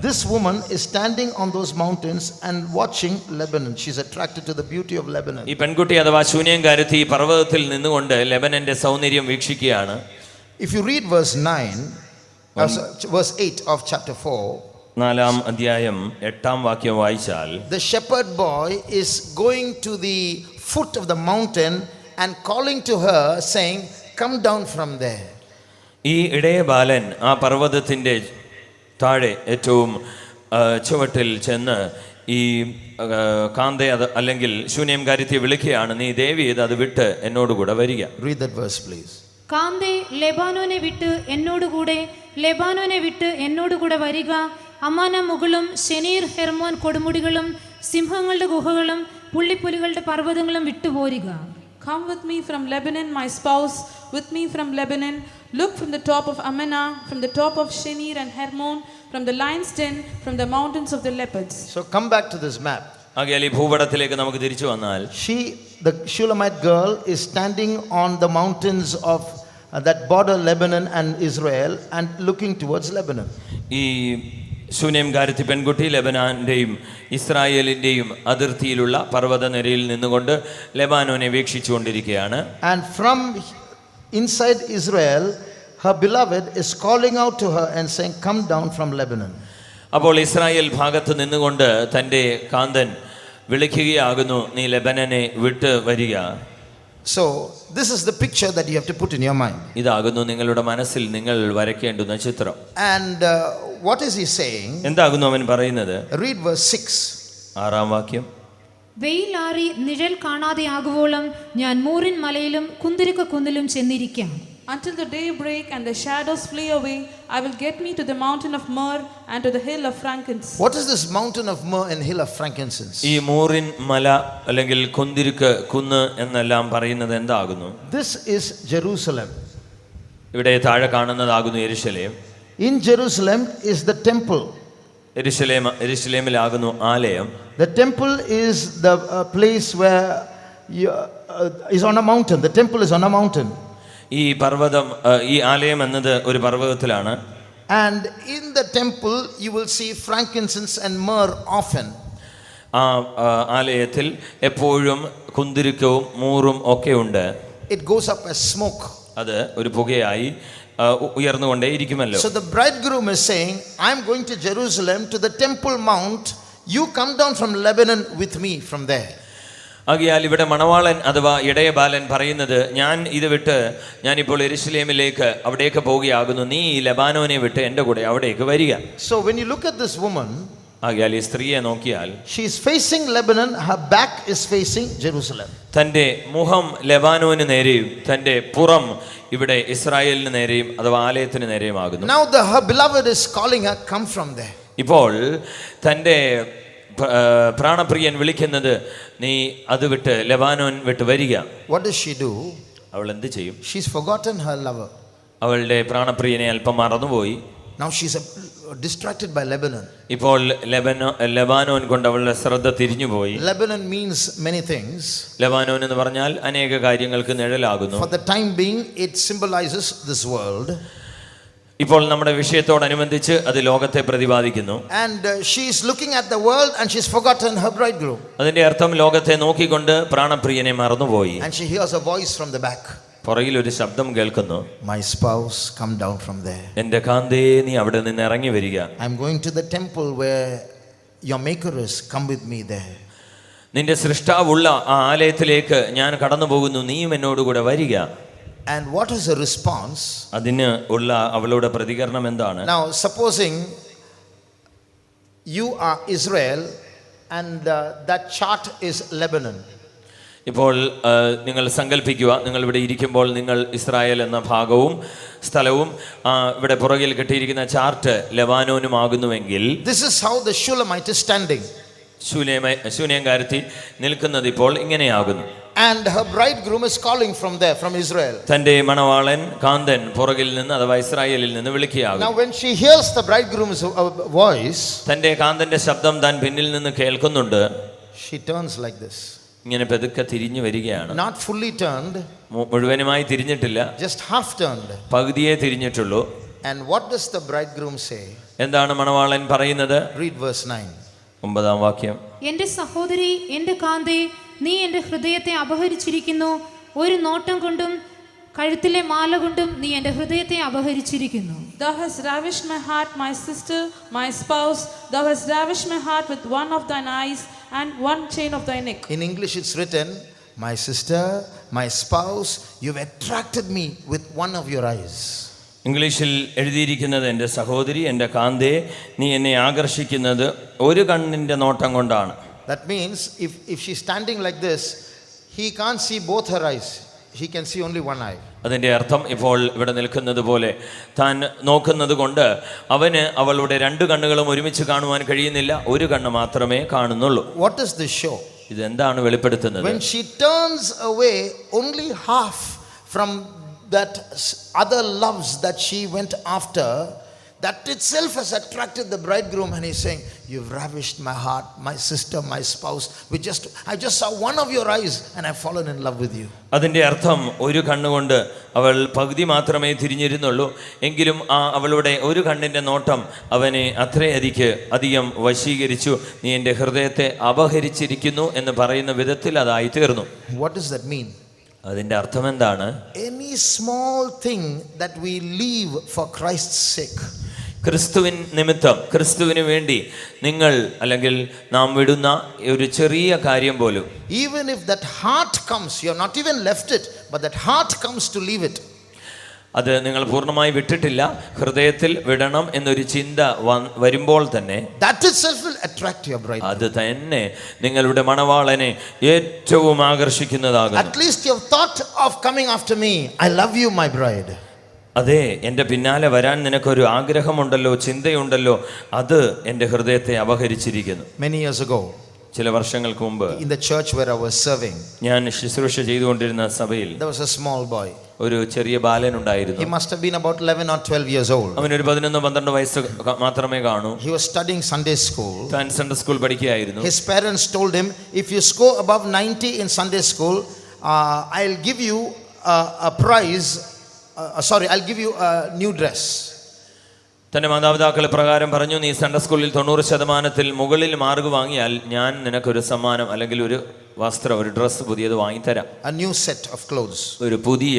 This woman is standing on those mountains and watching Lebanon. She's attracted to the beauty of Lebanon. ഈ പെൺകുട്ടി അഥവാ ശൂന്യംകാരത്തി ഈ പർവ്വതത്തിൽ നിന്നുകൊണ്ട് ലെബനന്റെ സൗന്ദര്യം വീക്ഷിക്കുകയാണ്. If you read verse 8 of chapter 4, 4-ാം അധ്യായം 8-ാം വാക്യം വായിച്ചാൽ, the shepherd boy is going to the foot of the mountain and calling to her saying, come down from there. ഈ ഇടയ ബാലൻ ആ പർവ്വതത്തിന്റെ താഴെ ഏറ്റവും ചുവട്ടിൽ ചെന്ന് ഈ കാന്തെ അല്ലെങ്കിൽ ശൂന്യംകാരിയെ വിളിക്കുകയാണ്, നീ ദേവി അത് വിട്ട് എന്നോടുകൂടെ വരിക. Read that verse please. കാന്തേ ലെബാനോനെ വിട്ട് എന്നോടുകൂടെ വരിക. Amana മുകളും Senir Hermon കൊടുമുടികളും സിംഹങ്ങളുടെ ഗുഹകളും പുള്ളിപ്പുലികളുടെ പർവ്വതങ്ങളും വിട്ടുപോരുക. Come with me from Lebanon, my spouse, with me from Lebanon. Look from the top of Amana, from the top of Shenir and Hermon, from the lion's den, from the mountains of the leopards. So come back to this map. ആകയാൽ ഈ ഭൂപടത്തിലേക്ക് നമുക്ക് തിരിച്ചു വന്നാൽ the Shulamite girl, is standing on the mountains of that border Lebanon and Israel and looking towards Lebanon. ഈ ശൂനേംകാരത്തി പെൺകുട്ടി ലെബനാന്റെയും ഇസ്രായേലിന്റെയും അതിർത്തിയിലുള്ള പർവ്വതനിരയിൽ നിന്നുകൊണ്ട് ലെബാനോനെ വീക്ഷിച്ചുകൊണ്ടിരിക്കുകയാണ്. And from inside Israel, her beloved is calling out to her and saying, "Come down from Lebanon." അപ്പോൾ Israel ഭാഗത്ത് നിന്നുകൊണ്ട് തൻ്റെ കാന്തൻ വിളിക്കുകയാകുന്നു, നീ ലെബനനെ വിട്ട് വരിക. So this is the picture that you have to put in your mind. ഇതാകുന്നു നിങ്ങളുടെ മനസ്സിൽ നിങ്ങൾ വരയ്ക്കേണ്ടുന്ന ചിത്രം. And what is he saying? എന്താകുന്നു അവൻ പറയുന്നത്? Read verse 6. 6-ാം വാക്യം. വെയിലാറി നിഴൽ കാണാതെ ആകുവോളം ഞാൻ മൂറിൻ മലയിലും കുന്തിരിക്ക കുന്നിലും ചെന്നിരിക്കാം. Until the day break and the shadows flee away, I will get me to the mountain of myrrh and to the hill of frankincense. What is this mountain of myrrh and hill of frankincense? ഈ മൂറിൻ മല അല്ലെങ്കിൽ കുന്തിരിക്ക് കുന്ന് എന്നെല്ലാം പറയുന്നത് എന്താകുന്നു? This is Jerusalem. ഇവിടെ താഴെ കാണുന്നതാകുന്നു യെരുശലേം. In Jerusalem is the temple. യെരുശലേമിലാകുന്നു ആലയം. The temple is the place where is on a mountain. The temple is on a mountain. ഈ പർവ്വതം, ഈ ആലയം എന്നത് ഒരു പർവ്വതത്തിലാണ്. And in the temple you will see frankincense and myrrh often. ആ ആലയത്തിൽ എപ്പോഴും കുന്തിരിക്കവും മൂറും ഒക്കെ ഉണ്ട്. It goes up as smoke. അത് ഒരു പുകയായി ഉയർന്നുകൊണ്ടേ ഇരിക്കുമല്ലോ. So the bridegroom is saying, I'm going to Jerusalem to the temple mount. You come down from Lebanon with me from there. ആകയാൽ ഇവിടെ മണവാളൻ അഥവാ ഇടയബാലൻ പറയുന്നത്, ഞാൻ ഇത് വിട്ട് ഞാനിപ്പോൾ യെരുശലേമിലേക്ക് അവിടേക്ക് പോവുകയാകുന്നു, നീ ഈ ലെബാനോനെ വിട്ട് എൻ്റെ കൂടെ അവിടേക്ക് വരിക. So when you look at this woman, ആകയാൽ ഈ സ്ത്രീയെ നോക്കിയാൽ she is facing Lebanon, her back is facing Jerusalem. തൻ്റെ മുഖം ലെബാനോന് നേരെയും തൻ്റെ പുറം ഇവിടെ ഇസ്രായേലിന് നേരെയും അഥവാ ആലയത്തിന് നേരെയുമാകുന്നു. Now her beloved is calling her, come from there. ഇപ്പോൾ തൻ്റെ പ്രാണപ്രിയൻ വിളിക്കുന്നത്, നീ അത് വിട്ട് ലെബാനോൻ വിട്ട് വരിക. What does she do? അവൾ എന്ത് ചെയ്യും? She's forgotten her lover. അവളുടെ പ്രാണപ്രിയനെ അല്പം മറന്നുപോയി. Now she's distracted by Lebanon. ഇപ്പോൾ ലെബാനോൻ കൊണ്ട് അവളുടെ ശ്രദ്ധ തിരിഞ്ഞുപോയി. Lebanon means many things. Lebanon എന്ന് പറഞ്ഞാൽ അനേക കാര്യങ്ങൾക്ക് നിഴലാകുന്നു. For the time being, it symbolizes this world. ഇപ്പോൾ നമ്മുടെ വിഷയത്തോടനുബന്ധിച്ച് അത് ലോകത്തെ പ്രതിപാദിക്കുന്നു. And she is looking at the world and she's forgotten her bridegroom. അതിന്റെ അർത്ഥം ലോകത്തെ നോക്കിക്കൊണ്ട് പ്രാണപ്രിയനെ മറന്നുപോയി. And she hears a voice from the back. പുറകിൽ ഒരു ശബ്ദം കേൾക്കുന്നു, My spouse, come down from there. എന്റെ കാന്തേ, നീ അവിടെ നിന്ന് ഇറങ്ങി വരിക. I'm going to the temple where your maker is. Come with me there. നിന്റെ സൃഷ്ടാവുള്ള ആ ആലയത്തിലേക്ക് ഞാൻ കടന്നു പോകുന്നു, നീയും എന്നോടുകൂടെ വരിക. And what is the response? അതിന് ഉള്ള അവളുടെ പ്രതികരണം എന്താണ്? Now supposing you are Israel and that chart is Lebanon. ഇപ്പോൾ നിങ്ങൾ സങ്കല്പിക്കുക, നിങ്ങൾ ഇവിടെ ഇരിക്കുമ്പോൾ നിങ്ങൾ ഇസ്രായേൽ എന്ന ഭാഗവും സ്ഥലവും ഇവിടെ പുറകിൽ കെട്ടിയിരിക്കുന്ന ചാർട്ട് ലെബാനോനുമാകുന്നുവെങ്കിൽ, This is how the Shulamite is standing. ശൂനേംകാരത്തി നിൽക്കുന്നത് ഇപ്പോൾ ഇങ്ങനെയാകുന്നു. And her bridegroom is calling from there, from Israel. തന്റെ മണവാളൻ കാന്തൻ പുറകിൽ നിന്ന് അഥവാ ഇസ്രായേലിൽ നിന്ന് വിളിക്കുകയാകും. Now when she hears the bridegroom's voice, തന്റെ കാന്തന്റെ ശബ്ദം താൻ പിന്നിൽ നിന്ന് കേൾക്കുന്നുണ്ട്. she turns like this. ഇങ്ങനെ പെതുക്കെ തിരിഞ്ഞു വരികയാണ്. Not fully turned, മുഴുവനുമായി തിരിഞ്ഞിട്ടില്ല, just half turned. പകുതിയെ തിരിഞ്ഞിട്ടുള്ളൂ. And what does the bridegroom say? എന്താണ് മണവാളൻ പറയുന്നത്? Read verse 9. 9-ാം വാക്യം. എന്റെ സഹോദരി, എന്റെ കാന്തേ, നീ എന്റെ ഹൃദയത്തെ അപഹരിച്ചിരിക്കുന്നു. ഒരു നോട്ടം കൊണ്ടും കഴുത്തിലെ മാല കൊണ്ടും നീ എന്റെ ഹൃദയത്തെ അപഹരിച്ചിരിക്കുന്നു. Thou hast ravished my heart, my sister, my spouse. Thou hast ravished my heart with one of thine eyes and one chain of thy neck. In English it's written, my sister, my spouse, you've attracted me with one of your eyes. ഇംഗ്ലീഷിൽ എഴുതിയിരിക്കുന്നത്, എൻ്റെ സഹോദരി, എൻ്റെ കാന്തേ, നീ എന്നെ ആകർഷിക്കുന്നത് ഒരു കണ്ണിൻ്റെ നോട്ടം കൊണ്ടാണ്. That means if she's standing like this, he can't see both her eyes. He can see only one eye. അതിൻ്റെ അർത്ഥം, ഇപ്പോൾ ഇവിടെ നിൽക്കുന്നത് പോലെ താൻ നോക്കുന്നത് കൊണ്ട് അവന് അവളുടെ രണ്ട് കണ്ണുകളും ഒരുമിച്ച് കാണുവാൻ കഴിയുന്നില്ല, ഒരു കണ്ണ് മാത്രമേ കാണുന്നുള്ളൂ. What does this show? ഇതെന്താണ് വെളിപ്പെടുത്തുന്നത്? When she turns away only half from that other loves that she went after, That itself has attracted the bridegroom, and he's saying, "You've ravished my heart, my sister, my spouse. I just saw one of your eyes and I've fallen in love with you." അതിൻ്റെ അർത്ഥം ഒരു കണ്ണുകൊണ്ട് അവൾ പകുതി മാത്രമേ തിരിഞ്ഞിരുന്നുള്ളൂ, എങ്കിലും അവളുടെ ഒരു കണ്ണിൻ്റെ നോട്ടം അവനെ അധികം വശീകരിച്ചു. നീ എൻ്റെ ഹൃദയത്തെ അപഹരിച്ചിരിക്കുന്നു എന്ന് പറയുന്ന വിധത്തിൽ അതായി തീർന്നു. What does that mean? അതിൻ്റെ അർത്ഥം എന്താണ്? Any small thing that we leave for Christ's sake, ക്രിസ്തുവിൻ നിമിത്തം, ക്രിസ്തുവിന് വേണ്ടി നിങ്ങൾ അല്ലെങ്കിൽ നാം വിടുന്ന ഒരു ചെറിയ കാര്യം പോലും, even if that heart comes, you have not even left it, but that heart comes to leave it, അത് നിങ്ങൾ പൂർണ്ണമായി വിട്ടിട്ടില്ല, ഹൃദയത്തിൽ വിടണം എന്നൊരു ചിന്ത വരുമ്പോൾ തന്നെ that itself will attract your bride. അത് തന്നെ നിങ്ങളുടെ മണവാളനെ ഏറ്റവും ആകർഷിക്കുന്നതാകും. At least you have thought of coming after me. I love you, my bride. അതെ, എൻ്റെ പിന്നാലെ വരാൻ നിനക്കൊരു ആഗ്രഹമുണ്ടല്ലോ, ചിന്തയുണ്ടല്ലോ, അത് എൻ്റെ ഹൃദയത്തെ അപഹരിച്ചിരിക്കുന്നു. Many years ago, ചില വർഷങ്ങൾക്ക് മുമ്പ് in the church where I was serving, ഞാൻ ശുശ്രൂഷ ചെയ്തുകൊണ്ടിരുന്ന സഭയിൽ there was a small boy. ഒരു ചെറിയ ബാലനുണ്ടായിരുന്നു. He must have been about 11 or 12 years old. അവനൊരു 11-12 വയസ്സ് മാത്രമേ കാണൂ. He was studying Sunday school. താൻ സൺഡേ സ്കൂൾ പഠിക്കുകയായിരുന്നു. His parents told him, "If you score above 90 in Sunday school, I'll give you a prize. I'll give you a new dress." തന്റെ മാതാപിതാക്കൾ പ്രകാരം പറഞ്ഞു, നീ സൺഡേ സ്കൂളിൽ 90% മുകളിൽ മാർക്ക് വാങ്ങിയാൽ ഞാൻ നിനക്കൊരു സമ്മാനം അല്ലെങ്കിൽ ഒരു വസ്ത്രം, ഒരു ഡ്രസ്സ് പുതിയത് വാങ്ങിത്തരാം. A new set of clothes. ഒരു പുതിയ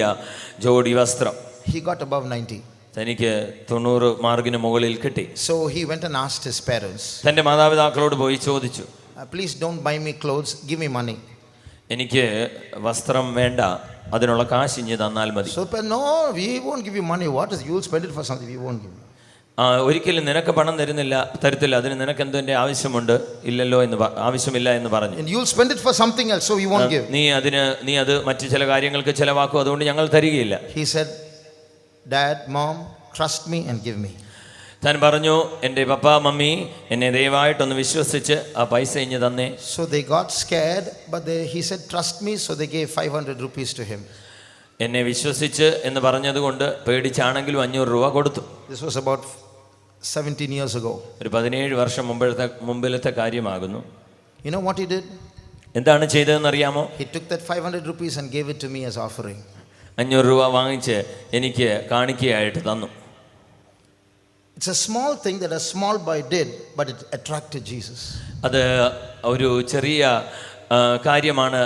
ജോഡി വസ്ത്രം. He got above 90. തനിക്ക് 90 മാർക്കിന് മുകളിൽ കിട്ടി. So he went and asked his parents, തന്റെ മാതാപിതാക്കളോട് പോയി ചോദിച്ചു, "Please don't buy me clothes, give me money." എനിക്ക് വസ്ത്രം വേണ്ട, അതിനുള്ള കാശ് ഇഞ്ഞ് തന്നാൽ മതി. So, "No, we won't give you money. What is, you will spend it for something, we won't give you." ഒരിക്കലും നിനക്ക് പണം തരത്തില്ല, അതിന് നിനക്ക് എന്തിന്റെ ആവശ്യമുണ്ട്, ആവശ്യമില്ല എന്ന് പറഞ്ഞു. And you'll spend it for something else, so we won't give. നീ അത് മറ്റു ചില കാര്യങ്ങൾക്ക് ചെലവാക്കും, അതുകൊണ്ട് ഞങ്ങൾ തരികയില്ല. He said, "Dad, Mom, trust me and give me." താൻ പറഞ്ഞു, എൻ്റെ പപ്പ മമ്മി എന്നെ ദയവായിട്ടൊന്ന് വിശ്വസിച്ച് ആ പൈസ ഇഞ്ഞ് തന്നേ. So they got scared, but he said, "Trust me," so they gave 500 rupees to him. എന്നെ വിശ്വസിച്ച് എന്ന് പറഞ്ഞതുകൊണ്ട് പേടിച്ചാണെങ്കിലും 500 രൂപ കൊടുത്തു. This was about 17 years ago. ഒരു 17 വർഷം മുമ്പിലത്തെ കാര്യമാകുന്നു. You know what he did? എന്താണ് ചെയ്തതെന്ന് അറിയാമോ? He took that 500 rupees and gave it to me as offering. 500 രൂപ വാങ്ങിച്ച് എനിക്ക് കാണിക്കയായിട്ട് തന്നു. It's a small thing that a small boy did, but it attracted Jesus. അത് ഒരു ചെറിയ കാര്യമാണ്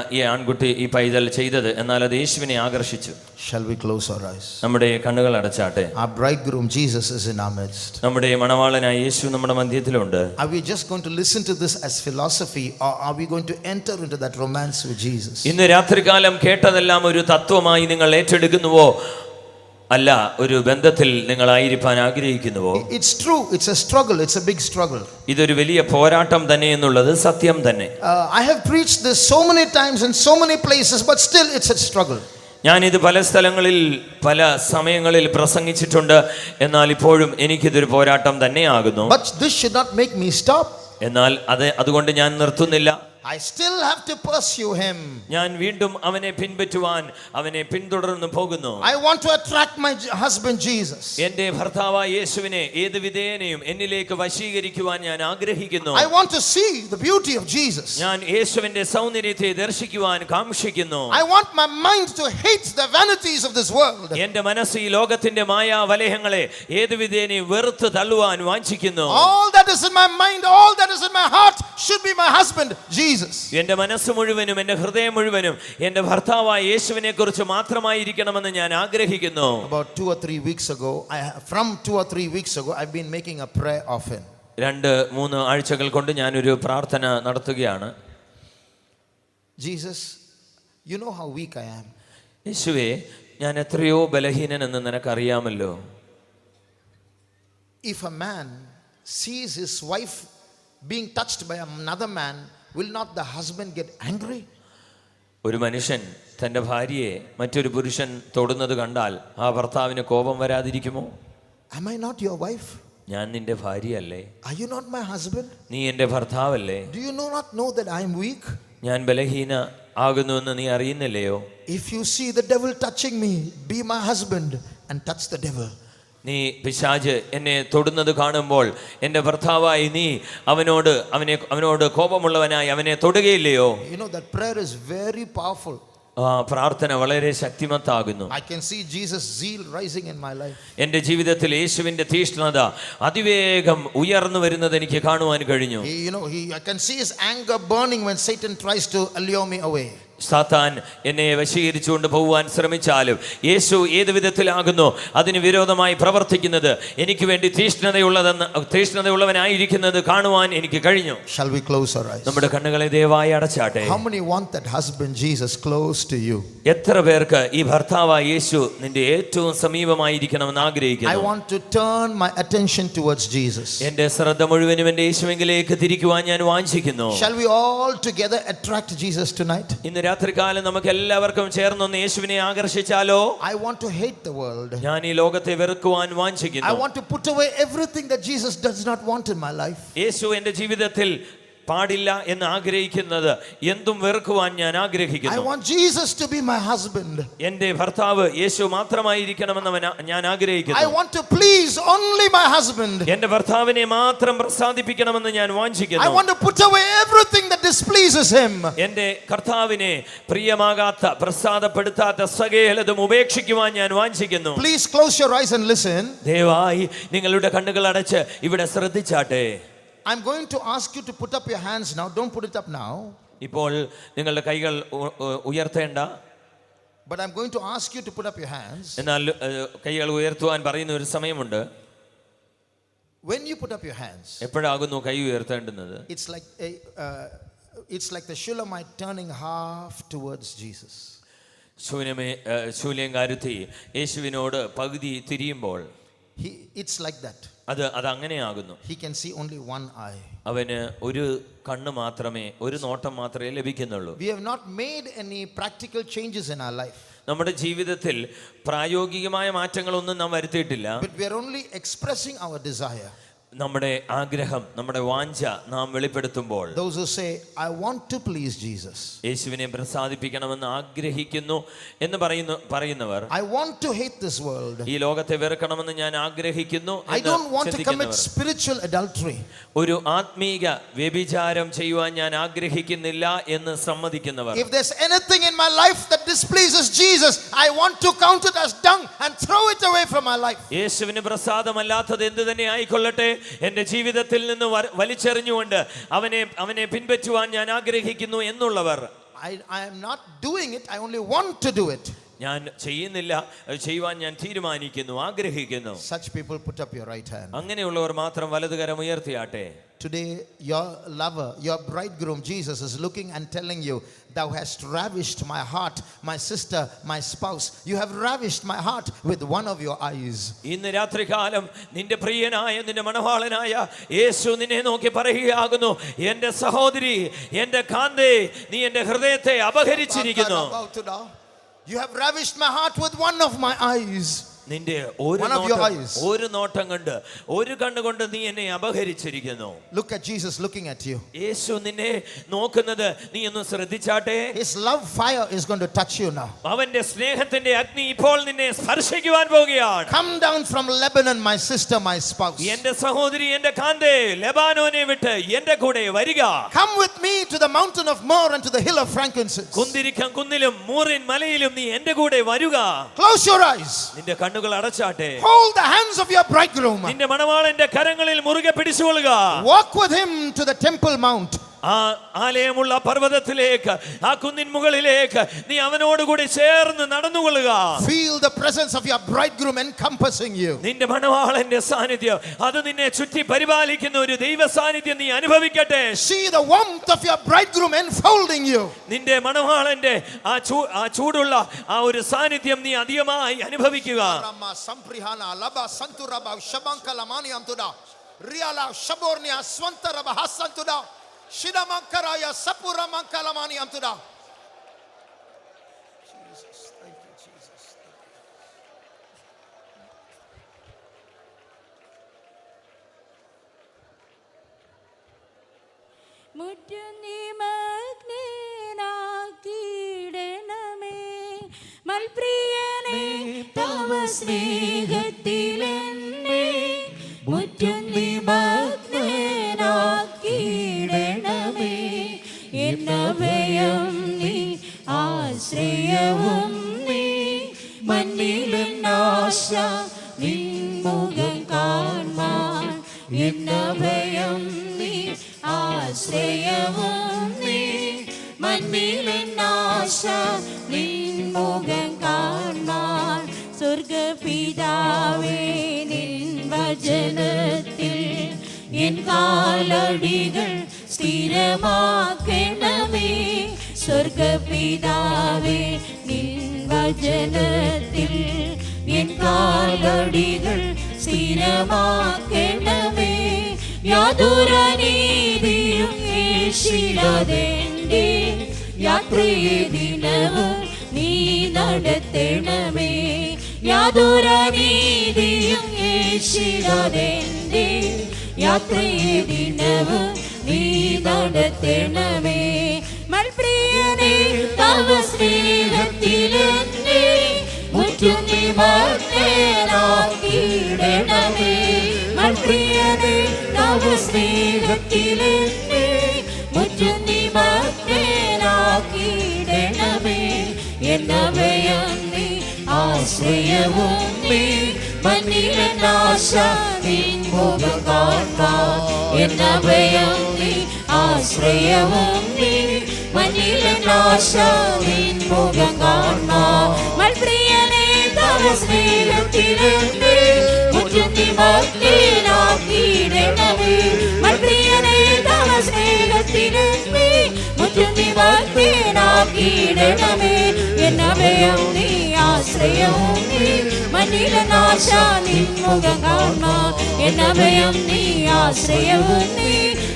ഈ പൈതൽ ചെയ്തത്, എന്നാൽ അത് യേശുവിനെ ആകർഷിച്ചു. Shall we close our eyes? നമ്മുടെ കണ്ണുകൾ അടച്ചാട്ടെ. Our bridegroom Jesus is in our midst. നമ്മുടെ മണവാളനായ യേശു നമ്മുടെ മധ്യത്തിലുണ്ട്. Are we just going to listen to this as philosophy, or are we going to enter into that romance with Jesus? ഇന്ന് രാത്രികാലം കേട്ടതെല്ലാം ഒരു തത്വമായി നിങ്ങൾ ഏറ്റെടുക്കുന്നുവോ, അല്ല ഒരു ബന്ധത്തിൽ നിങ്ങളായിരിക്കാൻ ആഗ്രഹിക്കുന്നുവോ? It's true, it's a struggle, it's a big struggle. ഇതൊരു വലിയ പോരാട്ടം തന്നെ എന്നുള്ളത് സത്യം തന്നെ. I have preached this so many times in so many places, but still it's a struggle. ഞാനിത് പല സ്ഥലങ്ങളിൽ പല സമയങ്ങളിൽ പ്രസംഗിച്ചിട്ടുണ്ട്, എന്നാൽ ഇപ്പോഴും എനിക്കിതൊരു പോരാട്ടം തന്നെയാകുന്നു. But this should not make me stop. എന്നാൽ അതുകൊണ്ട് ഞാൻ നിർത്തുന്നില്ല. I still have to pursue him. ഞാൻ വീണ്ടും അവനെ പിൻപറ്റുവാൻ, അവനെ പിന്തുടർന്ന് പോകുന്നു. I want to attract my husband Jesus. എൻ്റെ ഭർത്താവായ യേശുവിനെ ഏത് വിധേനയും എന്നിലേക്ക് വശീകരിക്കുവാൻ ഞാൻ ആഗ്രഹിക്കുന്നു. I want to see the beauty of Jesus. ഞാൻ യേശുവിന്റെ സൗന്ദര്യത്തെ ദർശിക്കുവാൻ കാംക്ഷിക്കുന്നു. I want my mind to hate the vanities of this world. എൻ്റെ മനസ്സ് ഈ ലോകത്തിന്റെ മായാവലയങ്ങളെ ഏത് വിധേനയും വെറുത്ത് തള്ളുവാൻ വാഞ്ചിക്കുന്നു. All that is in my mind, all that is in my heart should be my husband Jesus. എൻ്റെ മനസ്സ് മുഴുവനും എൻ്റെ ഹൃദയം മുഴുവനും എൻ്റെ ഭർത്താവായ യേശുവിനെ കുറിച്ച് മാത്രമായിരിക്കണമെന്ന് ഞാൻ ആഗ്രഹിക്കുന്നു. About 2 or 3 weeks ago, from 2 or 3 weeks ago, I've been making a prayer often. 2-3 ആഴ്ചകൾ കൊണ്ട് ഞാനൊരു പ്രാർത്ഥന നടത്തുകയാണ്. Jesus, you know how weak I am. യേശുവേ, ഞാൻ എത്രയോ ബലഹീനനെന്ന് നിനക്കറിയാമല്ലോ. If a man sees his wife being touched by another man, will not the husband get angry? ഒരു മനുഷ്യൻ തൻ്റെ ഭാര്യയെ മറ്റൊരു പുരുഷൻ തൊടുന്നത് കണ്ടാൽ ആ ഭർത്താവിന് കോപം വരാതിരിക്കുമോ? Am I not your wife? ഞാൻ നിന്റെ ഭാര്യയല്ലേ? Are you not my husband? നീ എൻ്റെ ഭർത്താവല്ലേ? Do you not know that I am weak? ഞാൻ ബലഹീന ആകുന്നുവെന്ന് നീ അറിയുന്നില്ലയോ? If you see the devil touching me, be my husband and touch the devil. നീ പിശാച് എന്നെ തൊടുന്നത് കാണുമ്പോൾ എൻ്റെ ഭർത്താവായി നീ അവനോട് കോപമുള്ളവനായി അവനെ തൊടുകയില്ലയോ? You know, that prayer is very powerful. ആ പ്രാർത്ഥന വളരെ ശക്തിമത്താകുന്നു. I can see Jesus' zeal rising in my life. എൻ്റെ ജീവിതത്തിൽ യേശുവിൻ്റെ തീഷ്ണത അതിവേഗം ഉയർന്നു വരുന്നത് എനിക്ക് കാണുവാൻ കഴിഞ്ഞു. I can see his anger burning when Satan tries to allure me away. സാത്താൻ എന്നെ വശീകരിച്ചുകൊണ്ട് പോകുവാൻ ശ്രമിച്ചാലും യേശു ഏത് വിധത്തിലാകുന്നു അതിന് വിരോധമായി പ്രവർത്തിക്കുന്നത് എനിക്ക് വേണ്ടി തീഷ്ണതയുള്ളവനായിരിക്കുന്നത് കാണുവാൻ എനിക്ക് കഴിഞ്ഞു. Shall we close our eyes? നമ്മുടെ കണ്ണുകളെ ദയവായി അടച്ചാട്ടെ. How many want that husband Jesus close to you? എത്ര പേർക്ക് ഈ ഭർത്താവായ യേശു നിന്റെ ഏറ്റവും സമീപമായിരിക്കണമെന്ന് I ആഗ്രഹിക്കുന്നു? want to turn my attention towards Jesus. എന്റെ ശ്രദ്ധ മുഴുവനും എന്റെ യേശുവിലേക്ക് തിരിക്കുവാൻ ഞാൻ വാഞ്ചിക്കുന്നു. Shall we all together attract Jesus tonight? ഇന്ന് രാത്രികാലം നമുക്ക് എല്ലാവർക്കും ചേർന്നൊന്ന് യേശുവിനെ ആകർഷിച്ചാലോ? I want to hate the world. ഞാൻ ഈ ലോകത്തെ വെറുക്കുവാൻ I വാഞ്ചിക്കുന്നു. want to put away everything that Jesus does not want in my life. യേശു എന്റെ ജീവിതത്തിൽ പാടില്ല എന്ന് ആഗ്രഹിക്കുന്നത് എന്തും വെറുക്കുവാൻ ഞാൻ I ആഗ്രഹിക്കുന്നു. want Jesus to be my husband. എന്റെ ഭർത്താവ് യേശു മാത്രമായിരിക്കണമെന്ന് ഞാൻ I ആഗ്രഹിക്കുന്നു. want to please only my husband. എന്റെ ഭർത്താവിനെ മാത്രം പ്രസാദിപ്പിക്കണമെന്ന് ഞാൻ I വാഞ്ചിക്കുന്നു. want to put away everything that displeases him. എന്റെ കർത്താവിനെ പ്രിയമാകാത്ത പ്രസാദപ്പെടുത്താത്ത സകലതും ഉപേക്ഷിക്കുവാൻ ഞാൻ വാഞ്ചിക്കുന്നു. Please close your eyes and listen. ദയവായി നിങ്ങളുടെ കണ്ണുകൾ അടച്ച് ഇവിടെ ശ്രദ്ധിച്ചാട്ടെ. I'm going to ask you to put up your hands now. Don't put it up now. ഇപ്പോൾ നിങ്ങളുടെ കൈകൾ ഉയർത്തേണ്ട. But I'm going to ask you to put up your hands. എന്നാൽ കൈകൾ ഉയർത്തുവാൻ പറയുന്ന ഒരു സമയമുണ്ട്. When you put up your hands, എപ്പോഴാകുന്നു കൈ ഉയർത്തേണ്ടുന്നത്? it's like the Shulamite turning half towards Jesus. ശൂലേങ്കാരുത്തി യേശുവിനോട് പകുതി തിരിയുമ്പോൾ It's like that. അത് അങ്ങനെയാകുന്നു. He can see only one eye. അവന് ഒരു കണ്ണ് മാത്രമേ, ഒരു നോട്ടം മാത്രമേ ലഭിക്കുന്നുള്ളൂ. We have not made any practical changes in our life. നമ്മുടെ ജീവിതത്തിൽ പ്രായോഗികമായ മാറ്റങ്ങളൊന്നും നാം വരുത്തിയിട്ടില്ല. But we are only expressing our desire. നമ്മുടെ ആഗ്രഹം, നമ്മുടെ വാഞ്ച നാം വെളിപ്പെടുത്തുമ്പോൾ, Those who say, I want to please Jesus. യേശുവിനെ പ്രസാദിപ്പിക്കണമെന്ന് ആഗ്രഹിക്കുന്നു എന്ന് പറയുന്നവർ, I want to hate this world. ഈ ലോകത്തെ വെറുക്കണമെന്ന് ഞാൻ ആഗ്രഹിക്കുന്നു I don't want to commit spiritual adultery. ഒരു ആത്മീക വ്യഭിചാരം ചെയ്യുവാൻ ഞാൻ ആഗ്രഹിക്കുന്നില്ല എന്ന് സമ്മതിക്കുന്നവർ, If there's anything in my life that displeases Jesus, I want to count it as dung and throw it away from my life. യേശുവിന് പ്രസാദമല്ലാത്തത് എന്ത് തന്നെ ആയിക്കൊള്ളട്ടെ, എന്റെ ജീവിതത്തിൽ നിന്ന് വലിച്ചെറിഞ്ഞുകൊണ്ട് അവനെ പിൻപറ്റുവാൻ ഞാൻ ആഗ്രഹിക്കുന്നു എന്നുള്ളവർ, I am not doing it, I only want to do it. ഞാൻ ചെയ്യുന്നില്ല, ചെയ്യുവാൻ ഞാൻ തീരുമാനിക്കുന്നു, ആഗ്രഹിക്കുന്നു. Such people, put up your right hand. അങ്ങനെയുള്ളവർ മാത്രം വലതുകരം ഉയർത്തിയാട്ടെ. Today your lover, your bridegroom Jesus is looking and telling you, thou hast ravished my heart, my sister, my spouse. You have ravished my heart with one of your eyes. ഇന്ന് രാത്രികാലം നിന്റെ പ്രിയനായ, നിന്റെ മണവാളനായ യേശു നിന്നെ നോക്കി പറയുകയാകുന്നു, എന്റെ സഹോദരി, എന്റെ കാന്തേ, നീ എന്റെ ഹൃദയത്തെ അപഹരിച്ചിരിക്കുന്നു. You have ravished my heart with one of my eyes. നിന്റെ ഒരു നോട്ടം കൊണ്ട്, ഒരു കണ്ണുകൊണ്ട് നീ എന്നെ അപഹരിച്ചിരിക്കുന്നു. Look at Jesus looking at you. യേശു നിന്നെ നോക്കുന്നത് നീ ഒന്ന് ശ്രദ്ധിച്ചാട്ടെ. His love fire is going to touch you now. അവന്റെ സ്നേഹത്തിന്റെ അഗ്നി ഇപ്പോൾ നിന്നെ സ്പർശിക്കുവാൻ പോകുകയാണ്. Come down from Lebanon, my sister, my spouse. എന്റെ സഹോദരി, എന്റെ കാന്തേ, ലെബാനോനെ വിട്ട് എന്റെ കൂടെ വരിക. Come with me to the mountain of Mor and to the hill of frankincense. കുന്തിരിക്കം കുന്നിലും മൂറിൻ മലയിലും നീ എന്റെ കൂടെ വരുക. Close your eyes. നിന്റെ കണ്ണുകൾ അടച്ചാട്ടെ. Hold the hands of your bridegroom. നിന്റെ മണവാളന്റെ കരങ്ങളിൽ മുറുകെ പിടിച്ചുകൊള്ളുക. Walk with him to the temple mount. ആ ആലയമുള്ള പർവ്വതത്തിലേക്ക്, ആ കുന്നിൻ മുകളിലേക്ക് നീ അവനോടുകൂടി ചേർന്ന് നടന്നുകൊള്ളുക. Feel the presence of your bridegroom encompassing you. നിന്റെ മണവാളന്റെ സാന്നിധ്യം അത് നിന്നെ ചുറ്റി പരിപാലിക്കുന്ന ഒരു ദൈവ സാന്നിധ്യം നീ അനുഭവിക്കട്ടെ. See the warmth of your bridegroom enfolding you. നിന്റെ മണവാളന്റെ ആ ചൂടുള്ള ആ ഒരു സാന്നിധ്യം നീ അധികമായി അനുഭവിക്കുക. Shidamankaraya Sapura Mankalamani Amtuda. Jesus, thank you, Jesus. മുറ്റുന്നി മഗ്നനാക്കിയിടണമേ മൽപ്രിയനേ തവ സ്നേഹത്തിലെൻ എന്നഭയം നീ ആശ്രയവും നീ മണ്ണിലെന്നാശ നിൻ മുഖം കാണാൻ സ്വർഗപിതാവേ നിൻ വചനത്തിൽ എൻ കാലടികൾ സ്ഥിരമാക്കണമേ സ്വർഗപിതാവേ നിൻ വചനത്തിൽ എൻ കാലടികൾ സ്ഥിരമാക്കണമേ യാതൊരനീതിയും യേശിടാതെന്റെ യാത്രയെ ദിനവും നീ നടത്തണമേ യാതൊരനീതിയും യേശിടാതെന്റെ യാത്രയെ ദിനവും നീ നടത്തണമേ മൽപ്രിയനേ തവ സ്നേഹത്തിലെന്നെ മുറ്റും നീ മഗ്നനാക്കിയിടണമേ മൽപ്രിയനേ തവ സ്നേഹത്തിലെന്നെ മുറ്റും നീ മഗ്നനാക്കിയിടണമേ എന്നഭയം നീ ആശ്രയവും നീ മണ്ണിലെന്നാശ നിൻ മുഖം കാണാൻ എന്നഭയം നീ ആശ്രയവും നീ മണ്ണിലെന്നാശ നിൻ മുഖം കാണാൻ മൽപ്രിയനേ തവ സ്നേഹത്തിലെന്നെ മുറ്റും നീ മഗ്നനാക്കിയിടണമേ മൽപ്രിയനേ തവ സ്നേഹത്തിലെന്നെ മുറ്റും നീ മഗ്നനാക്കിയിടണമേ എന്നഭയം നീ ആശ്രയവും നീ മണ്ണിലെന്നാശ നിൻ മുഖം കാണാൻ എന്നഭയം നീ ആശ്രയവും നീ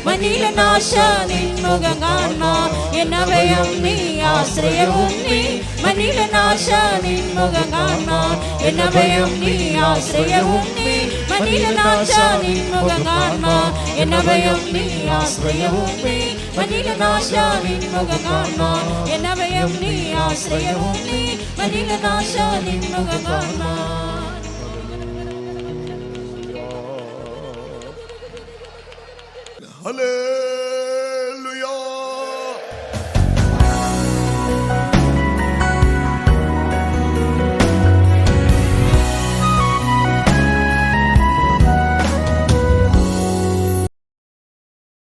മണ്ണിലെന്നാശ നിൻ മുഖം കാണാൻ എന്നഭയം നീ ആശ്രയവും നീ മണ്ണിലെന്നാശ നിൻ മുഖം കാണാൻ എന്നഭയം നീ ആശ്രയവും നീ മണ്ണിലെന്നാശ നിൻ മുഖം കാണാൻ എന്നഭയം നീ ആശ്രയവും നീ മണ്ണിലെന്നാശ നിൻ മുഖം കാണാൻ എന്നഭയം നീ ആശ്രയവും നീ മണ്ണിലെന്നാശ നിൻ മുഖം കാണാൻ. Hallelujah.